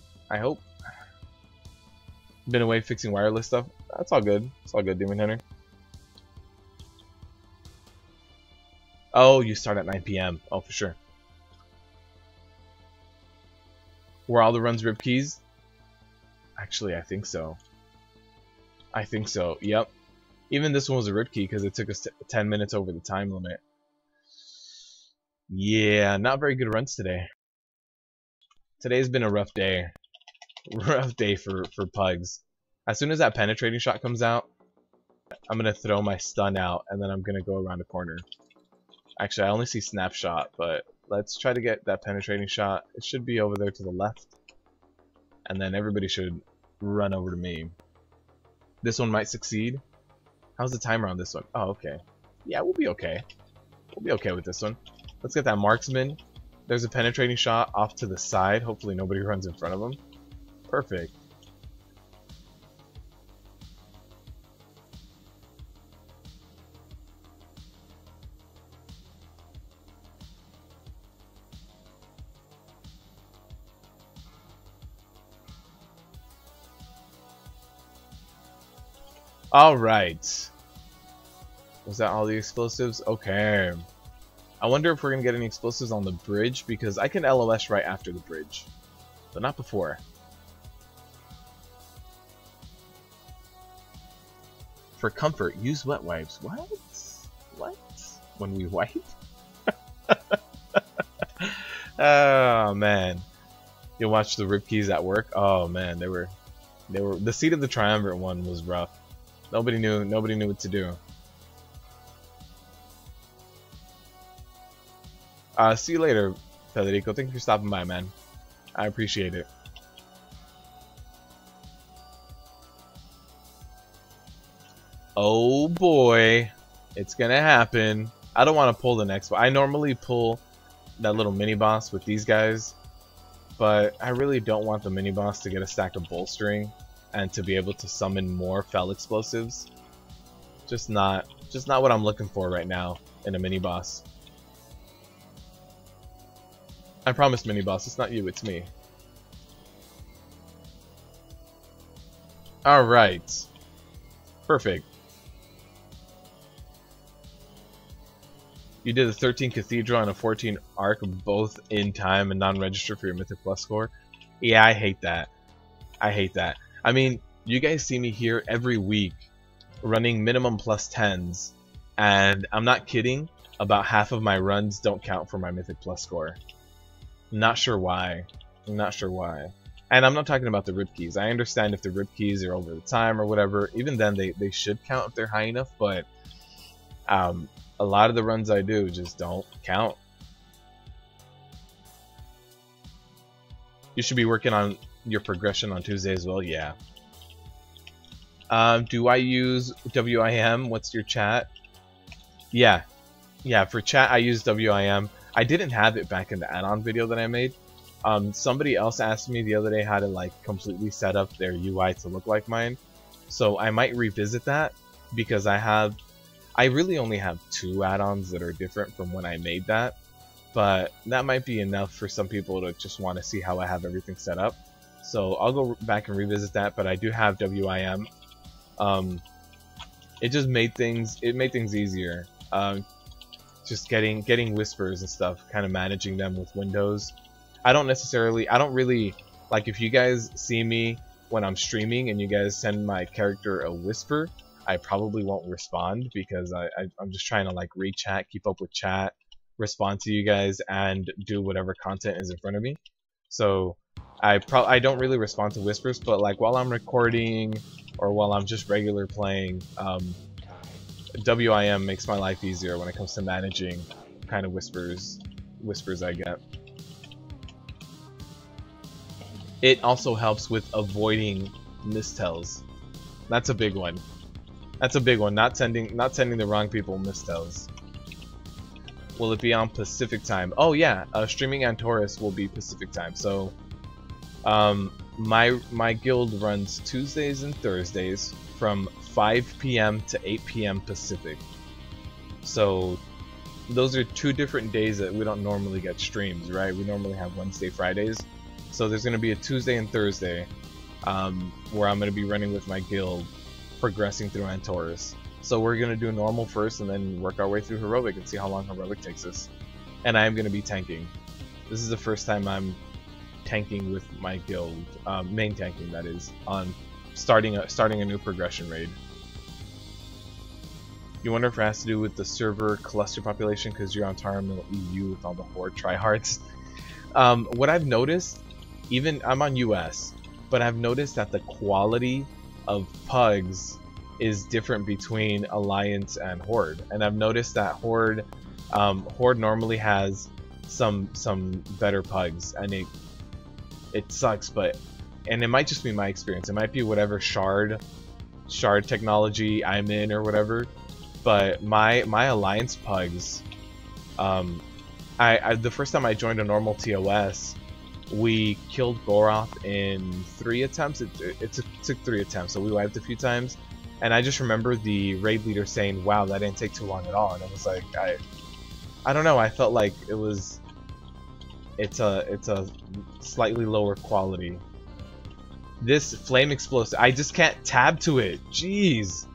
Been away fixing wireless stuff. That's all good. It's all good, Demon Hunter. Oh, you start at 9 PM. Oh, for sure. Were all the runs rib keys? Actually, I think so. Yep. Even this one was a rip key because it took us 10 minutes over the time limit. Yeah, not very good runs today. Today's been a rough day. Rough day for Pugs. As soon as that penetrating shot comes out, I'm gonna throw my stun out, and then I'm gonna go around the corner. Actually, I only see snapshot, but let's try to get that penetrating shot. It should be over there to the left, and then everybody should run over to me. This one might succeed. How's the timer on this one? Oh, okay. Yeah, we'll be okay. We'll be okay with this one. Let's get that marksman. There's a penetrating shot off to the side. Hopefully nobody runs in front of him. Perfect. Alright. Was that all the explosives? Okay. I wonder if we're gonna get any explosives on the bridge, because I can LOS right after the bridge, but not before. For comfort, use wet wipes. What? What? When we wipe? Oh man. You watch the rip keys at work? Oh man, they were the seat of the triumvirate one was rough. Nobody knew what to do. See you later, Federico. Thank you for stopping by, man. I appreciate it. Oh boy, it's gonna happen. I don't want to pull the next one. I normally pull that little mini boss with these guys, but I really don't want the mini boss to get a stack of bolstering and to be able to summon more fell explosives. Just not what I'm looking for right now in a mini boss. I promise, mini boss, it's not you, it's me. Alright. Perfect. You did a 13 Cathedral and a 14 Arc, both in time and non-register for your Mythic Plus score. Yeah, I hate that. I hate that. I mean, you guys see me here every week running minimum plus 10s, and I'm not kidding, about half of my runs don't count for my Mythic Plus score. Not sure why. I'm not sure why. And I'm not talking about the rip keys. I understand if the rip keys are over the time or whatever, even then they should count if they're high enough, but a lot of the runs I do just don't count. You should be working on your progression on Tuesday as well, yeah. Do I use WIM? What's your chat? Yeah. Yeah, for chat I use WIM. I didn't have it back in the add-on video that I made. Somebody else asked me the other day how to like completely set up their UI to look like mine. So I might revisit that, because I really only have 2 add-ons that are different from when I made that. But that might be enough for some people to just want to see how I have everything set up. So I'll go back and revisit that, but I do have WIM. It just made things easier. Just getting whispers and stuff, kind of managing them with Windows. I don't really, like, if you guys see me when I'm streaming and you guys send my character a whisper, I probably won't respond, because I'm just trying to like read chat, keep up with chat, respond to you guys, and do whatever content is in front of me. So I don't really respond to whispers, but like while I'm recording or while I'm just regular playing, WIM makes my life easier when it comes to managing kind of whispers I get. It also helps with avoiding mistells. That's a big one. That's a big one. Not sending the wrong people mistells. Will it be on Pacific time? Oh yeah, streaming Antorus will be Pacific time. So my guild runs Tuesdays and Thursdays from 5 p.m. to 8 p.m. Pacific. So those are 2 different days that we don't normally get streams, right? We normally have Wednesday, Fridays. So there's going to be a Tuesday and Thursday where I'm going to be running with my guild, progressing through Antorus. So we're going to do normal first and then work our way through heroic and see how long heroic takes us. And I am going to be tanking. This is the first time I'm tanking with my guild, main tanking that is, on starting a new progression raid. You wonder if it has to do with the server cluster population because you're on Terminal EU with all the Horde tryhards. What I've noticed, even I'm on US, but I've noticed that the quality of pugs is different between Alliance and Horde, and I've noticed that Horde normally has some better pugs, and it sucks, but and it might just be my experience. It might be whatever shard technology I'm in or whatever, but my Alliance pugs, the first time I joined a normal TOS, we killed Goroth in 3 attempts. It took 3 attempts, so we wiped a few times. And I just remember the raid leader saying, "Wow, that didn't take too long at all." And I was like, I don't know. I felt like it's a slightly lower quality. This flame explosive, I just can't tab to it. Jeez.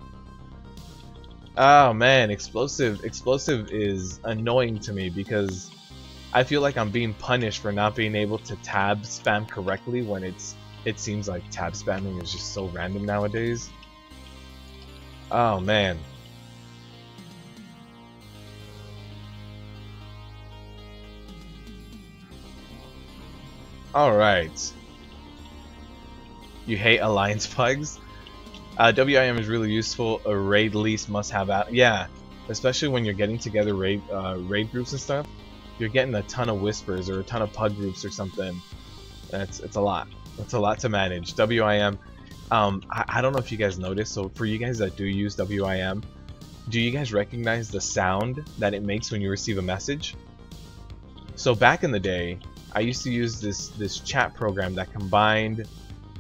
Oh man, explosive is annoying to me because I feel like I'm being punished for not being able to tab spam correctly when it seems like tab spamming is just so random nowadays. Oh man. Alright. You hate Alliance pugs? WIM is really useful. A raid least must have out. Yeah, especially when you're getting together raid groups and stuff. You're getting a ton of whispers or a ton of pug groups or something. It's a lot. It's a lot to manage. WIM. I don't know if you guys noticed. So for you guys that do use WIM, do you guys recognize the sound that it makes when you receive a message? So back in the day, I used to use this chat program that combined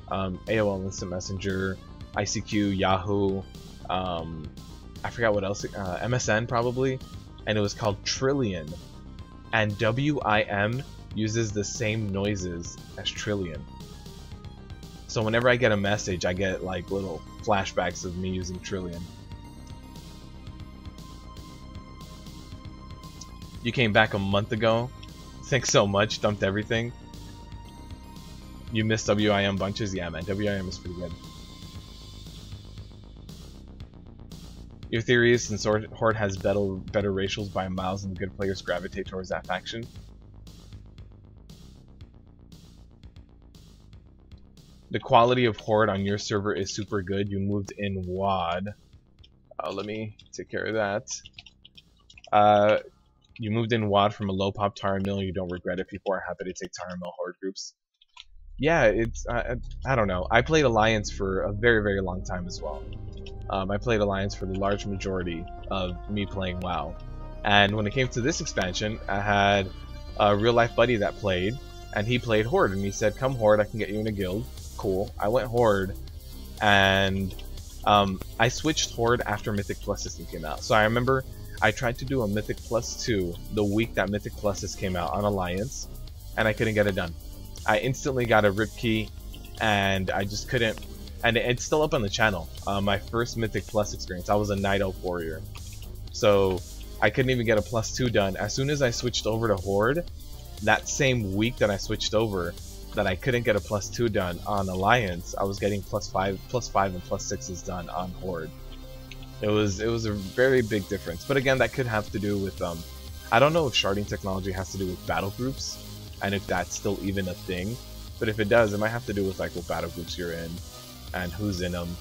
AOL Instant Messenger, ICQ, Yahoo, I forgot what else, MSN probably, and it was called Trillion. And WIM uses the same noises as Trillion. So whenever I get a message, I get like little flashbacks of me using Trillion. You came back a month ago. Thanks so much. Dumped everything. You missed WIM bunches? Yeah, man. WIM is pretty good. Your theory is since Horde has better racials by miles and the good players gravitate towards that faction? The quality of Horde on your server is super good. You moved in WAD. Let me take care of that. You moved in WAD from a low pop Tara Mill. You don't regret it. People are happy to take Tara Mill Horde groups. Yeah, it's I don't know. I played Alliance for a very long time as well. I played Alliance for the large majority of me playing WoW. And when it came to this expansion, I had a real life buddy that played, and he played Horde, and he said, "Come Horde, I can get you in a guild." Cool. I went Horde, and I switched Horde after Mythic Plus system came out. So I remember I tried to do a Mythic Plus 2 the week that Mythic Pluses came out on Alliance, and I couldn't get it done. I instantly got a rip key, and I just couldn't. And it's still up on the channel. My first Mythic Plus experience, I was a Night Elf warrior, so I couldn't even get a +2 done. As soon as I switched over to Horde, that same week that I switched over, that I couldn't get a +2 done on Alliance, I was getting +5, and +6s done on Horde. It was a very big difference. But again, that could have to do with I don't know if sharding technology has to do with battle groups, and if that's still even a thing. But if it does, it might have to do with like what battle groups you're in, and who's in them,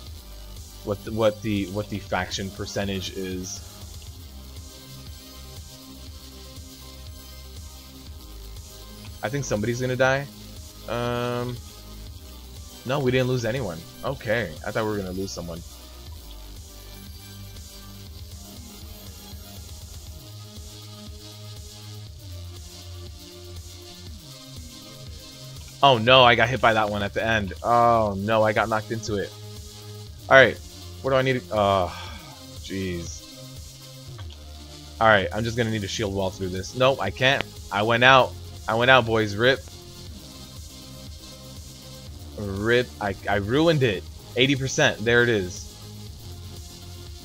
what the faction percentage is. I think somebody's gonna die. No, we didn't lose anyone. Okay, I thought we were gonna lose someone. Oh no, I got hit by that one at the end. Oh no, I got knocked into it. Alright, where do I need to... Oh, jeez. Alright, I'm just gonna need a shield wall through this. Nope, I can't. I went out. I went out, boys. Rip. Rip. I ruined it. 80%. There it is.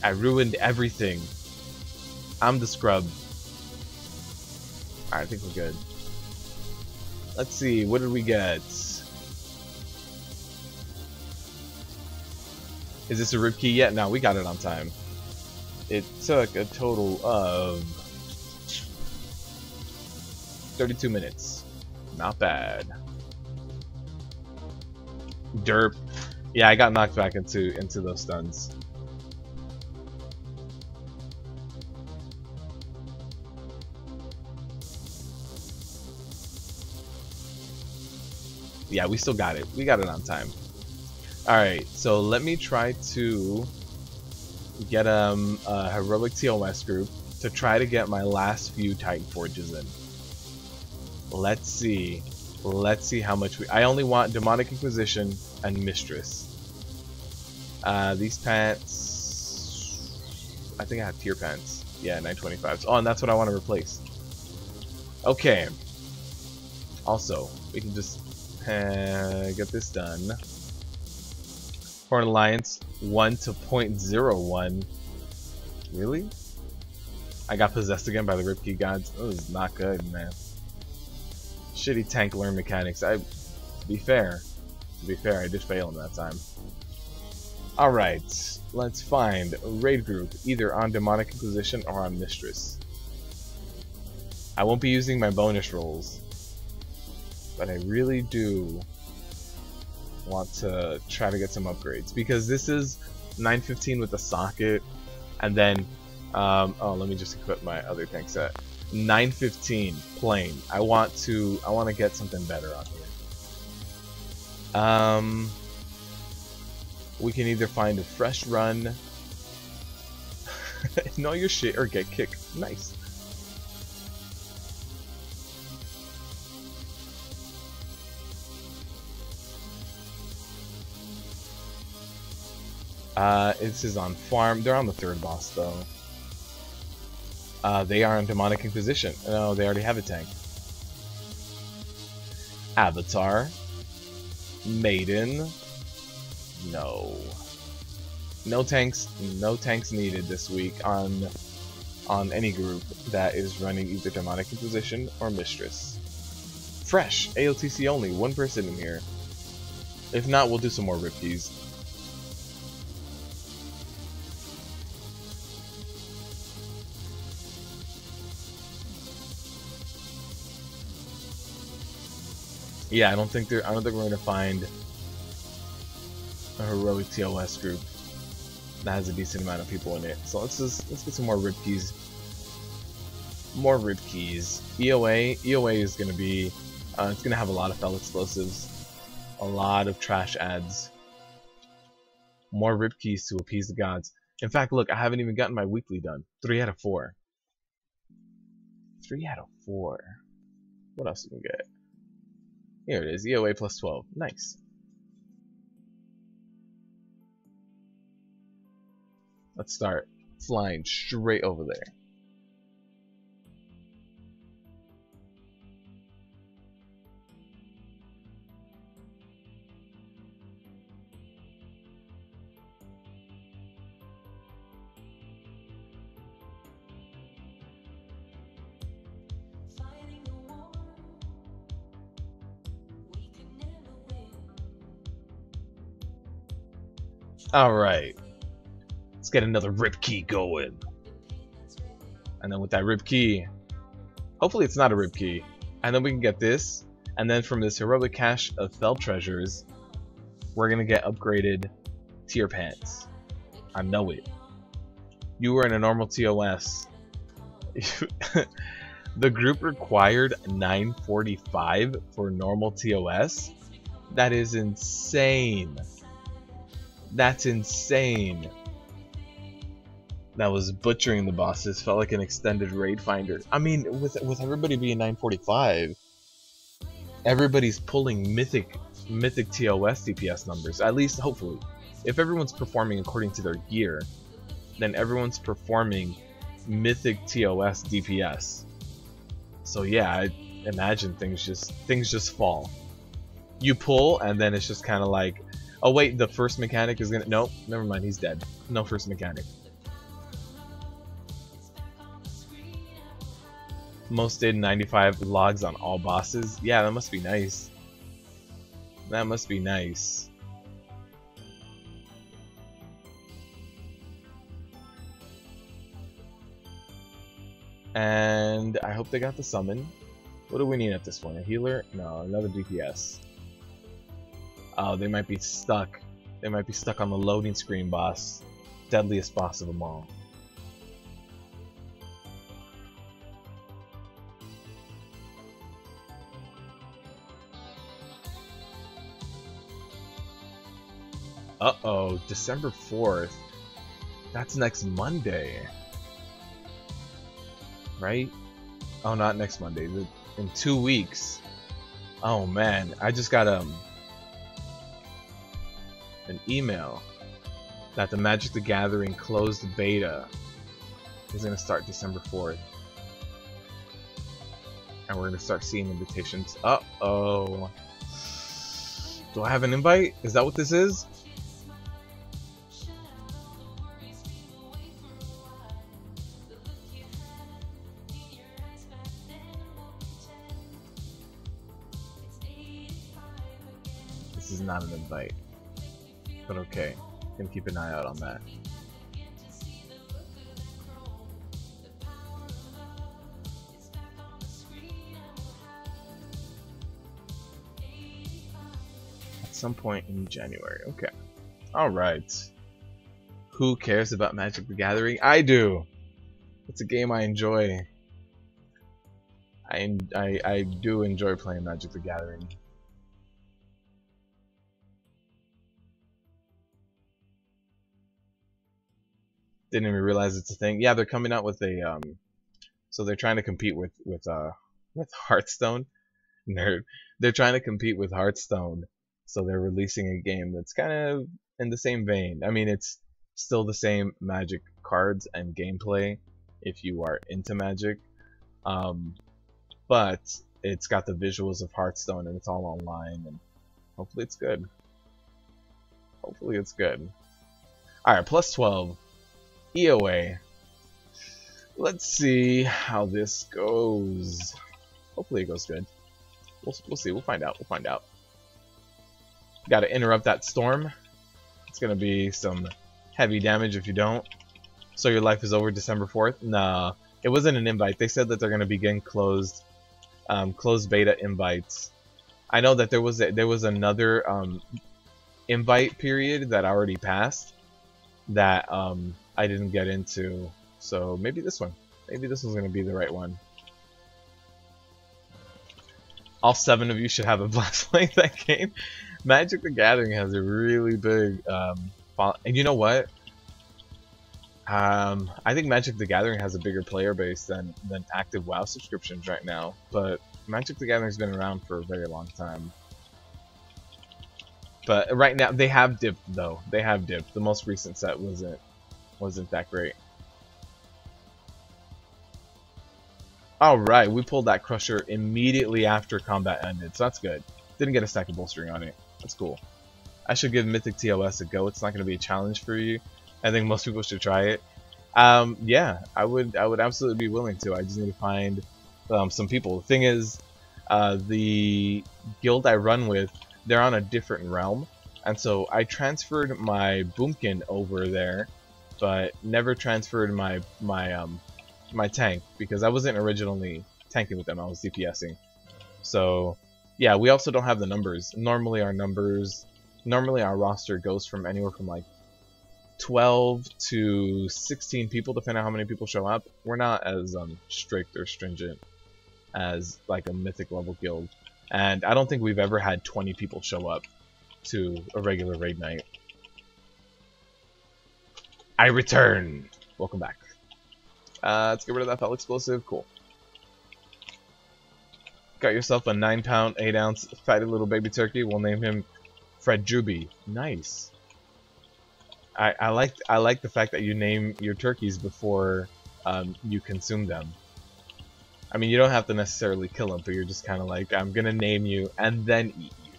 I ruined everything. I'm the scrub. Alright, I think we're good. Let's see, what did we get? Is this a rip key yet? No, we got it on time. It took a total of 32 minutes. Not bad. Derp. Yeah, I got knocked back into those stuns. Yeah, we still got it. We got it on time. Alright, so let me try to get a heroic TOS group to try to get my last few Titan Forges in. Let's see. Let's see how much I only want Demonic Inquisition and Mistress. These pants, I think I have tier pants. Yeah, 925s. Oh, and that's what I want to replace. Okay. Also, we can just get this done. Horde Alliance 1 to 0.01. Really? I got possessed again by the Ripkey gods. This is not good, man. Shitty tank learn mechanics. To be fair, I did fail in that time. Alright, let's find a raid group either on Demonic Inquisition or on Mistress. I won't be using my bonus rolls, but I really do want to try to get some upgrades because this is 915 with the socket, and then oh, let me just equip my other tank set. 915 plain. I want to get something better on here. We can either find a fresh run, know your shit, or get kicked. Nice. This is on farm. They're on the third boss though. They are on Demonic Inquisition. No, they already have a tank. Avatar. Maiden. No. No tanks needed this week on any group that is running either Demonic Inquisition or Mistress. Fresh. AOTC only. One person in here. If not, we'll do some more Ripkeys. Yeah, I don't think we're going to find a heroic TOS group that has a decent amount of people in it. So let's get some more Ripkeys. More Ripkeys. EOA is going to be it's going to have a lot of fell explosives, a lot of trash ads. More Ripkeys to appease the gods. In fact, look, I haven't even gotten my weekly done. 3 out of 4. 3 out of 4. What else can we get? Here it is, EOA plus 12. Nice. Let's start flying straight over there. Alright. Let's get another Ripkey going. And then with that Ripkey, hopefully it's not a Ripkey. And then we can get this. And then from this heroic cache of fell treasures, we're gonna get upgraded tier pants. I know it. You were in a normal TOS. The group required 945 for normal TOS. That is insane. That's insane. That was butchering the bosses. Felt like an extended raid finder. I mean, with everybody being 945, everybody's pulling mythic TOS DPS numbers. At least, hopefully, if everyone's performing according to their gear, then everyone's performing mythic TOS DPS. So yeah, I imagine things just fall. You pull, and then it's just kind of like, oh wait, the first mechanic is gonna... Nope, never mind, he's dead. No first mechanic. Most did 95 logs on all bosses. Yeah, that must be nice. That must be nice. And I hope they got the summon. What do we need at this point? A healer? No, another DPS. Oh, they might be stuck. They might be stuck on the loading screen, boss. Deadliest boss of them all. Uh-oh, December 4th. That's next Monday. Right? Oh, not next Monday. In 2 weeks. Oh man, I just got an email that the Magic the Gathering closed beta is going to start December 4th. And we're going to start seeing invitations. Uh-oh. Do I have an invite? Is that what this is? This is not an invite. But okay, gonna keep an eye out on that. At some point in January, okay. Alright. Who cares about Magic the Gathering? I do! It's a game I enjoy. I do enjoy playing Magic the Gathering. Didn't even realize it's a thing. Yeah, they're coming out with a so they're trying to compete with Hearthstone. They're trying to compete with Hearthstone, so they're releasing a game that's kind of in the same vein. I mean, it's still the same Magic cards and gameplay if you are into Magic, but it's got the visuals of Hearthstone and it's all online, and hopefully it's good. Hopefully it's good. All right, plus 12. EOA. Let's see how this goes. Hopefully it goes good. We'll see. We'll find out. We'll find out. Got to interrupt that storm. It's gonna be some heavy damage if you don't. So your life is over December 4th. Nah, it wasn't an invite. They said that they're gonna begin closed beta invites. I know that there was another invite period that already passed that I didn't get into, so maybe this one. Maybe this one's gonna be the right one. All 7 of you should have a blast playing that game. Magic the Gathering has a really big and you know what? I think Magic the Gathering has a bigger player base than active WoW subscriptions right now, but Magic the Gathering's been around for a very long time. But right now they have dipped though. They have dipped. The most recent set wasn't that great. Alright, we pulled that Crusher immediately after combat ended, so that's good. Didn't get a stack of bolstering on it. That's cool. I should give Mythic TOS a go. It's not going to be a challenge for you. I think most people should try it. Yeah, I would absolutely be willing to. I just need to find some people. The thing is, the guild I run with, they're on a different realm, and so I transferred my Boomkin over there, but never transferred my tank because I wasn't originally tanking with them. I was DPSing. So yeah, we also don't have the numbers. Normally our roster goes from anywhere from like 12 to 16 people, depending on how many people show up. We're not as strict or stringent as like a Mythic level guild, and I don't think we've ever had 20 people show up to a regular raid night. I return. Welcome back. Let's get rid of that fell explosive. Cool. Got yourself a 9-pound, 8-ounce fatty little baby turkey. We'll name him Fred Druby. Nice. I like the fact that you name your turkeys before you consume them. I mean, you don't have to necessarily kill them, but you're just kind of like, I'm gonna name you and then eat you.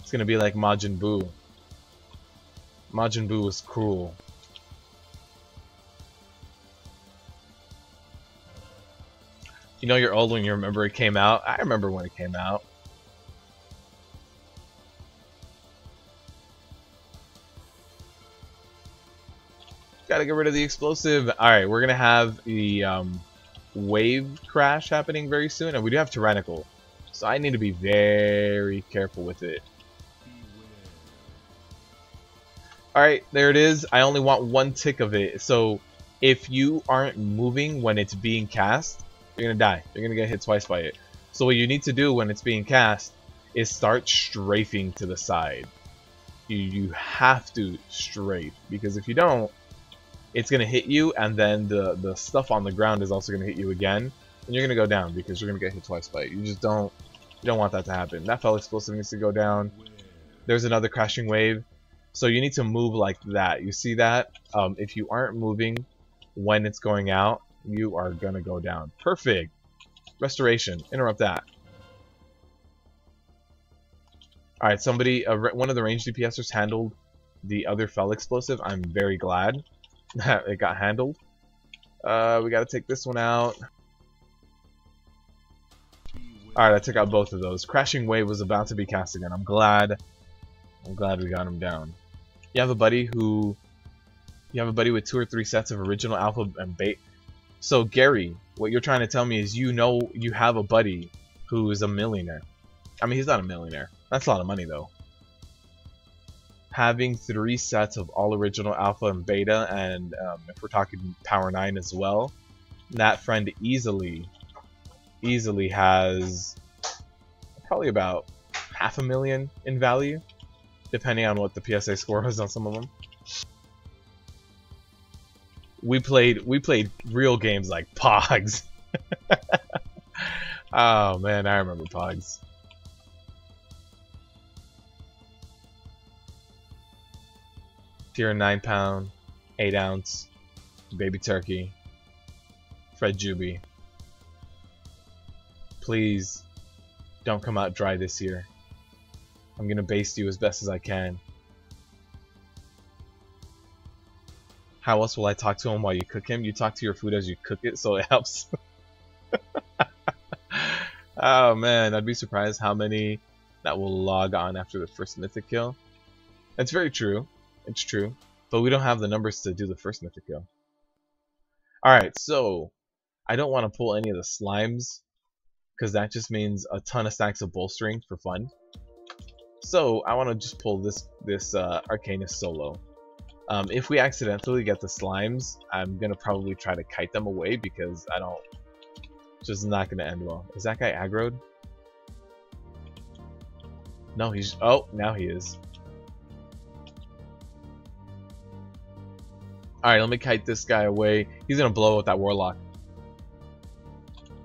It's gonna be like Majin Buu. Majin Buu was cruel. You know you're old when you remember it came out. I remember when it came out. Gotta get rid of the explosive. Alright, we're gonna have the wave crash happening very soon, and we do have Tyrannical. So I need to be very careful with it. Alright, there it is. I only want 1 tick of it. So if you aren't moving when it's being cast, you're gonna die. You're gonna get hit twice by it. So what you need to do when it's being cast is start strafing to the side. You have to strafe, because if you don't, it's gonna hit you, and then the stuff on the ground is also gonna hit you again, and you're gonna go down because you're gonna get hit twice by it. You don't want that to happen. That fell explosive needs to go down. There's another crashing wave. So you need to move like that. You see that? If you aren't moving when it's going out, you are gonna go down. Perfect. Restoration. Interrupt that. Alright, somebody, one of the ranged DPSers handled the other fell explosive. I'm very glad that it got handled. We gotta take this one out. Alright, I took out both of those. Crashing Wave was about to be cast again. I'm glad we got him down. You have a buddy with 2 or 3 sets of original alpha and beta. So Gary, what you're trying to tell me is you have a buddy who is a millionaire. I mean, he's not a millionaire. That's a lot of money though. Having 3 sets of all original alpha and beta, and if we're talking power 9 as well, that friend easily has probably about $500,000 in value, depending on what the PSA score was on some of them. We played real games like Pogs. Oh man, I remember Pogs. Tier 9 pound, 8 ounce, baby turkey, Fred Juby. Please don't come out dry this year. I'm gonna baste you as best as I can. How else will I talk to him while you cook him? You talk to your food as you cook it, so it helps. Oh man, I'd be surprised how many that will log on after the first mythic kill. It's very true. It's true. But we don't have the numbers to do the first mythic kill. Alright, so I don't want to pull any of the slimes, because that just means a ton of stacks of bolstering for fun. So I want to just pull this Arcanist solo. If we accidentally get the slimes, I'm gonna probably try to kite them away, because I don't. Just not gonna end well. Is that guy aggroed? No, he's. Oh, now he is. Alright, let me kite this guy away. He's gonna blow with that warlock.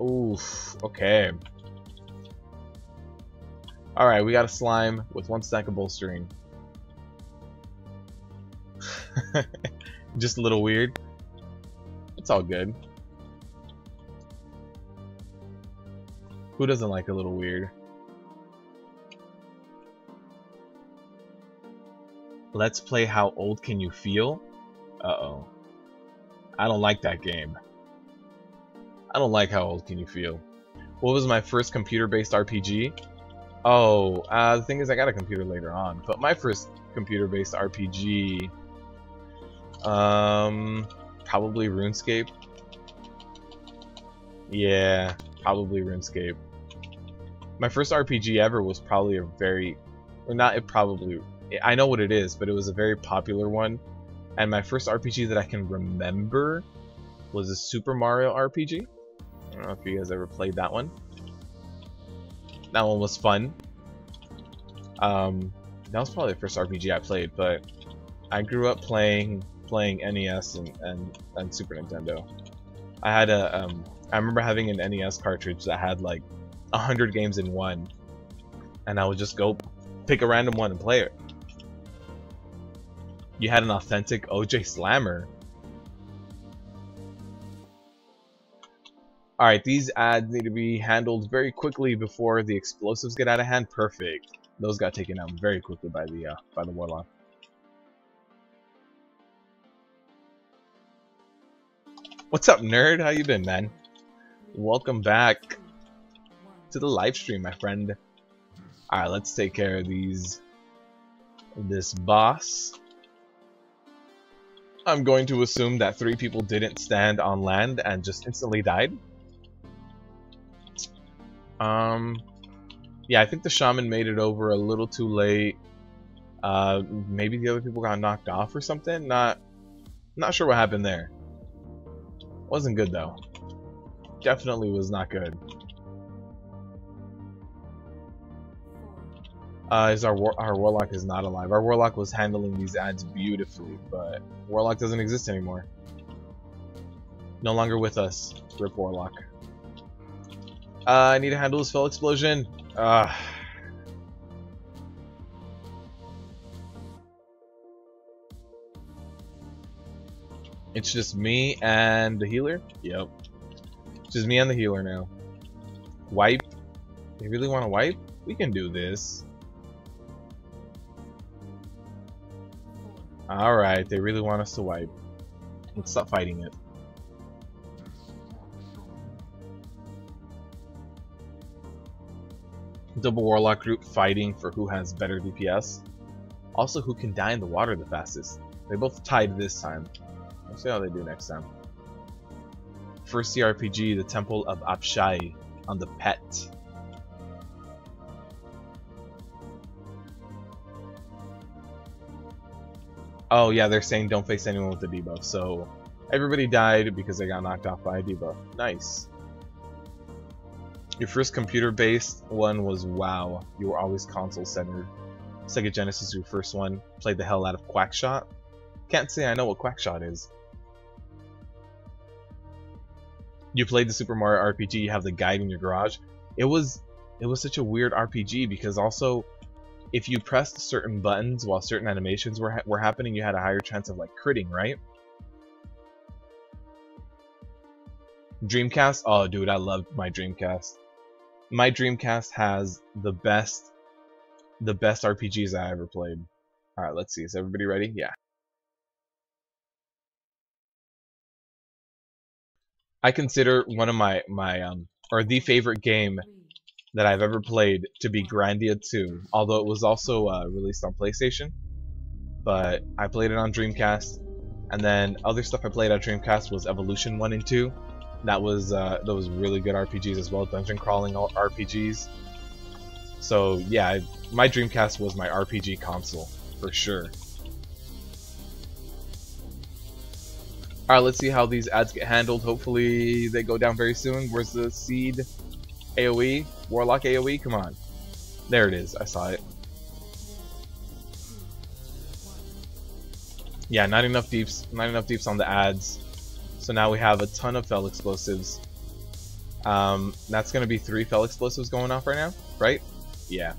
Oof, okay. Alright, we got a slime with 1 stack of bolstering. Just a little weird. It's all good. Who doesn't like a little weird? Let's play How Old Can You Feel? Uh-oh. I don't like that game. I don't like How Old Can You Feel. What was my first computer-based RPG? Oh, the thing is I got a computer later on, but my first computer-based RPG... probably RuneScape. Yeah, probably RuneScape. My first RPG ever was probably a very... Or not, it probably... I know what it is, but it was a very popular one. And my first RPG that I can remember was a Super Mario RPG. I don't know if you guys ever played that one. That one was fun. That was probably the first RPG I played, but I grew up playing NES and Super Nintendo. I had a I remember having an NES cartridge that had like 100 games in one, and I would just go pick a random one and play it. You had an authentic OJ Slammer. Alright, these ads need to be handled very quickly before the explosives get out of hand. Perfect. Those got taken out very quickly by the warlock. What's up, nerd? How you been, man? Welcome back to the live stream, my friend. Alright, let's take care of this boss. I'm going to assume that 3 people didn't stand on land and just instantly died. Yeah, I think the shaman made it over a little too late. Maybe the other people got knocked off or something. Not sure what happened there. Wasn't good though. Definitely was not good. Our warlock is not alive. Our warlock was handling these ads beautifully, but warlock doesn't exist anymore. No longer with us. Rip warlock. I need to handle this fell explosion. It's just me and the healer? Yep. Just me and the healer now. Wipe? They really want to wipe? We can do this. Alright, they really want us to wipe. Let's stop fighting it. Double warlock group fighting for who has better DPS. Also, who can die in the water the fastest. They both tied this time. Let's see how they do next time. First CRPG, the Temple of Apshai on the pet. Oh yeah, they're saying don't face anyone with a debuff, so everybody died because they got knocked off by a debuff. Nice. Your first computer-based one was WoW. You were always console-centered. Sega Genesis, your first one. Played the hell out of Quackshot. Can't say I know what Quackshot is. You played the Super Mario RPG, you have the guide in your garage. It was such a weird RPG because also if you pressed certain buttons while certain animations were happening, you had a higher chance of like critting, right? Dreamcast? Oh dude, I loved my Dreamcast. My Dreamcast has the best RPGs I ever played. Alright, let's see. Is everybody ready? Yeah. I consider one of or the favorite game that I've ever played to be Grandia 2, although it was also released on PlayStation. But I played it on Dreamcast, and then other stuff I played on Dreamcast was Evolution 1 and 2. That was really good RPGs as well, dungeon crawling RPGs. So yeah, my Dreamcast was my RPG console for sure. Alright, let's see how these ads get handled. Hopefully they go down very soon. Where's the seed AoE? Warlock AoE? Come on. There it is. I saw it. Yeah, not enough deeps on the ads. So now we have a ton of fell explosives. That's gonna be 3 fell explosives going off right now, right? Yeah.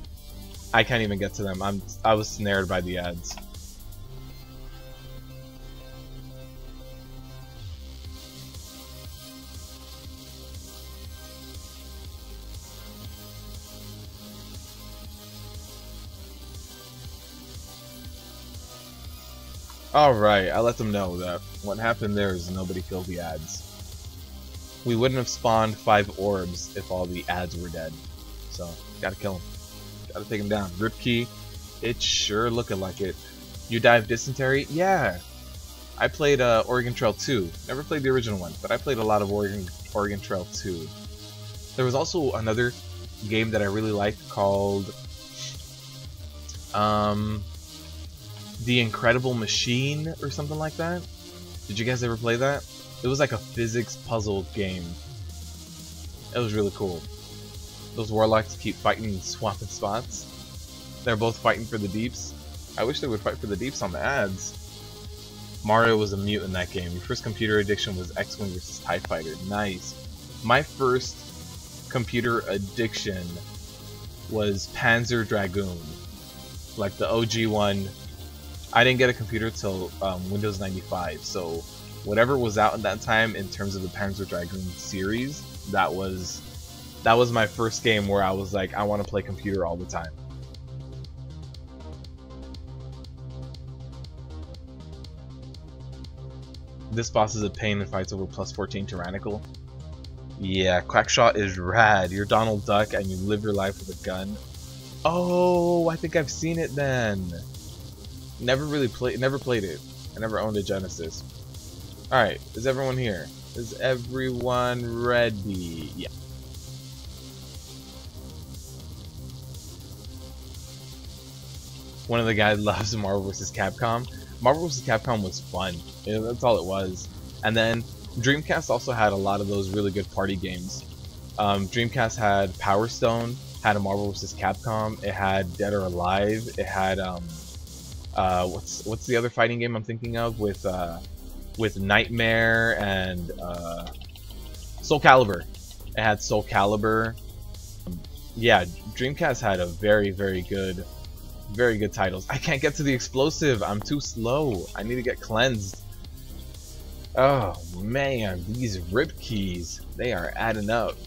I can't even get to them. I was snared by the ads. Alright, I let them know that what happened there is nobody killed the ads. We wouldn't have spawned 5 orbs if all the ads were dead. So, gotta kill them. Gotta take them down. Ripkey, it's sure looking like it. You dive dysentery? Yeah! I played Oregon Trail 2. Never played the original one, but I played a lot of Oregon Trail 2. There was also another game that I really liked called The Incredible Machine or something like that. Did you guys ever play that? It was like a physics puzzle game. It was really cool. Those warlocks keep fighting and swapping spots. They're both fighting for the deeps. I wish they would fight for the deeps on the ads. Mario was a mute in that game. Your first computer addiction was X-Wing vs TIE Fighter. Nice. My first computer addiction was Panzer Dragoon. Like the OG one. I didn't get a computer till Windows 95, so whatever was out at that time in terms of the Panzer Dragoon series, that was my first game where I was like, I want to play computer all the time. This boss is a pain and fights over plus 14 tyrannical. Yeah, Quackshot is rad. You're Donald Duck and you live your life with a gun. Oh, I think I've seen it then. Never played it. I never owned a Genesis. Alright, is everyone here? Is everyone ready? Yeah. one of the guys loves Marvel vs. Capcom. Marvel vs. Capcom was fun. That's all it was. And then Dreamcast also had a lot of those really good party games. Dreamcast had Power Stone, had a Marvel vs. Capcom. It had Dead or Alive. It had what's the other fighting game I'm thinking of with Nightmare and Soul Calibur. It had Soul Calibur. Yeah, Dreamcast had a very good titles. I can't get to the explosive. I'm too slow. I need to get cleansed. Oh man, these rip keys, they are adding up.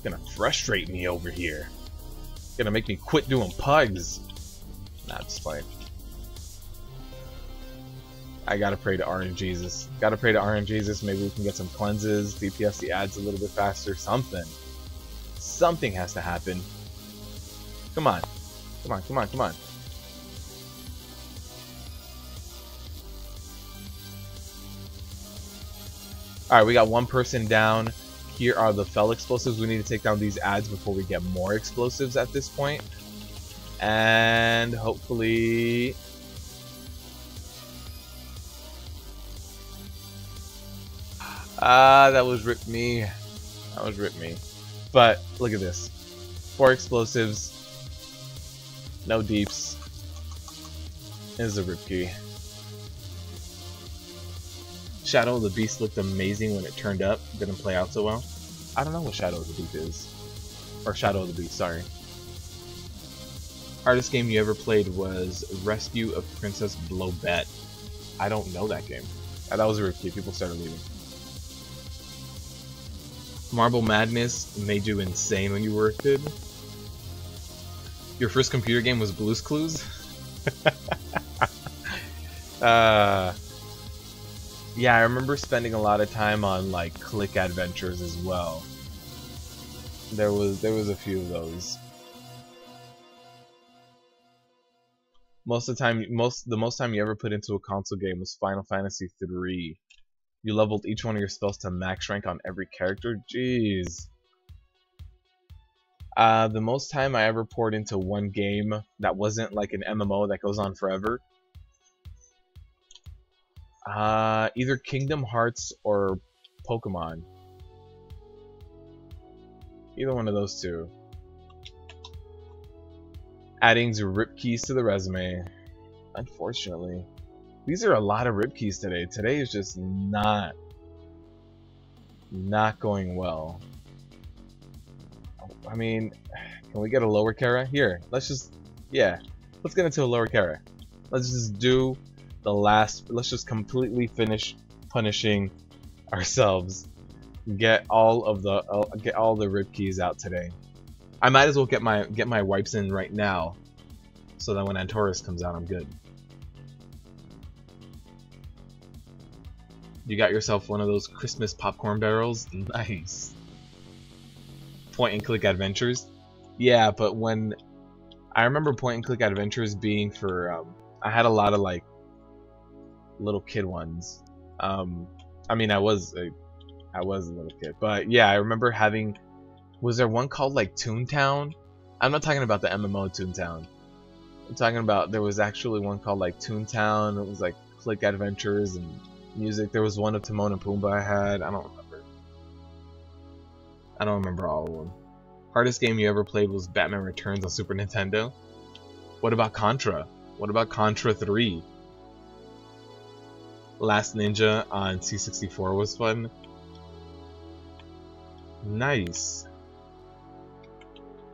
Gonna frustrate me over here. Gonna make me quit doing pugs. Nah, it's fine. I gotta pray to RNGesus. Gotta pray to RNGesus. Maybe we can get some cleanses, DPS the ads a little bit faster, something. Something has to happen. Come on. Come on, come on, come on. Alright, we got one person down. Here are the fell explosives. We need to take down these ads before we get more explosives at this point. And hopefully... that was rip me. That was rip me. But look at this. 4 explosives. No deeps. Is a rip key. Shadow of the Beast looked amazing when it turned up. Didn't play out so well. I don't know what Shadow of the Beast is. Or Shadow of the Beast, sorry. Hardest game you ever played was Rescue of Princess Blobette. I don't know that game. That was a rip key. People started leaving. Marble Madness made you insane when you were a kid. Your first computer game was Blue's Clues? Yeah, I remember spending a lot of time on like click adventures as well. There was a few of those. The most time you ever put into a console game was Final Fantasy 3. You leveled each one of your spells to max rank on every character? Jeez. The most time I ever poured into one game that wasn't like an MMO that goes on forever. Either Kingdom Hearts or Pokemon. Either one of those two. Adding rip keys to the resume. Unfortunately. These are a lot of rip keys today. Today is just not going well. I mean, can we get a lower Kara? Here, let's just, yeah. Let's get into a lower Kara. Let's just do the last, let's just completely finish punishing ourselves. Get all the rip keys out today. I might as well get my wipes in right now, so that when Antorus comes out, I'm good. You got yourself one of those Christmas popcorn barrels? Nice. Point and click adventures? Yeah, but when I remember point and click adventures being for I had a lot of like little kid ones. I mean, I was a little kid, but yeah, I remember having. Was there one called like Toontown? I'm not talking about the MMO Toontown. I'm talking about there was actually one called like Toontown. It was like click adventures and music. There was one of Timon and Pumbaa I had. I don't remember all of them. Hardest game you ever played was Batman Returns on Super Nintendo. What about Contra? What about Contra 3? Last Ninja on C64 was fun. Nice.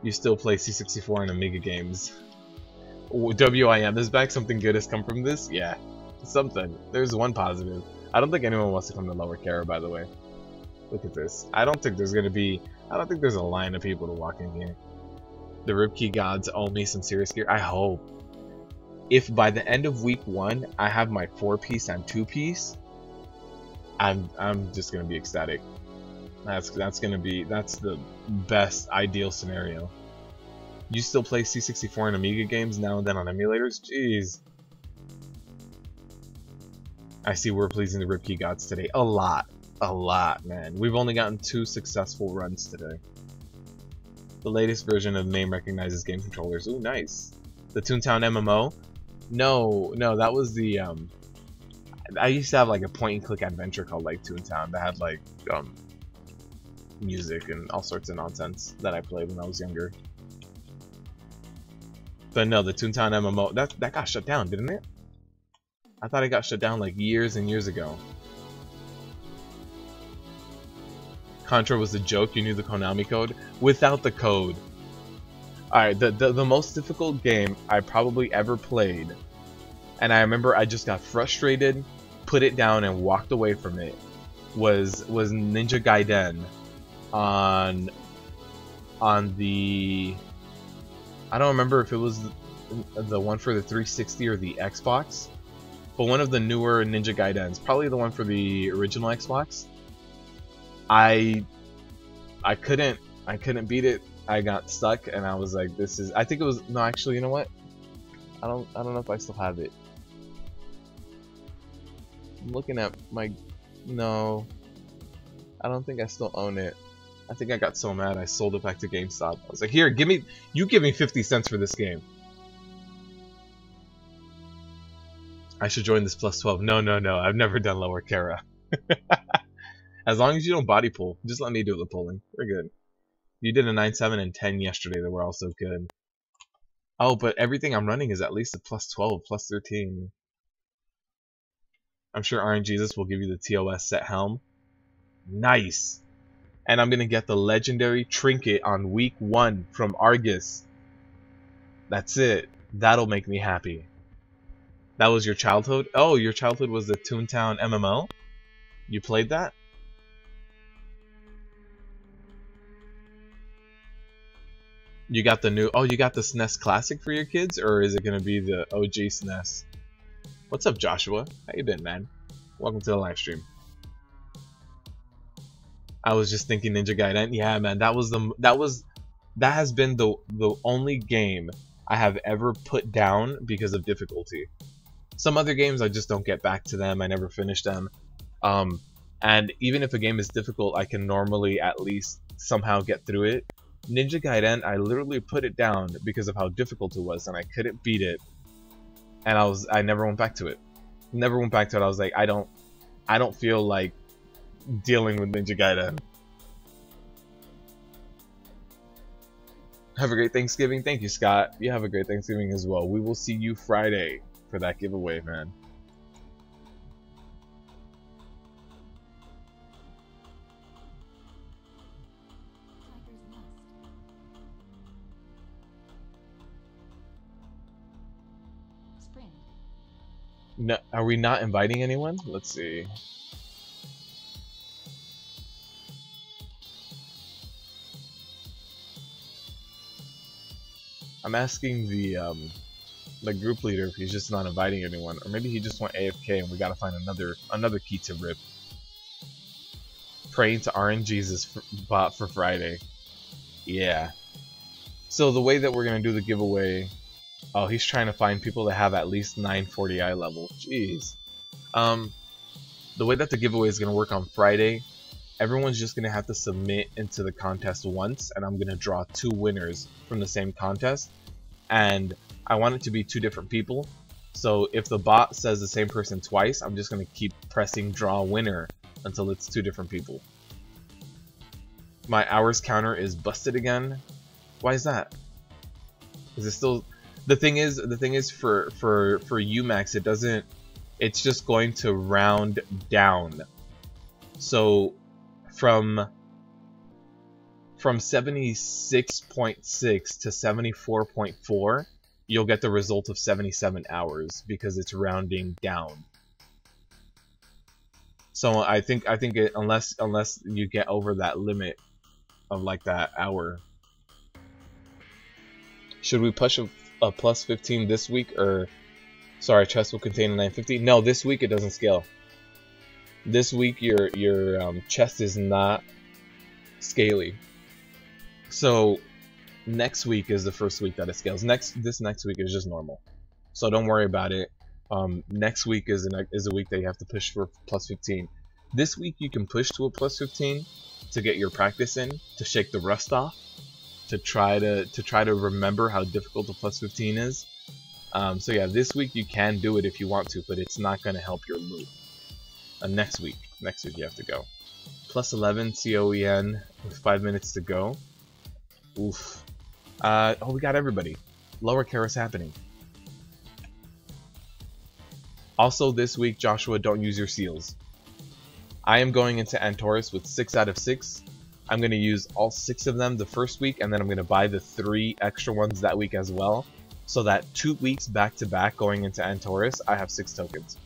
You still play C64 and Amiga games. WIM is back. Something good has come from this? Yeah. Something. There's one positive. I don't think anyone wants to come to Lower Kara, by the way. Look at this. I don't think there's a line of people to walk in here. The Ripkey gods owe me some serious gear. I hope. If by the end of week 1 I have my 4-piece and 2-piece, I'm just gonna be ecstatic. That's the best ideal scenario. You still play C64 and Amiga games now and then on emulators? Jeez. I see we're pleasing the Ripkey gods today. A lot, man. We've only gotten 2 successful runs today. The latest version of MAME recognizes game controllers. Ooh, nice. The Toontown MMO? No, that was the I used to have like a point-and-click adventure called like Toontown that had like music and all sorts of nonsense that I played when I was younger. But no, the Toontown MMO that got shut down, didn't it? I thought it got shut down like years and years ago. Contra was a joke. You knew the Konami code without the code. All right, the most difficult game I probably ever played, and I remember I just got frustrated, put it down, and walked away from it. Was Ninja Gaiden on the, I don't remember if it was the one for the 360 or the Xbox, but one of the newer Ninja Gaidens, probably the one for the original Xbox. I couldn't beat it. I got stuck and I was like, this is, I think it was, no, actually, you know what? I don't know if I still have it. I'm looking at my, no, I don't think I still own it. I think I got so mad I sold it back to GameStop. I was like, here, give me 50 cents for this game. I should join this plus 12. No, I've never done lower Kara. As long as you don't body pull, just let me do the pulling. We're good. You did a 9, 7, and 10 yesterday that were also good. Oh, but everything I'm running is at least a plus 12, plus 13. I'm sure RNGesus will give you the TOS set helm. Nice! And I'm gonna get the legendary trinket on week 1 from Argus. That's it. That'll make me happy. That was your childhood? Oh, your childhood was the Toontown MMO? You played that? You got the new, oh, you got the SNES Classic for your kids, or is it gonna be the OG SNES? What's up, Joshua? How you been, man? Welcome to the live stream. I was just thinking Ninja Gaiden. Yeah, man, that has been the only game I have ever put down because of difficulty. Some other games I just don't get back to them. I never finish them. And even if a game is difficult, I can normally at least somehow get through it. Ninja Gaiden, I literally put it down because of how difficult it was, and I couldn't beat it. And I never went back to it. Never went back to it. I was like, I don't feel like dealing with Ninja Gaiden. Have a great Thanksgiving. Thank you, Scott. You have a great Thanksgiving as well. We will see you Friday for that giveaway, man. No, are we not inviting anyone? Let's see. I'm asking the group leader if he's just not inviting anyone, or maybe he just went AFK and we gotta find another key to rip. Praying to RNGesus bot for Friday. Yeah. So the way that we're gonna do the giveaway. Oh, he's trying to find people that have at least 940i level. Jeez. The way that the giveaway is going to work on Friday, everyone's just going to have to submit into the contest once, and I'm going to draw 2 winners from the same contest. And I want it to be 2 different people. So if the bot says the same person twice, I'm just going to keep pressing draw winner until it's 2 different people. My hours counter is busted again. Why is that? Is it still... The thing is for UMax, it doesn't, it's just going to round down. So from 76.6 to 74.4, you'll get the result of 77 hours because it's rounding down. So I think it, unless you get over that limit of like that hour. Should we push a plus 15 this week, or sorry, chest will contain a 950? No, this week it doesn't scale. This week your chest is not scaly. So next week is the first week that it scales. This next week is just normal. So don't worry about it. Next week is a week that you have to push for plus 15. This week you can push to a plus 15 to get your practice in, to shake the rust off, to try to remember how difficult the plus 15 is. So yeah, this week you can do it if you want to, but it's not going to help your loot. Next week you have to go. Plus 11 COEN with 5 minutes to go. Oof. Oh, we got everybody. Lower Kara's happening. Also this week, Joshua, don't use your seals. I am going into Antorus with 6 out of 6. I'm going to use all 6 of them the first week, and then I'm going to buy the 3 extra ones that week as well. So that 2 weeks back to back going into Antorus, I have 6 tokens.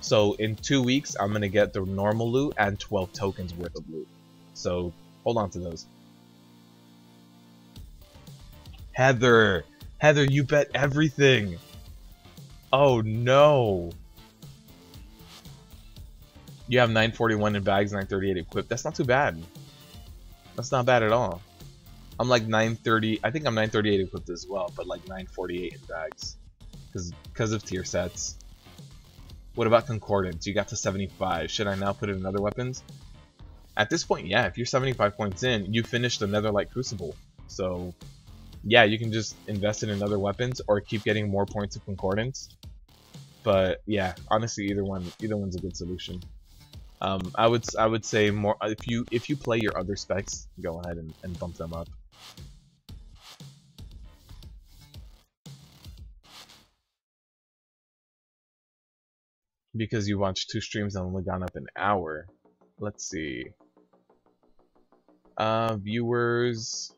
So in 2 weeks, I'm going to get the normal loot and 12 tokens worth of loot. So hold on to those. Heather, you bet everything. Oh no. You have 941 in bags, 938 equipped. That's not too bad. That's not bad at all. I'm like 930. I think I'm 938 equipped as well, but like 948 in bags, because of tier sets. What about concordance? You got to 75. Should I now put it in other weapons? At this point, yeah. If you're 75 points in, you finished the Netherlight Crucible. So yeah, you can just invest it in other weapons or keep getting more points of concordance. But yeah, honestly, either one's a good solution. I would say more if you play your other specs, go ahead and bump them up. Because you watched 2 streams and only gone up an hour. Let's see. Viewers.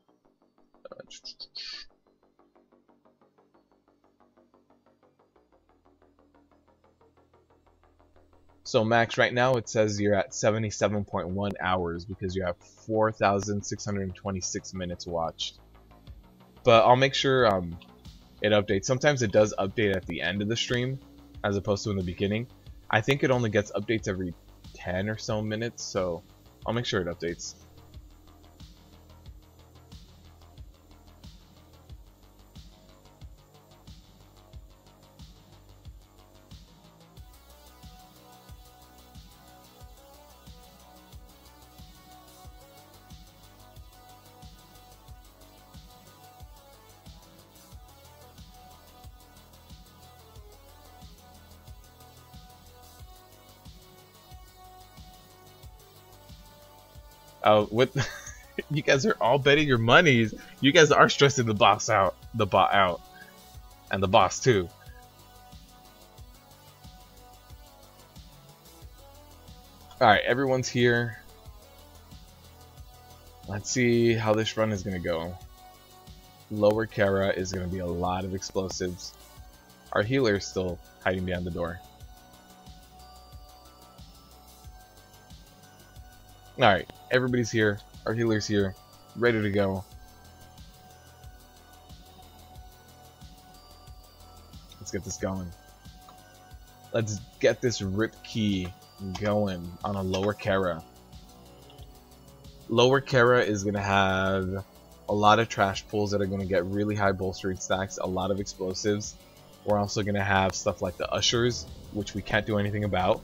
So Max, right now it says you're at 77.1 hours because you have 4,626 minutes watched. But I'll make sure it updates. Sometimes it does update at the end of the stream as opposed to in the beginning. I think it only gets updates every 10 or so minutes, so I'll make sure it updates. What? You guys are all betting your monies. You guys are stressing the bot out, and the boss too. All right, everyone's here. Let's see how this run is gonna go. Lower Kara is gonna be a lot of explosives. Our healer is still hiding behind the door. Alright, everybody's here. Our healer's here. Ready to go. Let's get this going. Let's get this rip key going on a Lower Kara. Lower Kara is going to have a lot of trash pulls that are going to get really high bolstering stacks, a lot of explosives. We're also going to have stuff like the ushers, which we can't do anything about.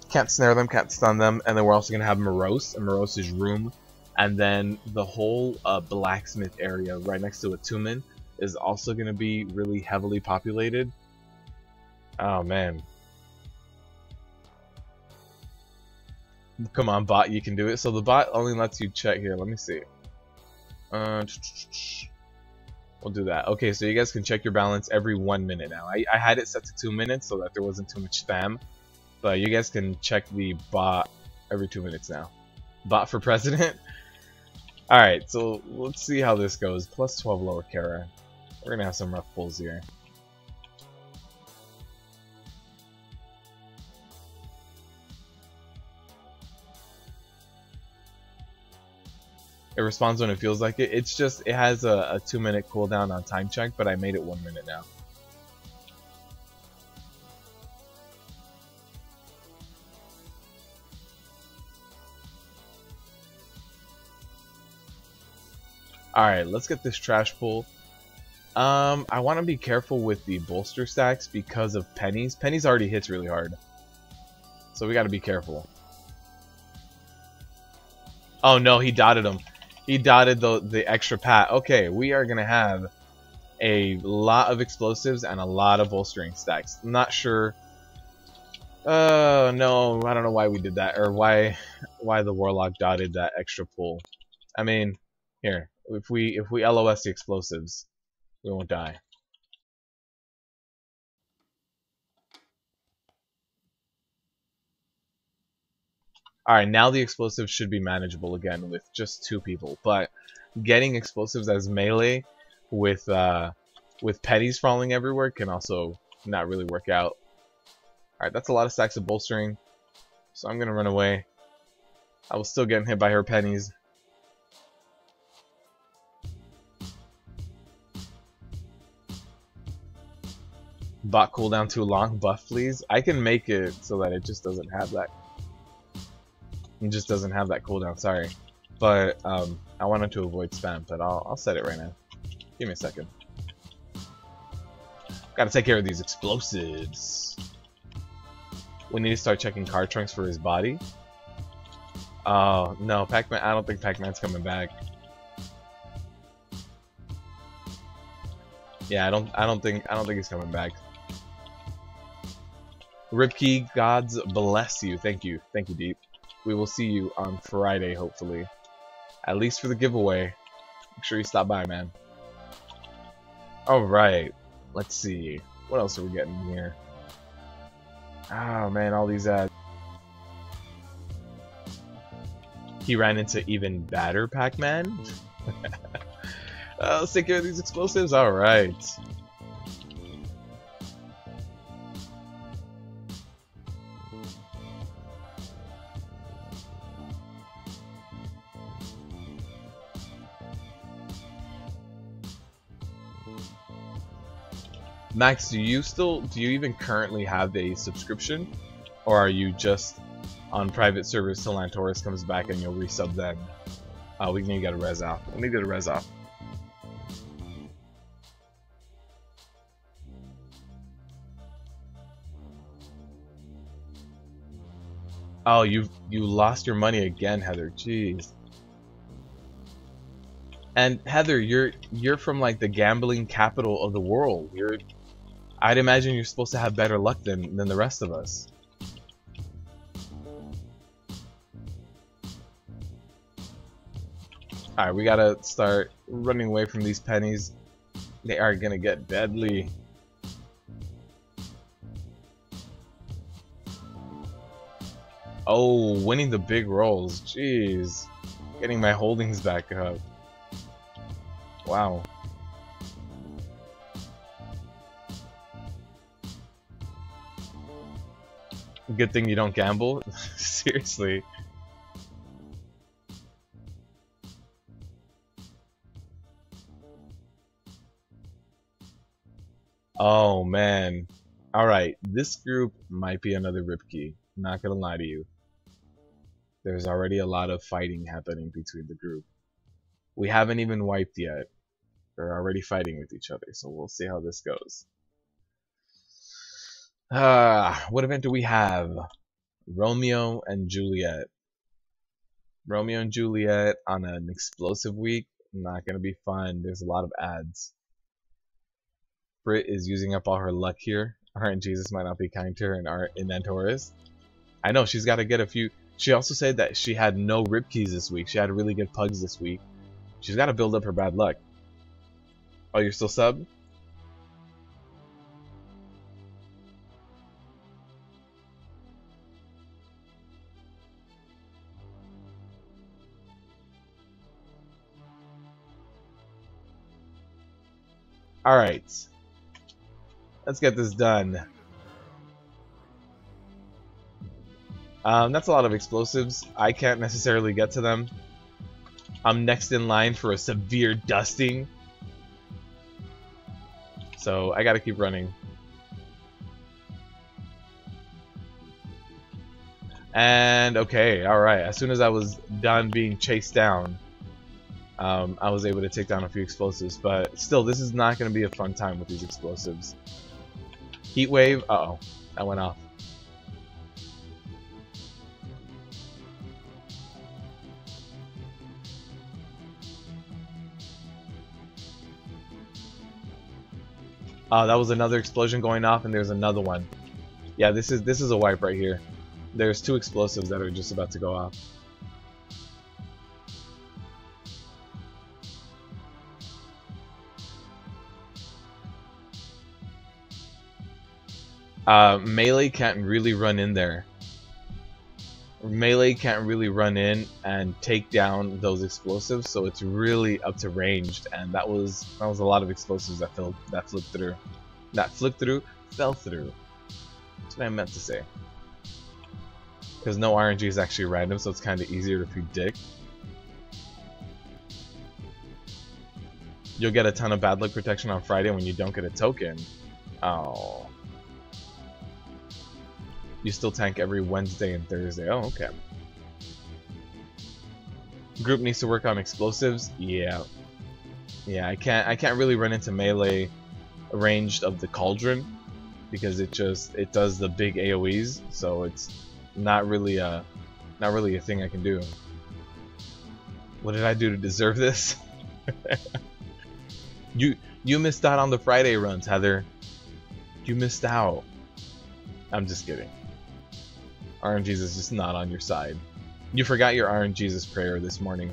Can't snare them, can't stun them, and then we're also going to have Morose, and Morose's room, and then the whole blacksmith area right next to Atumen is also going to be really heavily populated. Oh man. Come on bot, you can do it. So the bot only lets you check here, let me see. We'll do that. Okay, so you guys can check your balance every 1 minute now. I had it set to 2 minutes so that there wasn't too much spam. But you guys can check the bot every 2 minutes now. Bot for president? Alright, so let's see how this goes. Plus 12 Lower Kara. We're gonna have some rough pulls here. It responds when it feels like it. It's just, it has a 2 minute cooldown on time check, but I made it 1 minute now. Alright, let's get this trash pull. I want to be careful with the bolster stacks because of pennies. Pennies already hits really hard. So we got to be careful. Oh no, he dotted him. He dotted the extra pat. Okay, we are gonna have a lot of explosives and a lot of bolstering stacks. I'm not sure. No, I don't know why we did that, or why the warlock dotted that extra pull. I mean, here, if we LOS the explosives, we won't die. Alright, now the explosives should be manageable again with just 2 people, but getting explosives as melee with petties falling everywhere can also not really work out. Alright, that's a lot of stacks of bolstering, so I'm gonna run away. I was still getting hit by her pennies. Bot cooldown too long, buff please. I can make it so that it just doesn't have that. It just doesn't have that cooldown, sorry. But I wanted to avoid spam, but I'll set it right now. Give me a second. Gotta take care of these explosives. We need to start checking card trunks for his body. Oh no, Pac-Man. I don't think Pac-Man's coming back. Yeah, I don't think he's coming back. Ripkey, gods bless you. Thank you, Deep. We will see you on Friday, hopefully. At least for the giveaway. Make sure you stop by, man. Alright. Let's see. What else are we getting here? Oh, man, all these ads. He ran into even badder Pac-Man? Let's take care of these explosives. Alright. Max, do you even currently have a subscription? Or are you just on private servers till Antorus comes back and you'll resub then? Oh, we need to get a res off. We need to get a res off. Oh, you lost your money again, Heather. Jeez. And Heather, you're from like the gambling capital of the world. I'd imagine you're supposed to have better luck than the rest of us. Alright, we gotta start running away from these pennies. They are gonna get deadly. Oh, winning the big rolls. Jeez. Getting my holdings back up. Wow. Good thing you don't gamble. Seriously. Oh man. Alright, this group might be another Ripkey. Not gonna lie to you. There's already a lot of fighting happening between the group. We haven't even wiped yet. They're already fighting with each other, so we'll see how this goes. What event do we have? Romeo and Juliet. Romeo and Juliet on an explosive week. Not gonna be fun. There's a lot of ads. Brit is using up all her luck here. RNGesus might not be kind to her in Antorus. I know, she's got to get a few. She also said that she had no Ripkeys this week. She had really good pugs this week. She's got to build up her bad luck. Oh, you're still sub? Alright. Let's get this done. That's a lot of explosives. I can't necessarily get to them. I'm next in line for a severe dusting. So I gotta keep running. And okay, alright. As soon as I was done being chased down, I was able to take down a few explosives. But still, this is not going to be a fun time with these explosives. Heat wave. Uh-oh. That went off. That was another explosion going off, and there's another one. Yeah, this is a wipe right here. There's 2 explosives that are just about to go off. Melee can't really run in there. Melee can't really run in and take down those explosives, so it's really up to ranged, and that was a lot of explosives that fell through. That's what I meant to say. Because no RNG is actually random, so it's kind of easier to predict. You'll get a ton of bad luck protection on Friday when you don't get a token. Oh. You still tank every Wednesday and Thursday. Oh, okay. Group needs to work on explosives. Yeah. Yeah, I can't really run into melee ranged of the cauldron because it does the big AoEs, so it's not really a thing I can do. What did I do to deserve this? You missed out on the Friday runs, Heather. You missed out. I'm just kidding. RNGesus is just not on your side. You forgot your RNGesus prayer this morning.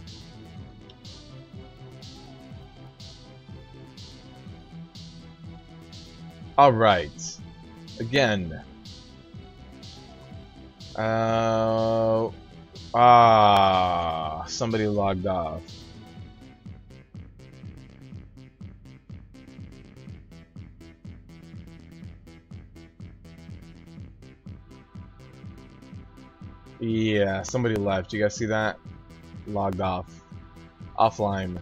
Alright. Again. Somebody logged off. Yeah, somebody left. You guys see that? Logged off. Offline.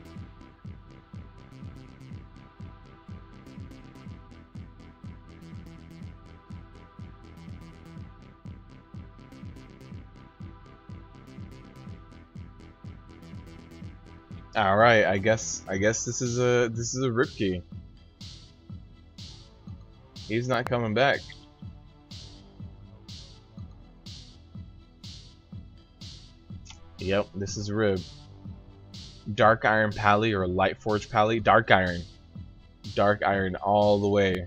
All right, I guess this is a rip key. He's not coming back. Yep, this is rib. Dark Iron Pally or Light Forge Pally? Dark Iron. Dark Iron all the way.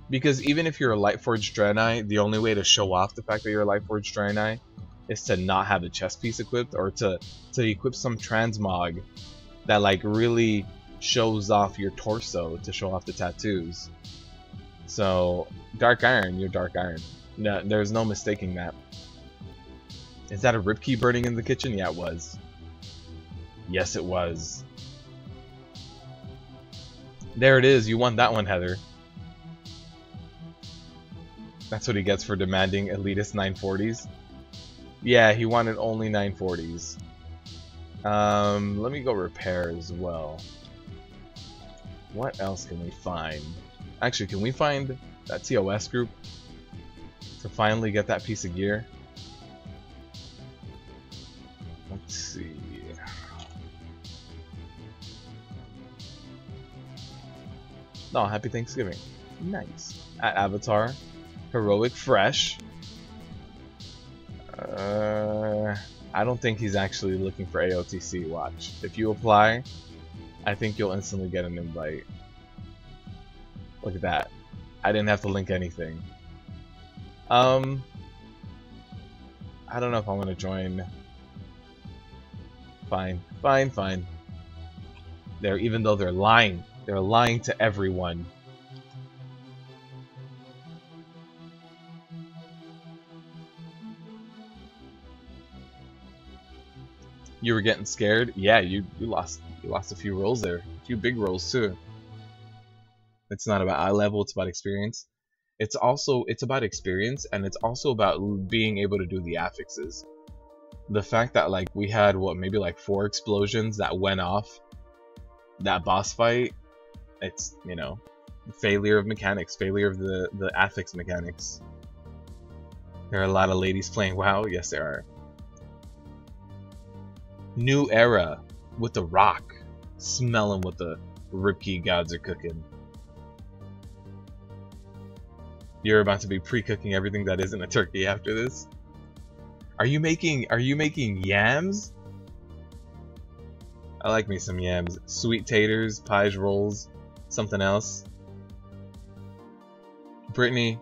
Because even if you're a Light Forge Draenei, the only way to show off the fact that you're a Light Forge Draenei is to not have a chest piece equipped, or to equip some transmog that like really shows off your torso to show off the tattoos. So Dark Iron, you're Dark Iron. No, there's no mistaking that. Is that a rip key burning in the kitchen? Yeah, it was. Yes, it was. There it is. You won that one, Heather. That's what he gets for demanding elitist 940s. Yeah, he wanted only 940s. Let me go repair as well. What else can we find? Actually, can we find that TOS group to finally get that piece of gear? Let's see. Oh, happy Thanksgiving. Nice. At Avatar. Heroic Fresh. I don't think he's actually looking for AOTC. Watch. If you apply, I think you'll instantly get an invite. Look at that. I didn't have to link anything. I don't know if I want to join. Fine. Fine, fine. Even though they're lying. They're lying to everyone. You were getting scared? Yeah, you lost a few rolls there. A few big rolls too. It's not about eye level, it's about experience. It's about experience, and it's also about being able to do the affixes. The fact that like we had maybe like 4 explosions that went off that boss fight, it's, you know, failure of mechanics, failure of the affix mechanics. There are a lot of ladies playing WoW. Yes, there are. New era with the rock, smelling what the ripkey gods are cooking. You're about to be pre-cooking everything that isn't a turkey after this. Are you making yams? I like me some yams. Sweet taters, pies, rolls, something else. Brittany,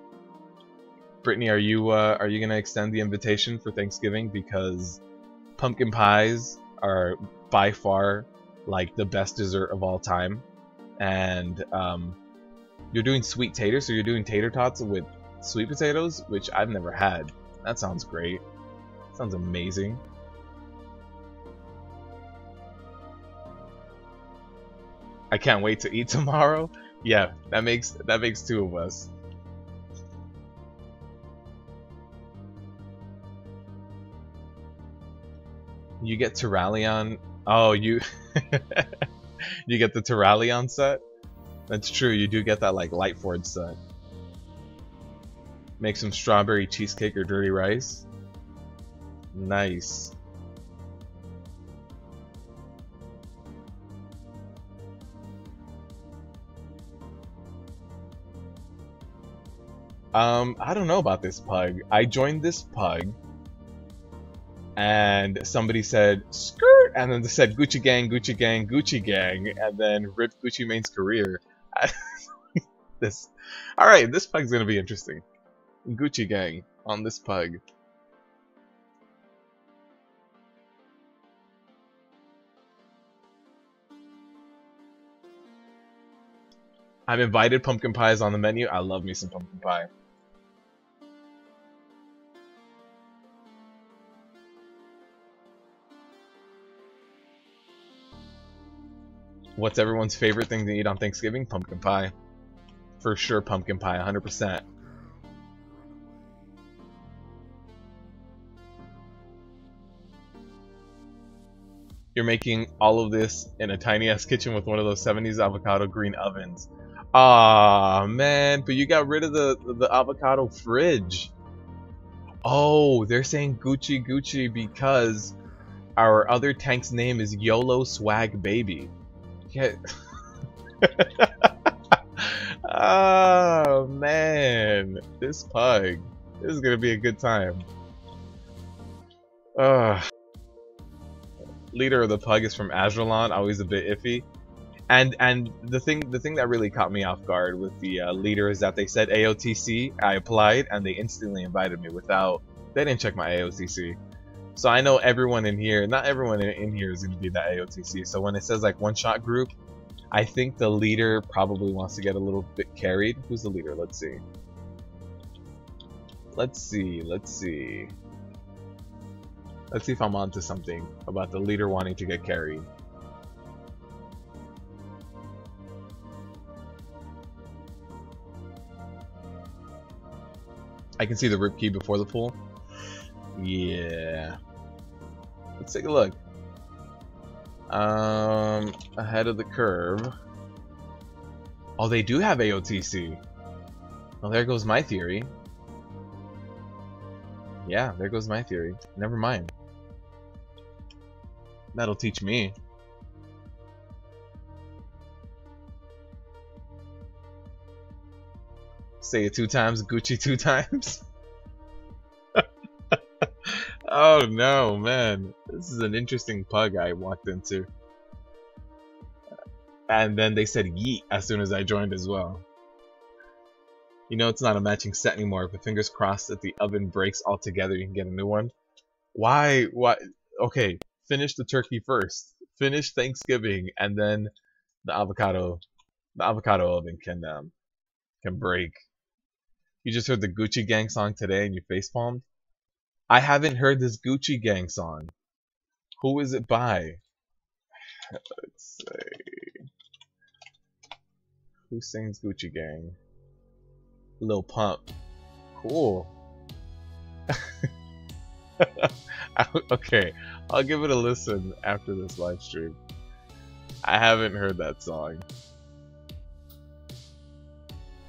are you gonna extend the invitation for Thanksgiving? Because pumpkin pies are by far like the best dessert of all time, and you're doing sweet taters, so you're doing tater tots with sweet potatoes, which I've never had. That sounds great. Sounds amazing. I can't wait to eat tomorrow. Yeah, that makes two of us. You get Terralion. Oh, you you get the Terralion set? That's true, you do get that like Lightforge set. Make some strawberry cheesecake or dirty rice. Nice. I don't know about this pug. I joined this pug and somebody said skirt, and then they said Gucci gang, Gucci gang, Gucci gang, and then ripped Gucci Mane's career. Alright, this pug's gonna be interesting. Gucci gang on this pug. I've invited pumpkin pies on the menu. I love me some pumpkin pie. What's everyone's favorite thing to eat on Thanksgiving? Pumpkin pie. For sure, pumpkin pie, 100%. You're making all of this in a tiny ass kitchen with one of those 70s avocado green ovens. Ah man, but you got rid of the avocado fridge. Oh, they're saying Gucci Gucci because our other tank's name is YOLO Swag Baby. Yeah. Oh man, this pug. This is gonna be a good time. Leader of the pug is from Azralon, always a bit iffy. And the thing that really caught me off guard with the leader is that they said AOTC. I applied and they instantly invited me without. They didn't check my AOTC. So I know everyone in here, not everyone in here is going to be that AOTC. So when it says like one shot group, I think the leader probably wants to get a little bit carried. Who's the leader? Let's see. Let's see if I'm onto something about the leader wanting to get carried. I can see the rip key before the pool. Yeah. Let's take a look. Ahead of the curve. Oh, they do have AOTC. Well, there goes my theory. Yeah, there goes my theory. Never mind. That'll teach me. Say it 2 times, Gucci 2 times. Oh no, man. This is an interesting pug I walked into. And then they said yeet as soon as I joined as well. You know it's not a matching set anymore, but fingers crossed that the oven breaks altogether, you can get a new one. Why? Okay, finish the turkey first. Finish Thanksgiving, and then the avocado oven can break. You just heard the Gucci Gang song today and you facepalmed? I haven't heard this Gucci Gang song. Who is it by? Let's see. Who sings Gucci Gang? Lil Pump. Cool. Okay, I'll give it a listen after this live stream. I haven't heard that song.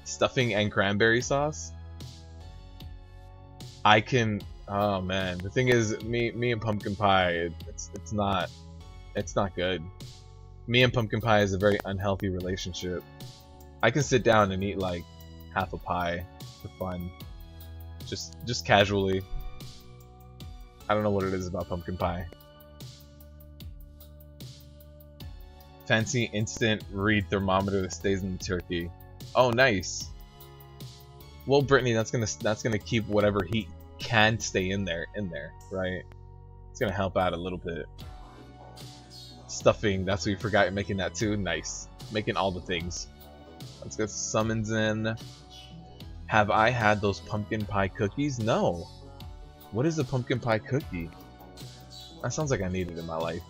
Stuffing and cranberry sauce? I can. Oh man, the thing is, me and pumpkin pie, it's not good. Me and pumpkin pie is a very unhealthy relationship. I can sit down and eat like half a pie for fun, just casually. I don't know what it is about pumpkin pie. Fancy instant read thermometer that stays in the turkey. Oh, nice. Well, Brittany, that's gonna keep whatever heat can stay in there, right? It's gonna help out a little bit. Stuffing, that's what you forgot. You're making that too. Nice. Making all the things. Let's get summons in. Have I had those pumpkin pie cookies? No. What is a pumpkin pie cookie? That sounds like I need it in my life.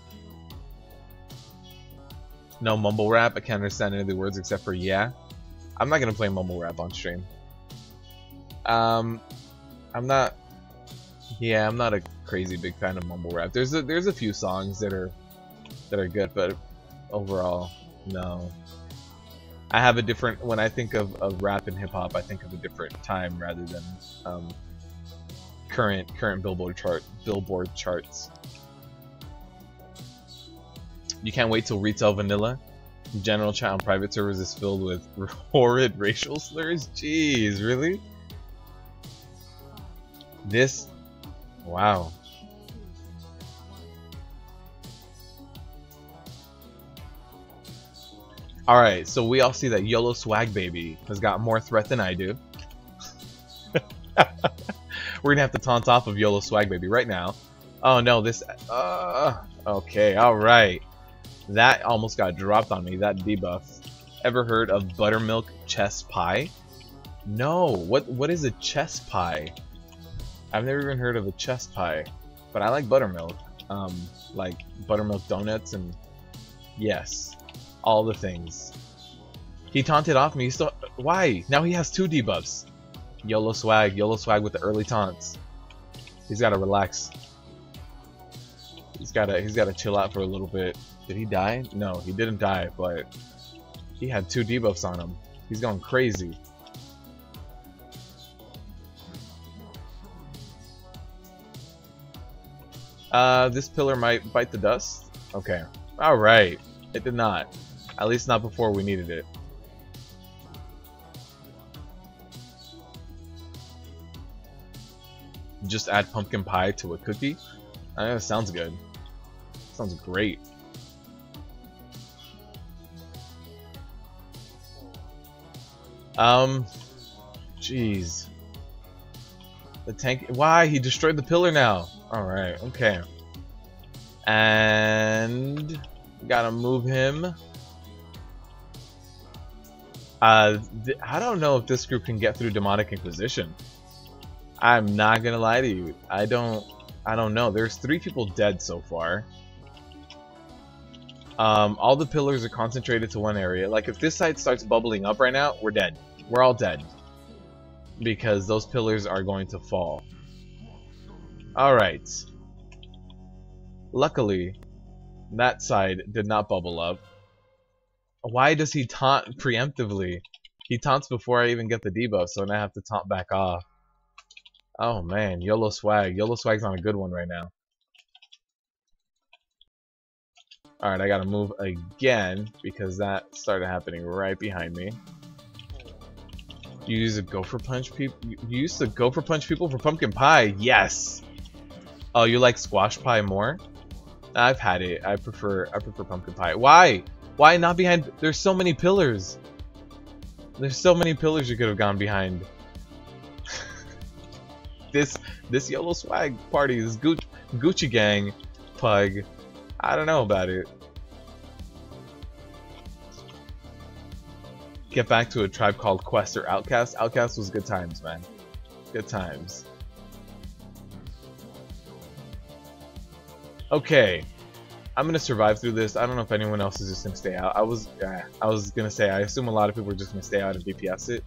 No mumble rap. I can't understand any of the words except for yeah. I'm not gonna play mumble rap on stream. I'm not a crazy big fan of mumble rap. There's a few songs that are good, but overall, no. I have a different, when I think of rap and hip hop, I think of a different time rather than current Billboard charts. You can't wait till retail vanilla. General chat on private servers is filled with horrid racial slurs. Jeez, really? This, wow. Alright, so we all see that YOLO Swag Baby has got more threat than I do. We're gonna have to taunt off of YOLO Swag Baby right now. Oh no, this... okay, alright. That almost got dropped on me, that debuff. Ever heard of buttermilk chess pie? No, what is a chess pie? I've never even heard of a chess pie. But I like buttermilk. Like buttermilk donuts and... yes. All the things. He taunted off me. Still, why? Now he has 2 debuffs. YOLO swag with the early taunts. He's gotta relax. He's gotta chill out for a little bit. Did he die? No, he didn't die, but he had 2 debuffs on him. He's going crazy. This pillar might bite the dust. Okay. Alright. It did not. At least not before we needed it. Just add pumpkin pie to a cookie? That sounds good. Sounds great. Jeez. The tank. Why? He destroyed the pillar now. Alright, okay. And gotta move him. I don't know if this group can get through Demonic Inquisition. I'm not gonna lie to you. I don't know. There's 3 people dead so far. All the pillars are concentrated to one area. Like if this side starts bubbling up right now, we're dead. We're all dead. Because those pillars are going to fall. Alright. Luckily, that side did not bubble up. Why does he taunt preemptively? He taunts before I even get the debuff, so then I have to taunt back off. Oh man, YOLO swag. YOLO swag's on a good one right now. Alright, I gotta move again because that started happening right behind me. You used to gopher punch people? You used to gopher punch people for pumpkin pie? Yes! Oh, you like squash pie more? I've had it. I prefer pumpkin pie. Why? Why not behind? There's so many pillars. There's so many pillars you could have gone behind. This YOLO swag party, this Gucci gang pug. I don't know about it. Get back to a tribe called Quest or Outcast. Outcast was good times, man. Good times. Okay. I'm gonna survive through this. I don't know if anyone else is just gonna stay out. I was gonna say I assume a lot of people are just gonna stay out and DPS it.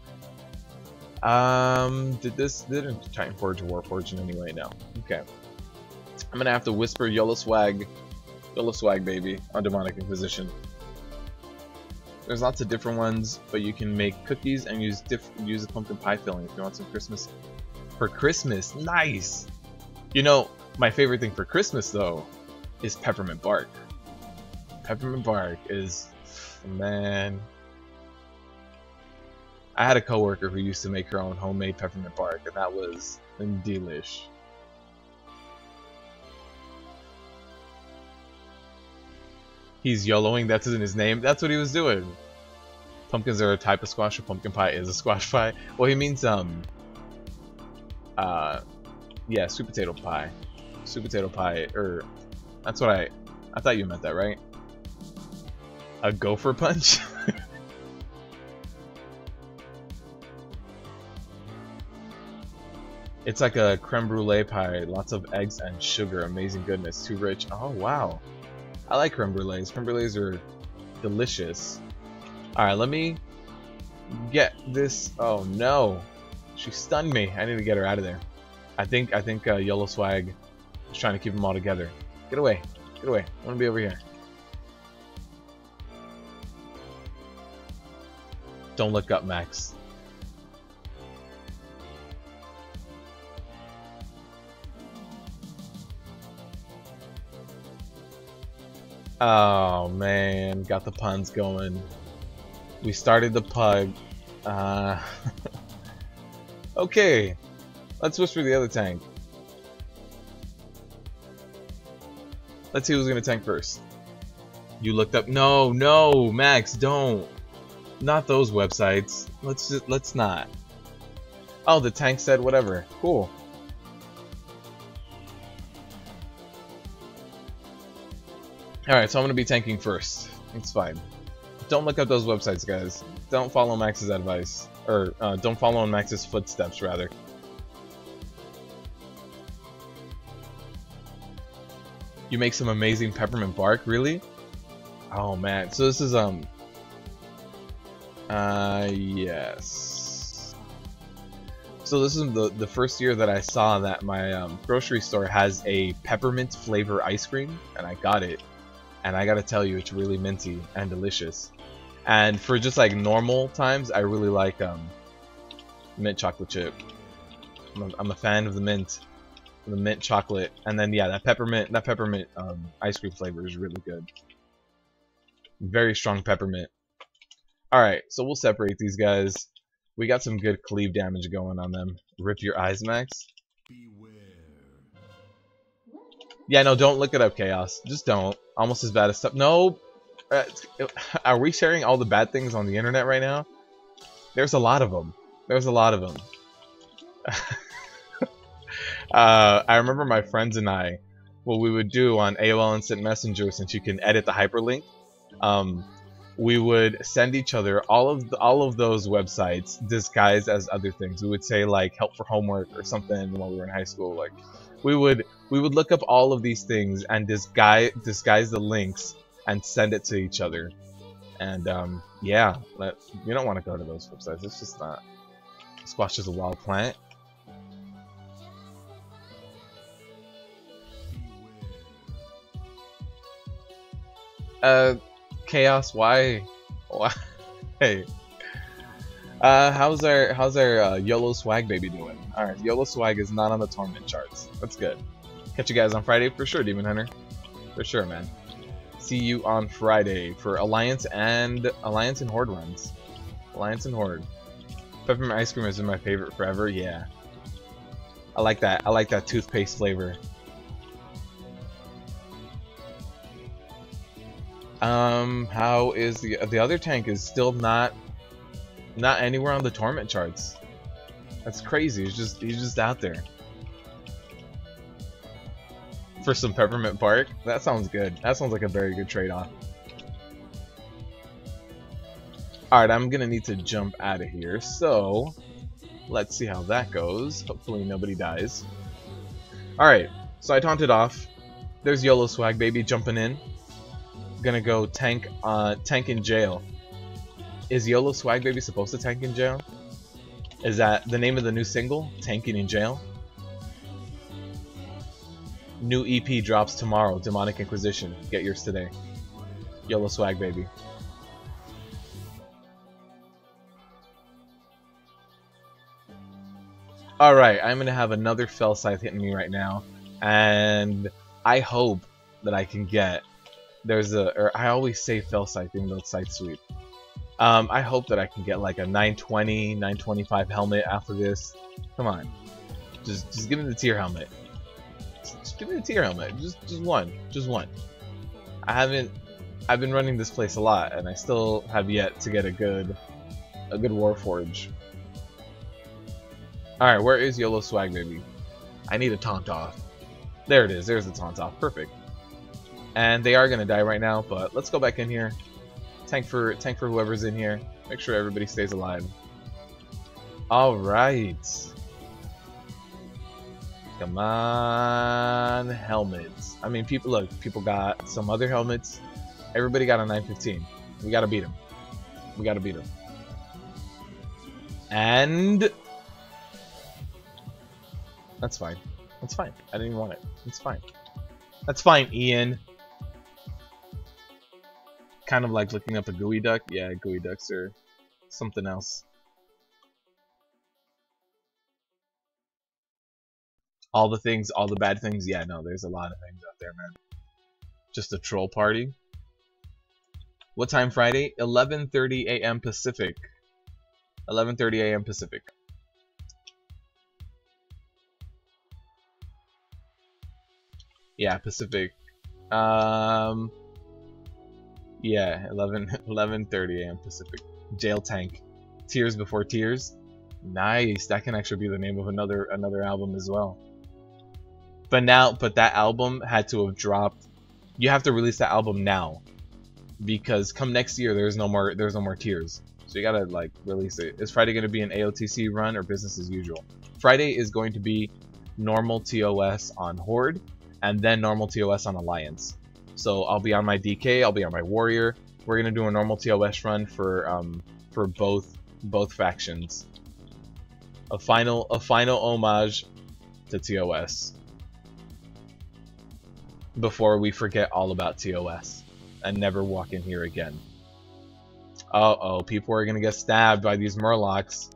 Didn't Titan Forge or Warforge in any way? No. Okay. I'm gonna have to whisper YOLO swag baby on Demonic Inquisition. There's lots of different ones, but you can make cookies and use a pumpkin pie filling if you want some Christmas. For Christmas, nice. You know, my favorite thing for Christmas though is peppermint bark. Peppermint bark is, man. I had a coworker who used to make her own homemade peppermint bark, and that was delish. He's YOLOing, that's in his name. That's what he was doing. Pumpkins are a type of squash, or pumpkin pie is a squash pie. Well, he means, yeah, sweet potato pie. Sweet potato pie, or, that's what I thought you meant that, right? A gopher punch? It's like a creme brulee pie, lots of eggs and sugar, amazing goodness, too rich. Oh wow, I like creme brulees. Creme brulees are delicious. All right, let me get this. Oh no, she stunned me. I need to get her out of there. I think Yellow Swag is trying to keep them all together. Get away, get away. I want to be over here. Don't look up, Max. Oh man, got the puns going. We started the pug. Okay, let's switch for the other tank. Let's see who's gonna tank first. You looked up. No, no, Max, don't. Not those websites. Let's not. Oh, the tank said whatever. Cool. Alright, so I'm gonna be tanking first. It's fine. Don't look up those websites, guys. Don't follow Max's advice. Or, don't follow in Max's footsteps, rather. You make some amazing peppermint bark, really? Oh man, so this is, yes. So this is the first year that I saw that my grocery store has a peppermint flavor ice cream, and I got it. And I gotta tell you, it's really minty and delicious. And for just like normal times, I really like mint chocolate chip. I'm a fan of the mint chocolate. And then yeah, that peppermint ice cream flavor is really good. Very strong peppermint. All right, so we'll separate these guys. We got some good cleave damage going on them. Rip your eyes, Max. Yeah, no, don't look it up, Chaos. Just don't. Almost as bad as stuff. No. Are we sharing all the bad things on the internet right now? There's a lot of them. There's a lot of them. I remember my friends and I, what we would do on AOL Instant Messenger, since you can edit the hyperlink, we would send each other all of those websites disguised as other things. We would say like help for homework or something while we were in high school. Like we would look up all of these things and disguise the links and send it to each other. And yeah, you don't want to go to those websites. It's just not. Squash is a wild plant. Chaos, why? Hey. How's our YOLO Swag baby doing? Alright, YOLO Swag is not on the tournament charts. That's good. Catch you guys on Friday for sure, Demon Hunter. For sure, man. See you on Friday for Alliance and Horde runs. Alliance and Horde. Peppermint ice cream has been my favorite forever. Yeah. I like that. I like that toothpaste flavor. How is the other tank is still not anywhere on the tournament charts. That's crazy. He's just out there. For some peppermint bark? That sounds good. That sounds like a very good trade-off. Alright, I'm gonna need to jump out of here, so let's see how that goes. Hopefully nobody dies. Alright, so I taunted off. There's YOLO Swag baby jumping in. Gonna go tank in jail. Is YOLO Swag baby supposed to tank in jail? Is that the name of the new single? Tanking in Jail? New EP drops tomorrow. Demonic Inquisition. Get yours today. YOLO Swag baby. Alright, I'm gonna have another Fell Scythe hitting me right now. And I hope that I can get I always say Fell Scythe even though it's Scythe Sweep. I hope that I can get like a 920, 925 helmet after this. Come on. Just give me the tier helmet. Just give me the tier helmet. Just one. Just one. I haven't I've been running this place a lot, and I still have yet to get a good Warforge. Alright, where is YOLO Swag, baby? I need a taunt off. There it is, there's the taunt off, perfect. And they are gonna die right now, but let's go back in here. Tank for whoever's in here. Make sure everybody stays alive. Alright. Come on, helmets. I mean, people got some other helmets. Everybody got a 915. We gotta beat him. We gotta beat him. And that's fine. That's fine. I didn't even want it. It's fine. That's fine, Ian. Kind of like looking up a gooey duck. Yeah, gooey ducks are something else. All the things, all the bad things. Yeah, no, there's a lot of things out there, man. Just a troll party. What time Friday? 11:30 a.m. Pacific. 11:30 a.m. Pacific. Yeah, Pacific. Yeah, 11:30 a.m. Pacific. Jail Tank. Tears Before Tears. Nice. That can actually be the name of another album as well. But that album had to have dropped. You have to release that album now, because come next year there's no more Tears. So you gotta like release it. Is Friday gonna be an AOTC run or business as usual? Friday is going to be normal TOS on Horde, and then normal TOS on Alliance. So I'll be on my DK, I'll be on my Warrior. We're gonna do a normal TOS run for both factions. A final homage to TOS before we forget all about TOS and never walk in here again. Uh-oh, people are gonna get stabbed by these Murlocs.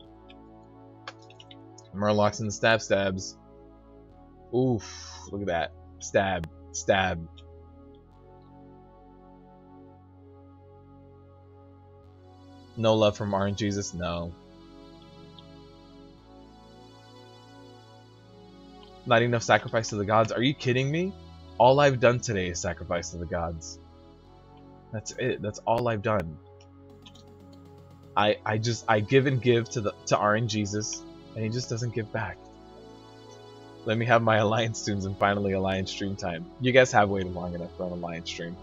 Murlocs and the stabs. Oof, look at that. Stab. No love from Orange Jesus? No. Not enough sacrifice to the gods? Are you kidding me? All I've done today is sacrifice to the gods. That's it. That's all I've done. I give and give to Orange Jesus, and he just doesn't give back. Let me have my Alliance tunes and finally Alliance stream time. You guys have waited long enough for an Alliance stream.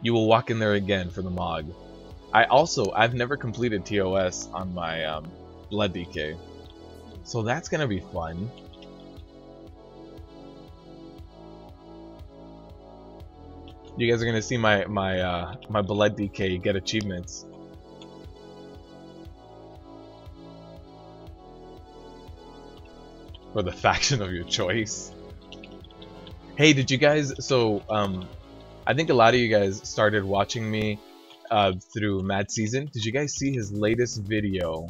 You will walk in there again for the Mog. I've never completed TOS on my Blood DK, so that's gonna be fun. You guys are gonna see my Blood DK get achievements. For the faction of your choice. Hey, did you guys? So I think a lot of you guys started watching me through Mad Season. Did you guys see his latest video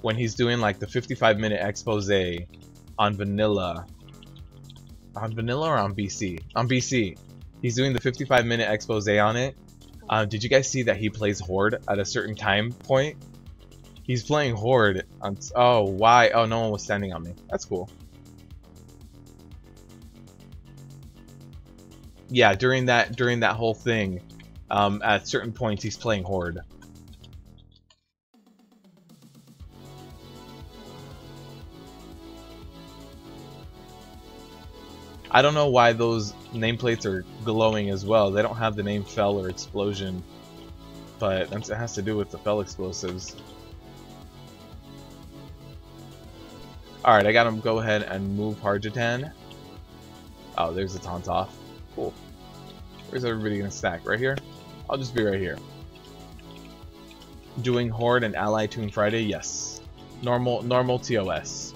when he's doing like the 55-minute expose on vanilla? On vanilla or on BC? On BC. He's doing the 55-minute expose on it. Did you guys see that he plays Horde at a certain time point? He's playing Horde on. Oh, why? Oh, no one was standing on me. That's cool. Yeah, during that whole thing, at certain points he's playing Horde. I don't know why those nameplates are glowing as well. They don't have the name Fell or Explosion, but it has to do with the Fell explosives. Alright, I got him go ahead and move Harjatan. Oh, there's the taunt off. Cool. Where's everybody gonna stack? Right here? I'll just be right here. Doing Horde and Ally Tune Friday? Yes. Normal TOS.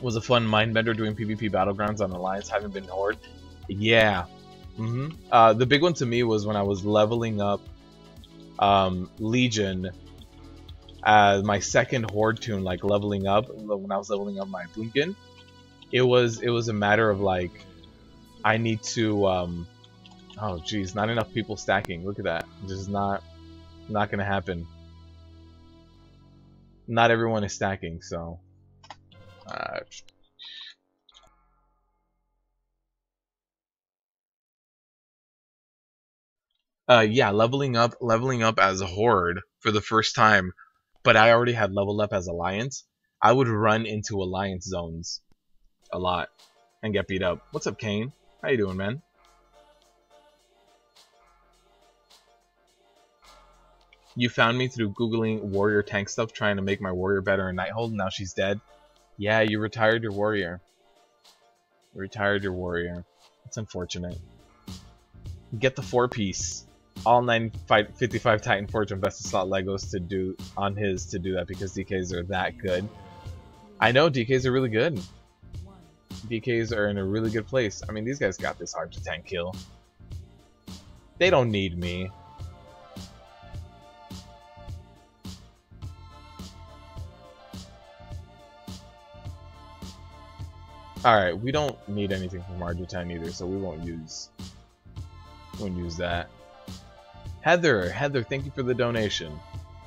Was a fun mindbender doing PvP Battlegrounds on Alliance. Haven't been Horde. Yeah. The big one to me was when I was leveling up Legion. My second Horde tune, like leveling up, when I was leveling up my Boomkin, it was a matter of like, I need to, oh geez, not enough people stacking. Look at that, just not gonna happen. Not everyone is stacking, so Yeah, leveling up as a Horde for the first time, but I already had leveled up as Alliance. I would run into Alliance zones a lot and get beat up. What's up, Kane? How you doing, man? You found me through Googling warrior tank stuff, trying to make my warrior better in Nighthold. Now she's dead. Yeah, you retired your warrior. You retired your warrior. It's unfortunate. Get the 4-piece. All 955 Titan Forge invested slot Legos to do that because DKs are that good. I know DKs are really good. DKs are in a really good place. I mean, these guys got this hard to tank kill. They don't need me. Alright, we don't need anything from Argentine either, so we won't use that. Heather, thank you for the donation.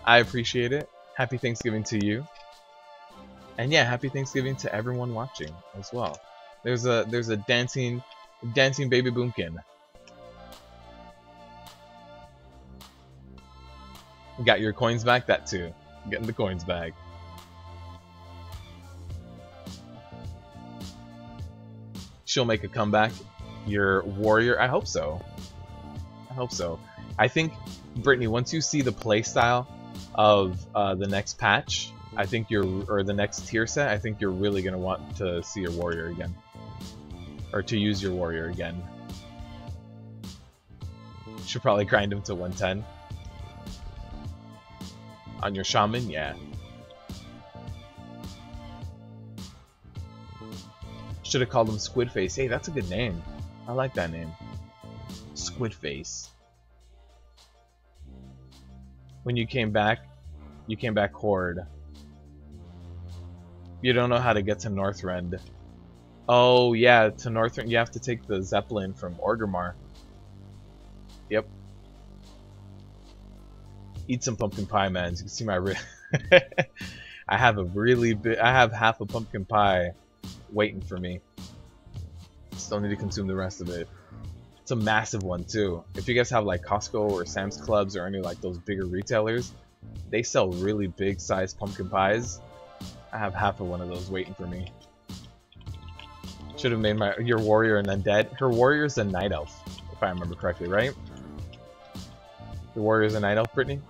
I appreciate it. Happy Thanksgiving to you. And yeah, happy Thanksgiving to everyone watching as well. There's a dancing baby boomkin. Got your coins back? That too. Getting the coins back. She'll make a comeback. Your warrior? I hope so. I hope so. I think, Brittany, once you see the playstyle of the next patch, or the next tier set, I think you're really gonna want to see your warrior again, or to use your warrior again. Should probably grind him to 110 on your shaman, yeah. Should have called him Squidface. Hey, that's a good name. I like that name. Squidface. When you came back Horde. You don't know how to get to Northrend. Oh yeah, to Northrend you have to take the Zeppelin from Orgrimmar. Yep. Eat some pumpkin pie, man. You can see my I have half a pumpkin pie waiting for me. Still need to consume the rest of it. It's a massive one too. If you guys have like Costco or Sam's Clubs or any like those bigger retailers, they sell really big sized pumpkin pies. I have half of one of those waiting for me. Should have made your warrior an undead. Her warrior's a night elf, if I remember correctly, right? The warrior's a night elf, Brittany?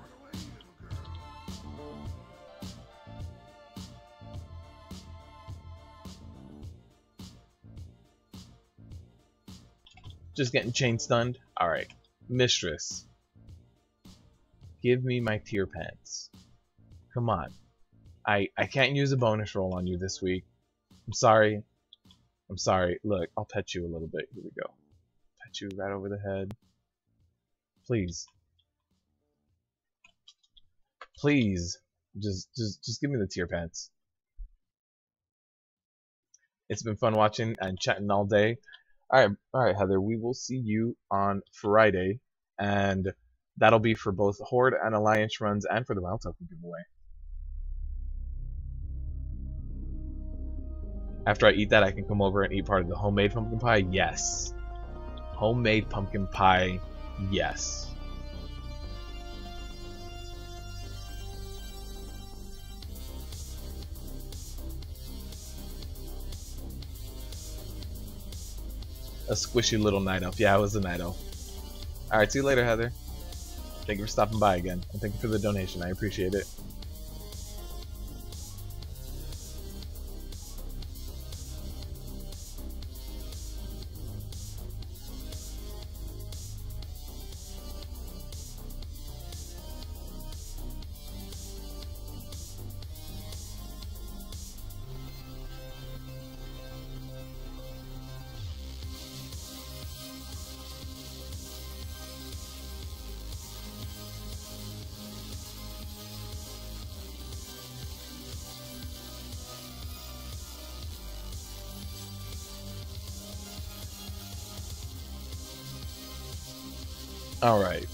Just getting chain stunned? Alright. Mistress. Give me my tier pants. Come on. I can't use a bonus roll on you this week. I'm sorry. I'm sorry. Look, I'll pet you a little bit. Here we go. Pet you right over the head. Please. Please. Just give me the tier pants. It's been fun watching and chatting all day. Alright, Heather, we will see you on Friday, and that'll be for both Horde and Alliance runs and for the Wild Token giveaway. After I eat that, I can come over and eat part of the homemade pumpkin pie? Yes. Homemade pumpkin pie, yes. A squishy little night elf. Yeah, I was a night elf. Alright, see you later, Heather. Thank you for stopping by again. And thank you for the donation. I appreciate it. Alright.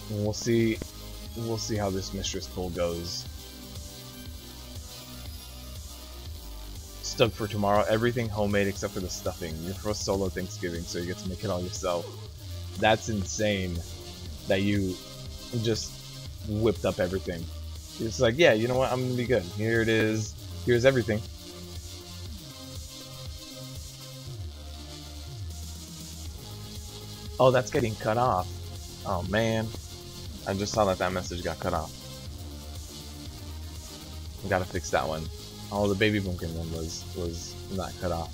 We'll see how this Mistress pull goes. Stoked for tomorrow. Everything homemade except for the stuffing. Your first solo Thanksgiving, so you get to make it all yourself. That's insane that you just whipped up everything. It's like, yeah, you know what, I'm gonna be good. Here it is. Here's everything. Oh, that's getting cut off. Oh man, I just saw that message got cut off. We gotta fix that one. Oh, the baby bunkin one was not cut off.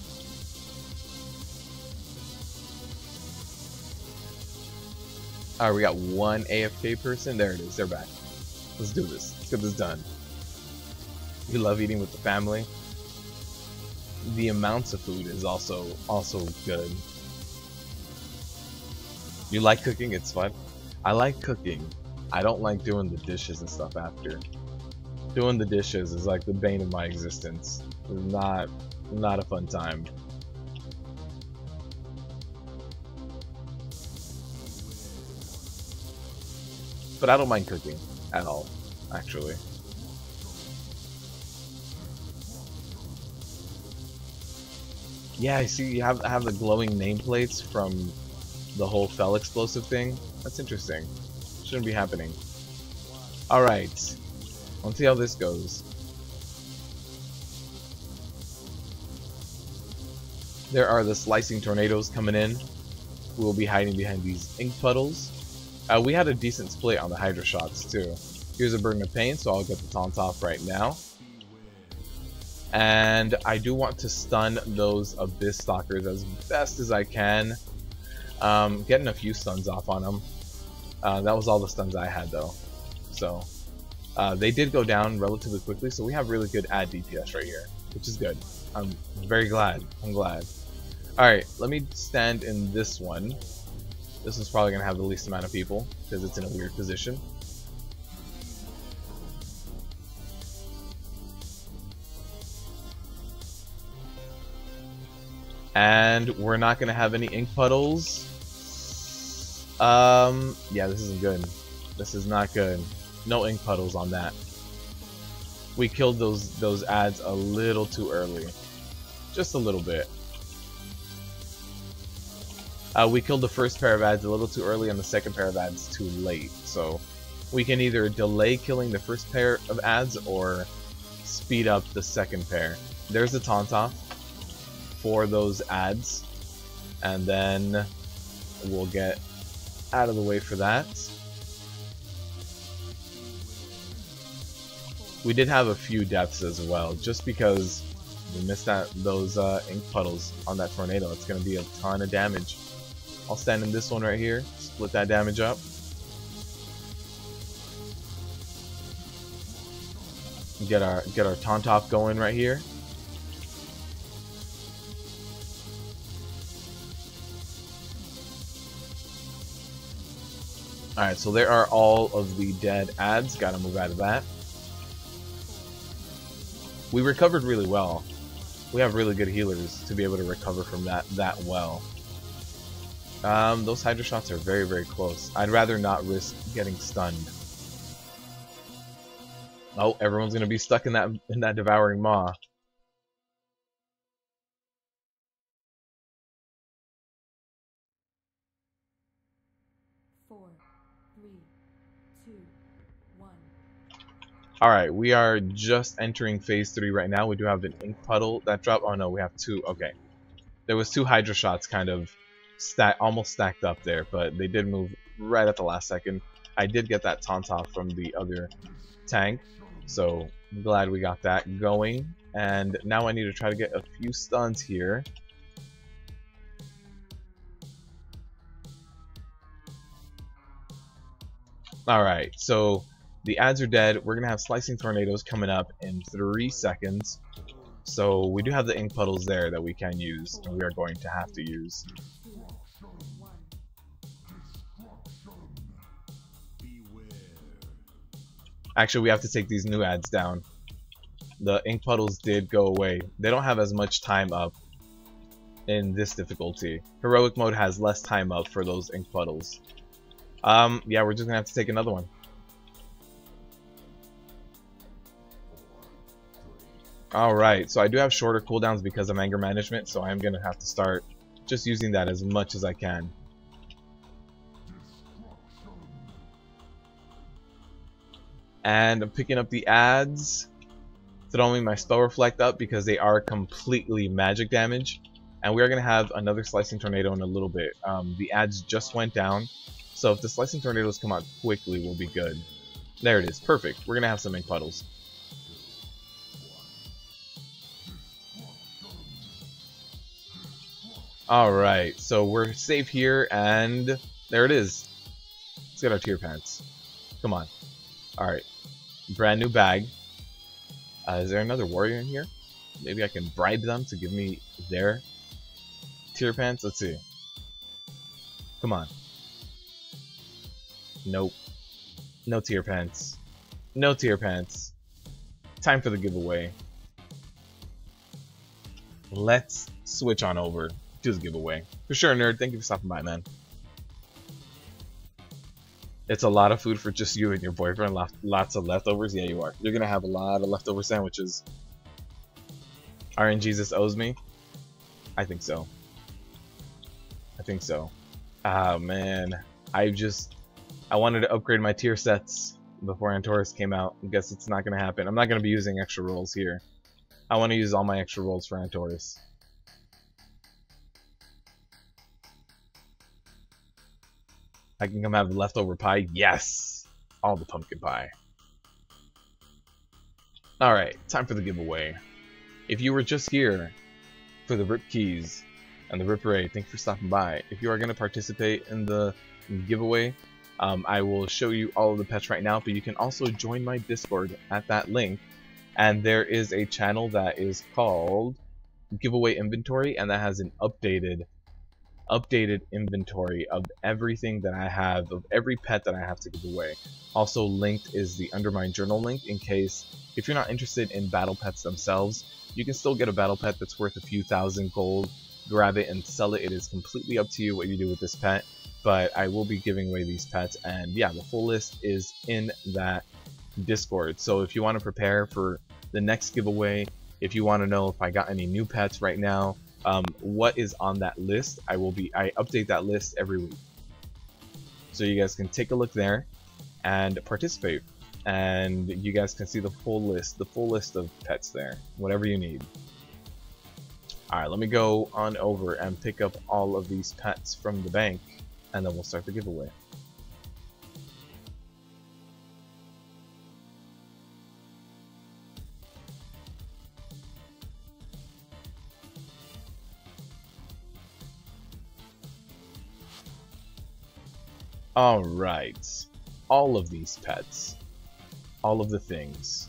Alright, we got one AFK person. There it is. They're back. Let's do this. Let's get this done. You love eating with the family. The amounts of food is also good. You like cooking? It's fun. I like cooking. I don't like doing the dishes and stuff after. Doing the dishes is like the bane of my existence. It's not a fun time. But I don't mind cooking at all, actually. Yeah, I see you have the glowing nameplates from the whole fell explosive thing. That's interesting. Shouldn't be happening. Alright. Let's see how this goes. There are the slicing tornadoes coming in. We will be hiding behind these ink puddles. We had a decent split on the Hydra shots too. Here's a burden of pain, so I'll get the taunt off right now. And I do want to stun those Abyss Stalkers as best as I can. Getting a few stuns off on them. That was all the stuns I had though. So they did go down relatively quickly, so we have really good ad DPS right here, which is good. I'm very glad. I'm glad. Alright, let me stand in this one. This is probably going to have the least amount of people because it's in a weird position. And we're not going to have any ink puddles. Yeah, this isn't good. This is not good. No ink puddles on that. We killed those ads a little too early. Just a little bit. We killed the first pair of ads a little too early and the second pair of ads too late. So we can either delay killing the first pair of ads or speed up the second pair. There's the taunt off for those ads. And then we'll get out of the way for that. We did have a few deaths as well, just because we missed those ink puddles on that tornado. It's going to be a ton of damage. I'll stand in this one right here, split that damage up. Get our taunt off going right here. Alright, so there are all of the dead ads. Gotta move out of that. We recovered really well. We have really good healers to be able to recover from that well. Those Hydra shots are very, very close. I'd rather not risk getting stunned. Oh, everyone's gonna be stuck in that devouring maw. Alright, we are just entering phase 3 right now. We do have an ink puddle that dropped. Oh no, we have two. Okay. There was two Hydra shots kind of almost stacked up there, but they did move right at the last second. I did get that taunt off from the other tank, so I'm glad we got that going. And now I need to try to get a few stuns here. Alright, so the ads are dead. We're going to have slicing tornadoes coming up in 3 seconds. So we do have the ink puddles there that we can use, and we are going to have to use. Actually, we have to take these new ads down. The ink puddles did go away. They don't have as much time up in this difficulty. Heroic mode has less time up for those ink puddles. Yeah, we're just gonna have to take another one. Alright, so I do have shorter cooldowns because of anger management, so I'm gonna have to start just using that as much as I can. And I'm picking up the ads, throwing my spell reflect up because they are completely magic damage. And we are going to have another slicing tornado in a little bit. The ads just went down, so if the slicing tornadoes come out quickly, we'll be good. There it is, perfect. We're going to have some ink puddles. Alright, so we're safe here, and there it is. Let's get our tier pants. Come on. Alright. Brand new bag. Is there another warrior in here? Maybe I can bribe them to give me their tier pants? Let's see. Come on. Nope. No tier pants. No tier pants. Time for the giveaway. Let's switch on over to the giveaway. For sure, nerd. Thank you for stopping by, man. It's a lot of food for just you and your boyfriend. Lots of leftovers. Yeah, you are. You're gonna have a lot of leftover sandwiches. RNGesus owes me? I think so. I think so. Ah, man. I wanted to upgrade my tier sets before Antorus came out. I guess it's not gonna happen. I'm not gonna be using extra rolls here. I want to use all my extra rolls for Antorus. I can come have the leftover pie. Yes! All the pumpkin pie. Alright, time for the giveaway. If you were just here for the RIP keys and the RIP raid, thank you for stopping by. If you are going to participate in the giveaway, I will show you all of the pets right now, but you can also join my Discord at that link. And there is a channel that is called Giveaway Inventory, and that has an updated inventory of everything that I have, of every pet that I have to give away. Also linked is the Undermine Journal link, in case if you're not interested in battle pets themselves, you can still get a battle pet that's worth a few thousand gold, grab it and sell it. It is completely up to you what you do with this pet, but I will be giving away these pets, and yeah, the full list is in that Discord. So if you want to prepare for the next giveaway, if you want to know if I got any new pets right now, what is on that list, I update that list every week, so you guys can take a look there and participate, and you guys can see the full list of pets there, whatever you need. Alright, let me go on over and pick up all of these pets from the bank, and then we'll start the giveaway. Alright, all of these pets, all of the things.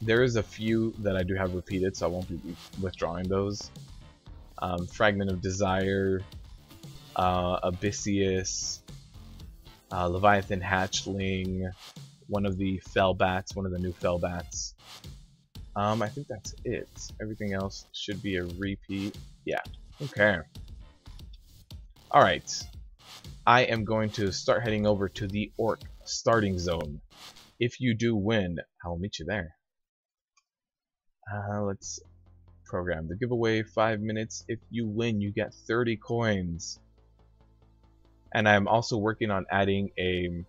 There is a few that I do have repeated, so I won't be withdrawing those. Fragment of Desire, Abyssius, Leviathan Hatchling, one of the Fell Bats, one of the new Fell Bats. I think that's it. Everything else should be a repeat. Yeah. Okay. Alright. I am going to start heading over to the Orc starting zone. If you do win, I will meet you there. Let's program the giveaway. 5 minutes. If you win, you get 30 coins. And I'm also working on adding a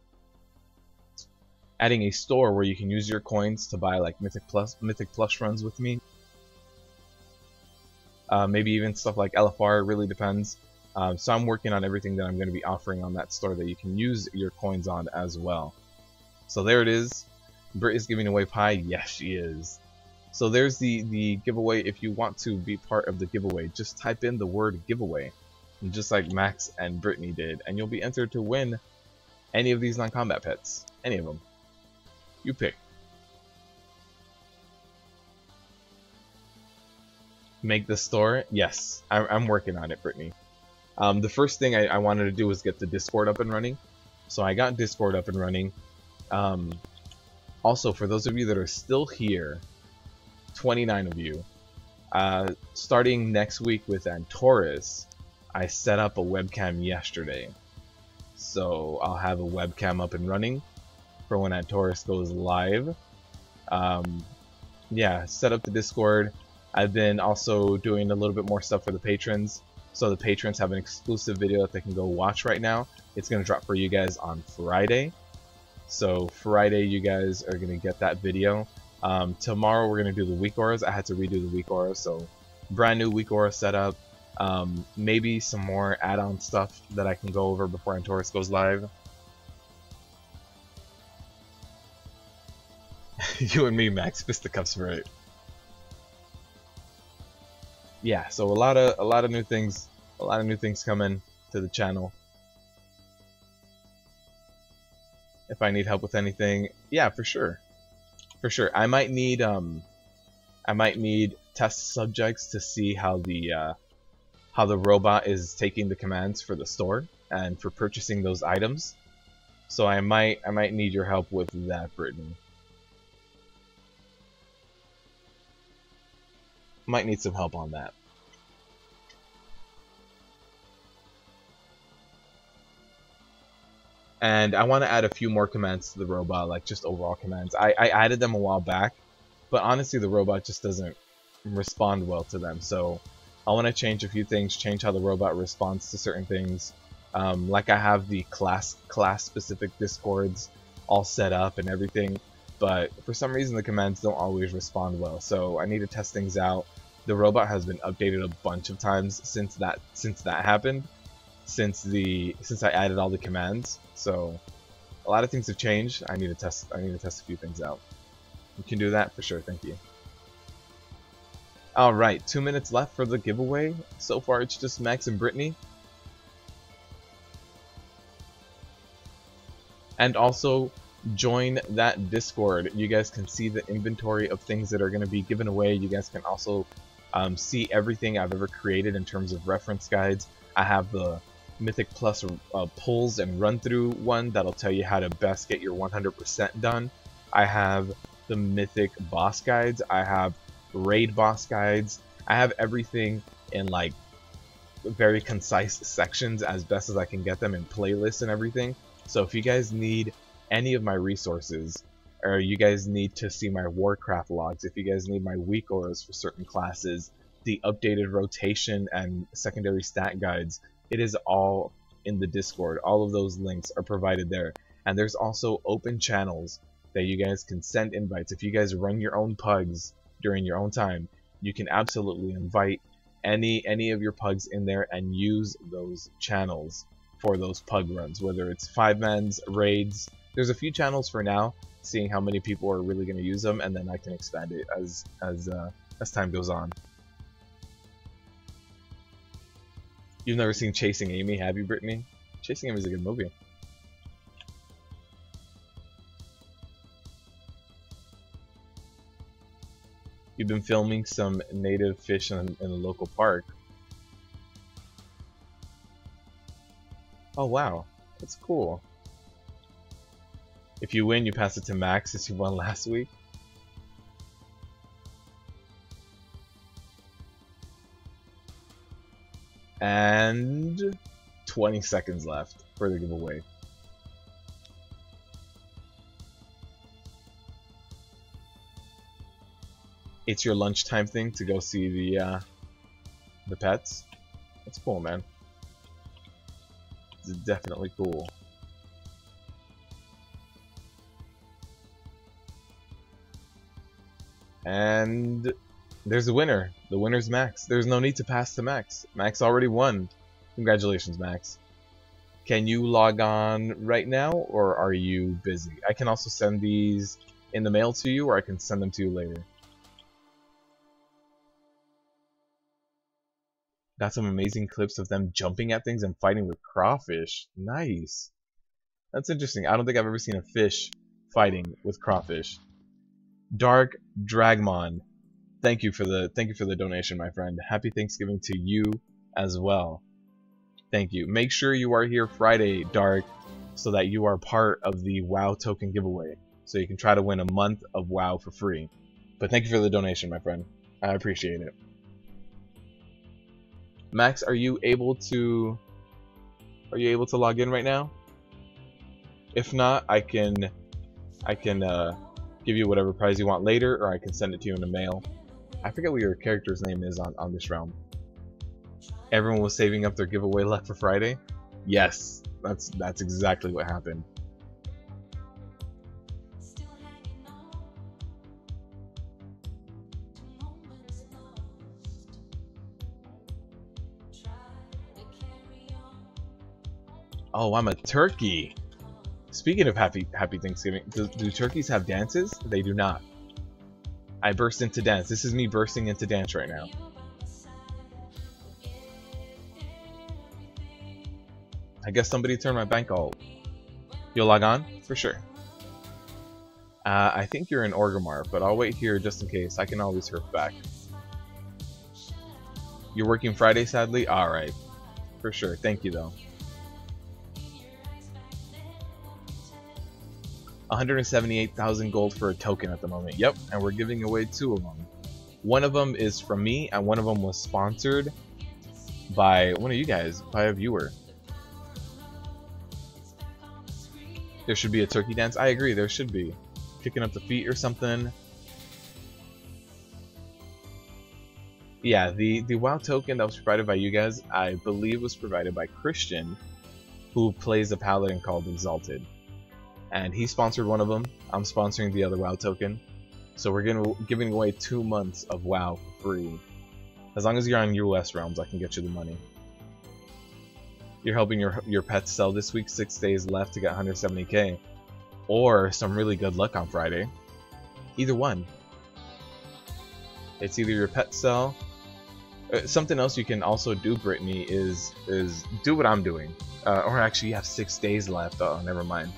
store where you can use your coins to buy like Mythic Plus runs with me. Maybe even stuff like LFR, it really depends. So I'm working on everything that I'm going to be offering on that store that you can use your coins on as well. So there it is. Britt is giving away pie. Yes, she is. So there's the giveaway. If you want to be part of the giveaway, just type in the word giveaway, just like Max and Brittany did, and you'll be entered to win any of these non-combat pets. Any of them. You pick. Make the store? Yes, I'm working on it, Brittany. The first thing I wanted to do was get the Discord up and running. So I got Discord up and running. Also, for those of you that are still here, 29 of you, starting next week with Antorus, I set up a webcam yesterday. So I'll have a webcam up and running for when Antorus goes live. Yeah, set up the Discord. I've been also doing a little bit more stuff for the patrons. So the patrons have an exclusive video that they can go watch right now. It's going to drop for you guys on Friday. So Friday you guys are going to get that video. Tomorrow we're going to do the week auras. I had to redo the week aura, so brand new week aura setup. Maybe some more add-on stuff that I can go over before Antorus goes live. You and me, Max, fisticuffs for it. Yeah, so a lot of new things, coming to the channel. If I need help with anything, yeah, for sure. I might need test subjects to see how the robot is taking the commands for the store and for purchasing those items. So I might need your help with that, Brittany. Might need some help on that. And I want to add a few more commands to the robot, like just overall commands. I added them a while back, but honestly the robot just doesn't respond well to them. So I want to change a few things, change how the robot responds to certain things. Like I have the class specific discords all set up and everything, but for some reason the commands don't always respond well. So I need to test things out. The robot has been updated a bunch of times since that happened, since I added all the commands. So a lot of things have changed. I need to test a few things out. You can do that for sure. Thank you. All right, 2 minutes left for the giveaway. So far, it's just Max and Brittany. And also, join that Discord. You guys can see the inventory of things that are going to be given away. You guys can also see everything I've ever created in terms of reference guides. I have the Mythic Plus pulls and run-through one that'll tell you how to best get your 100% done. I have the Mythic boss guides. I have raid boss guides. I have everything in like very concise sections as best as I can get them in playlists and everything. So if you guys need any of my resources, or you guys need to see my Warcraft logs, if you guys need my week auras for certain classes, the updated rotation and secondary stat guides, it is all in the Discord. All of those links are provided there. And there's also open channels that you guys can send invites. If you guys run your own pugs during your own time, you can absolutely invite any of your pugs in there and use those channels for those pug runs, whether it's 5-mans, raids. There's a few channels for now, seeing how many people are really going to use them, and then I can expand it as time goes on. You've never seen Chasing Amy, have you, Brittany? Chasing Amy is a good movie. You've been filming some native fish in a local park. Oh wow, that's cool. If you win, you pass it to Max as you won last week. And 20 seconds left for the giveaway. It's your lunchtime thing to go see the pets. That's cool, man. It's definitely cool. And there's a winner. The winner's Max. There's no need to pass to Max. Max already won. Congratulations, Max. Can you log on right now, or are you busy? I can also send these in the mail to you, or I can send them to you later. Got some amazing clips of them jumping at things and fighting with crawfish. Nice. That's interesting. I don't think I've ever seen a fish fighting with crawfish. Dark Dragmon, thank you for the donation, my friend. Happy Thanksgiving to you as well. Thank you. Make sure you are here Friday, Dark, so that you are part of the WoW token giveaway, so you can try to win a month of WoW for free. But thank you for the donation, my friend. I appreciate it. Max, are you able to log in right now? If not, I can give you whatever prize you want later, or I can send it to you in the mail. I forget what your character's name is on this realm. Everyone was saving up their giveaway left for Friday. Yes, that's exactly what happened. Oh, I'm a turkey. Speaking of happy Thanksgiving, do turkeys have dances? They do not. I burst into dance. This is me bursting into dance right now. I guess somebody turned my bank alt. You'll log on? For sure. I think you're in Orgrimmar, but I'll wait here just in case. I can always hurf back. You're working Friday, sadly? Alright. For sure. Thank you, though. 178,000 gold for a token at the moment. Yep, and we're giving away 2 of them. One of them is from me, and one of them was sponsored by one of you guys, by a viewer. There should be a turkey dance. I agree, there should be. Kicking up the feet or something. Yeah, the WoW token that was provided by you guys, I believe was provided by Christian, who plays a paladin called Exalted. And he sponsored one of them. I'm sponsoring the other WoW token. So we're giving away 2 months of WoW for free. As long as you're on US realms, I can get you the money. You're helping your pets sell this week, 6 days left to get 170k. Or some really good luck on Friday. Either one. It's either your pet sell. Something else you can also do, Brittany, is do what I'm doing. Or actually you have 6 days left. Oh, never mind.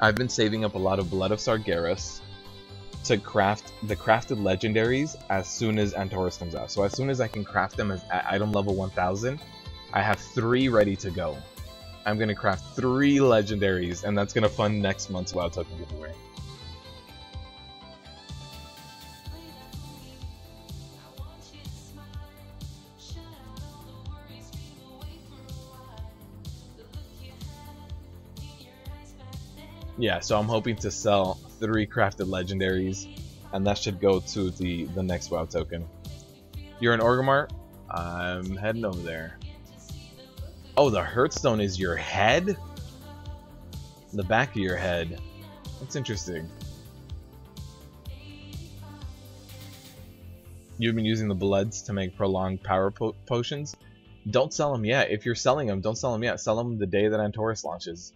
I've been saving up a lot of Blood of Sargeras to craft the crafted legendaries as soon as Antorus comes out. So as soon as I can craft them at item level 1000, I have 3 ready to go. I'm going to craft 3 legendaries, and that's going to fund next month's WoW token giveaway. Yeah, so I'm hoping to sell 3 crafted legendaries, and that should go to the next WoW token. You're in Orgrimmar? I'm heading over there. Oh, the Hearthstone is your head? The back of your head. That's interesting. You've been using the Bloods to make prolonged power potions? Don't sell them yet. If you're selling them, don't sell them yet. Sell them the day that Antorus launches.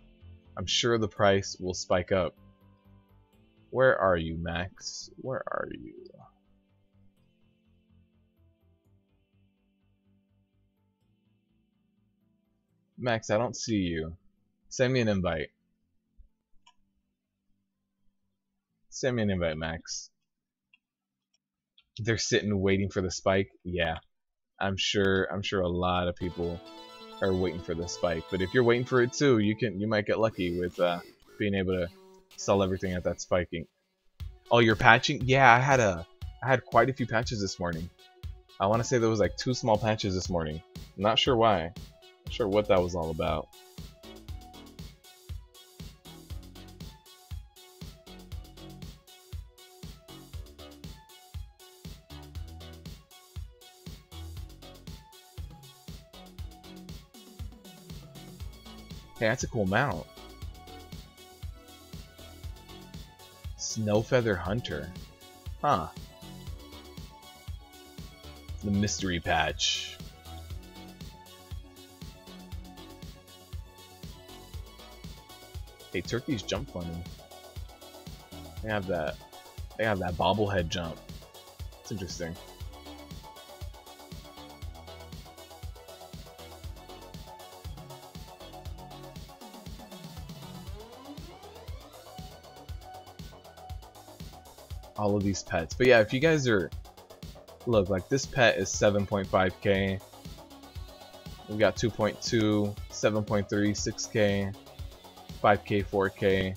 I'm sure the price will spike up. Where are you, Max? Where are you? Max, I don't see you. Send me an invite. Send me an invite, Max. They're sitting waiting for the spike. Yeah, I'm sure a lot of people are waiting for the spike. But if you're waiting for it too, you might get lucky with being able to sell everything at that spiking. Oh, you're patching? Yeah, I had quite a few patches this morning. I want to say there was like 2 small patches this morning. I'm not sure why. Not sure what that was all about. Hey, that's a cool mount. Snowfeather Hunter. Huh. The mystery patch. Hey, turkeys jump funny. They have that bobblehead jump. It's interesting. All of these pets. But yeah, if you guys are... Look, like this pet is 7.5k. We've got 2.2, 7.3, 6k, 5k, 4k.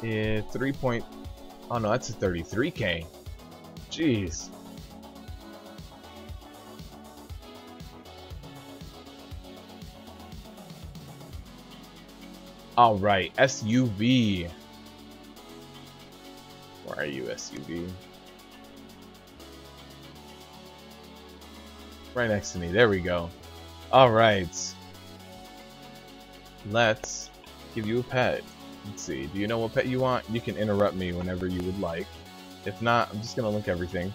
Yeah. 3 point... Oh no, that's a 33k. Jeez. Alright, SUV. Where are you, SUV? Right next to me. There we go. Alright. Let's give you a pet. Let's see. Do you know what pet you want? You can interrupt me whenever you would like. If not, I'm just going to link everything.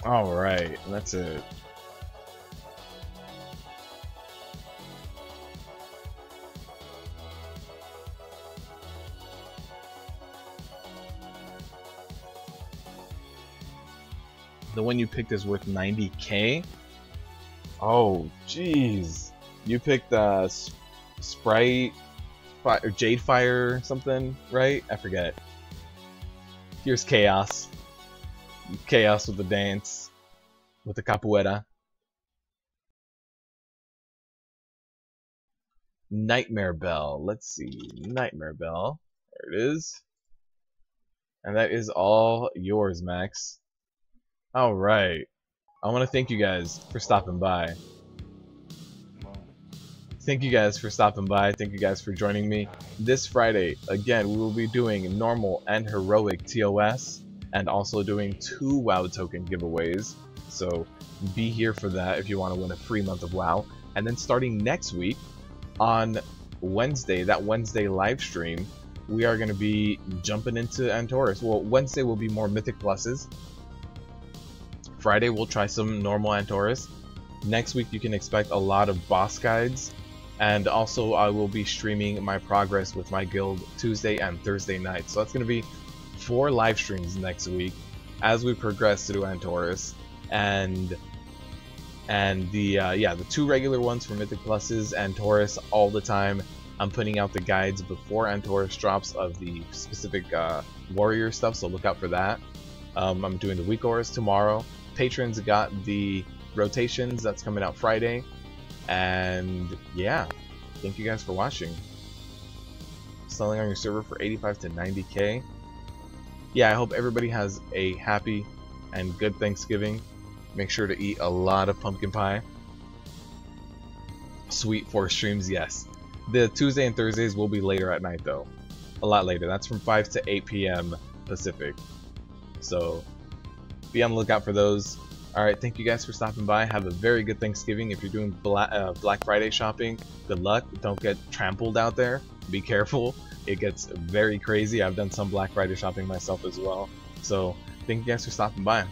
Alright, that's it. The one you picked is worth 90k? Oh, jeez. You picked Sprite or Jade Fire or something, right? I forget. Here's Chaos. Chaos with the dance. With the capoeira. Nightmare Bell. Let's see. Nightmare Bell. There it is. And that is all yours, Max. Alright. I want to thank you guys for stopping by. Thank you guys for stopping by. Thank you guys for joining me. This Friday, again, we will be doing normal and heroic TOS. And also doing 2 WoW token giveaways. So be here for that if you want to win a free month of WoW. And then starting next week, on Wednesday, that Wednesday live stream, we are going to be jumping into Antorus. Well, Wednesday will be more Mythic Pluses. Friday we'll try some normal Antorus. Next week you can expect a lot of boss guides. And also I will be streaming my progress with my guild Tuesday and Thursday nights. So that's going to be 4 live streams next week as we progress through Antorus, and the 2 regular ones for Mythic Pluses, Antorus all the time. I'm putting out the guides before Antorus drops of the specific warrior stuff, so look out for that. I'm doing the week auras tomorrow. Patrons got the rotations that's coming out Friday, and yeah, thank you guys for watching. Selling on your server for 85 to 90k. Yeah, I hope everybody has a happy and good Thanksgiving. Make sure to eat a lot of pumpkin pie. Sweet for streams, yes. The Tuesday and Thursdays will be later at night though. A lot later. That's from 5 to 8 p.m. Pacific. So be on the lookout for those. Alright, thank you guys for stopping by. Have a very good Thanksgiving. If you're doing Black Friday shopping, good luck. Don't get trampled out there. Be careful. It gets very crazy. I've done some Black Friday shopping myself as well. So thank you guys for stopping by.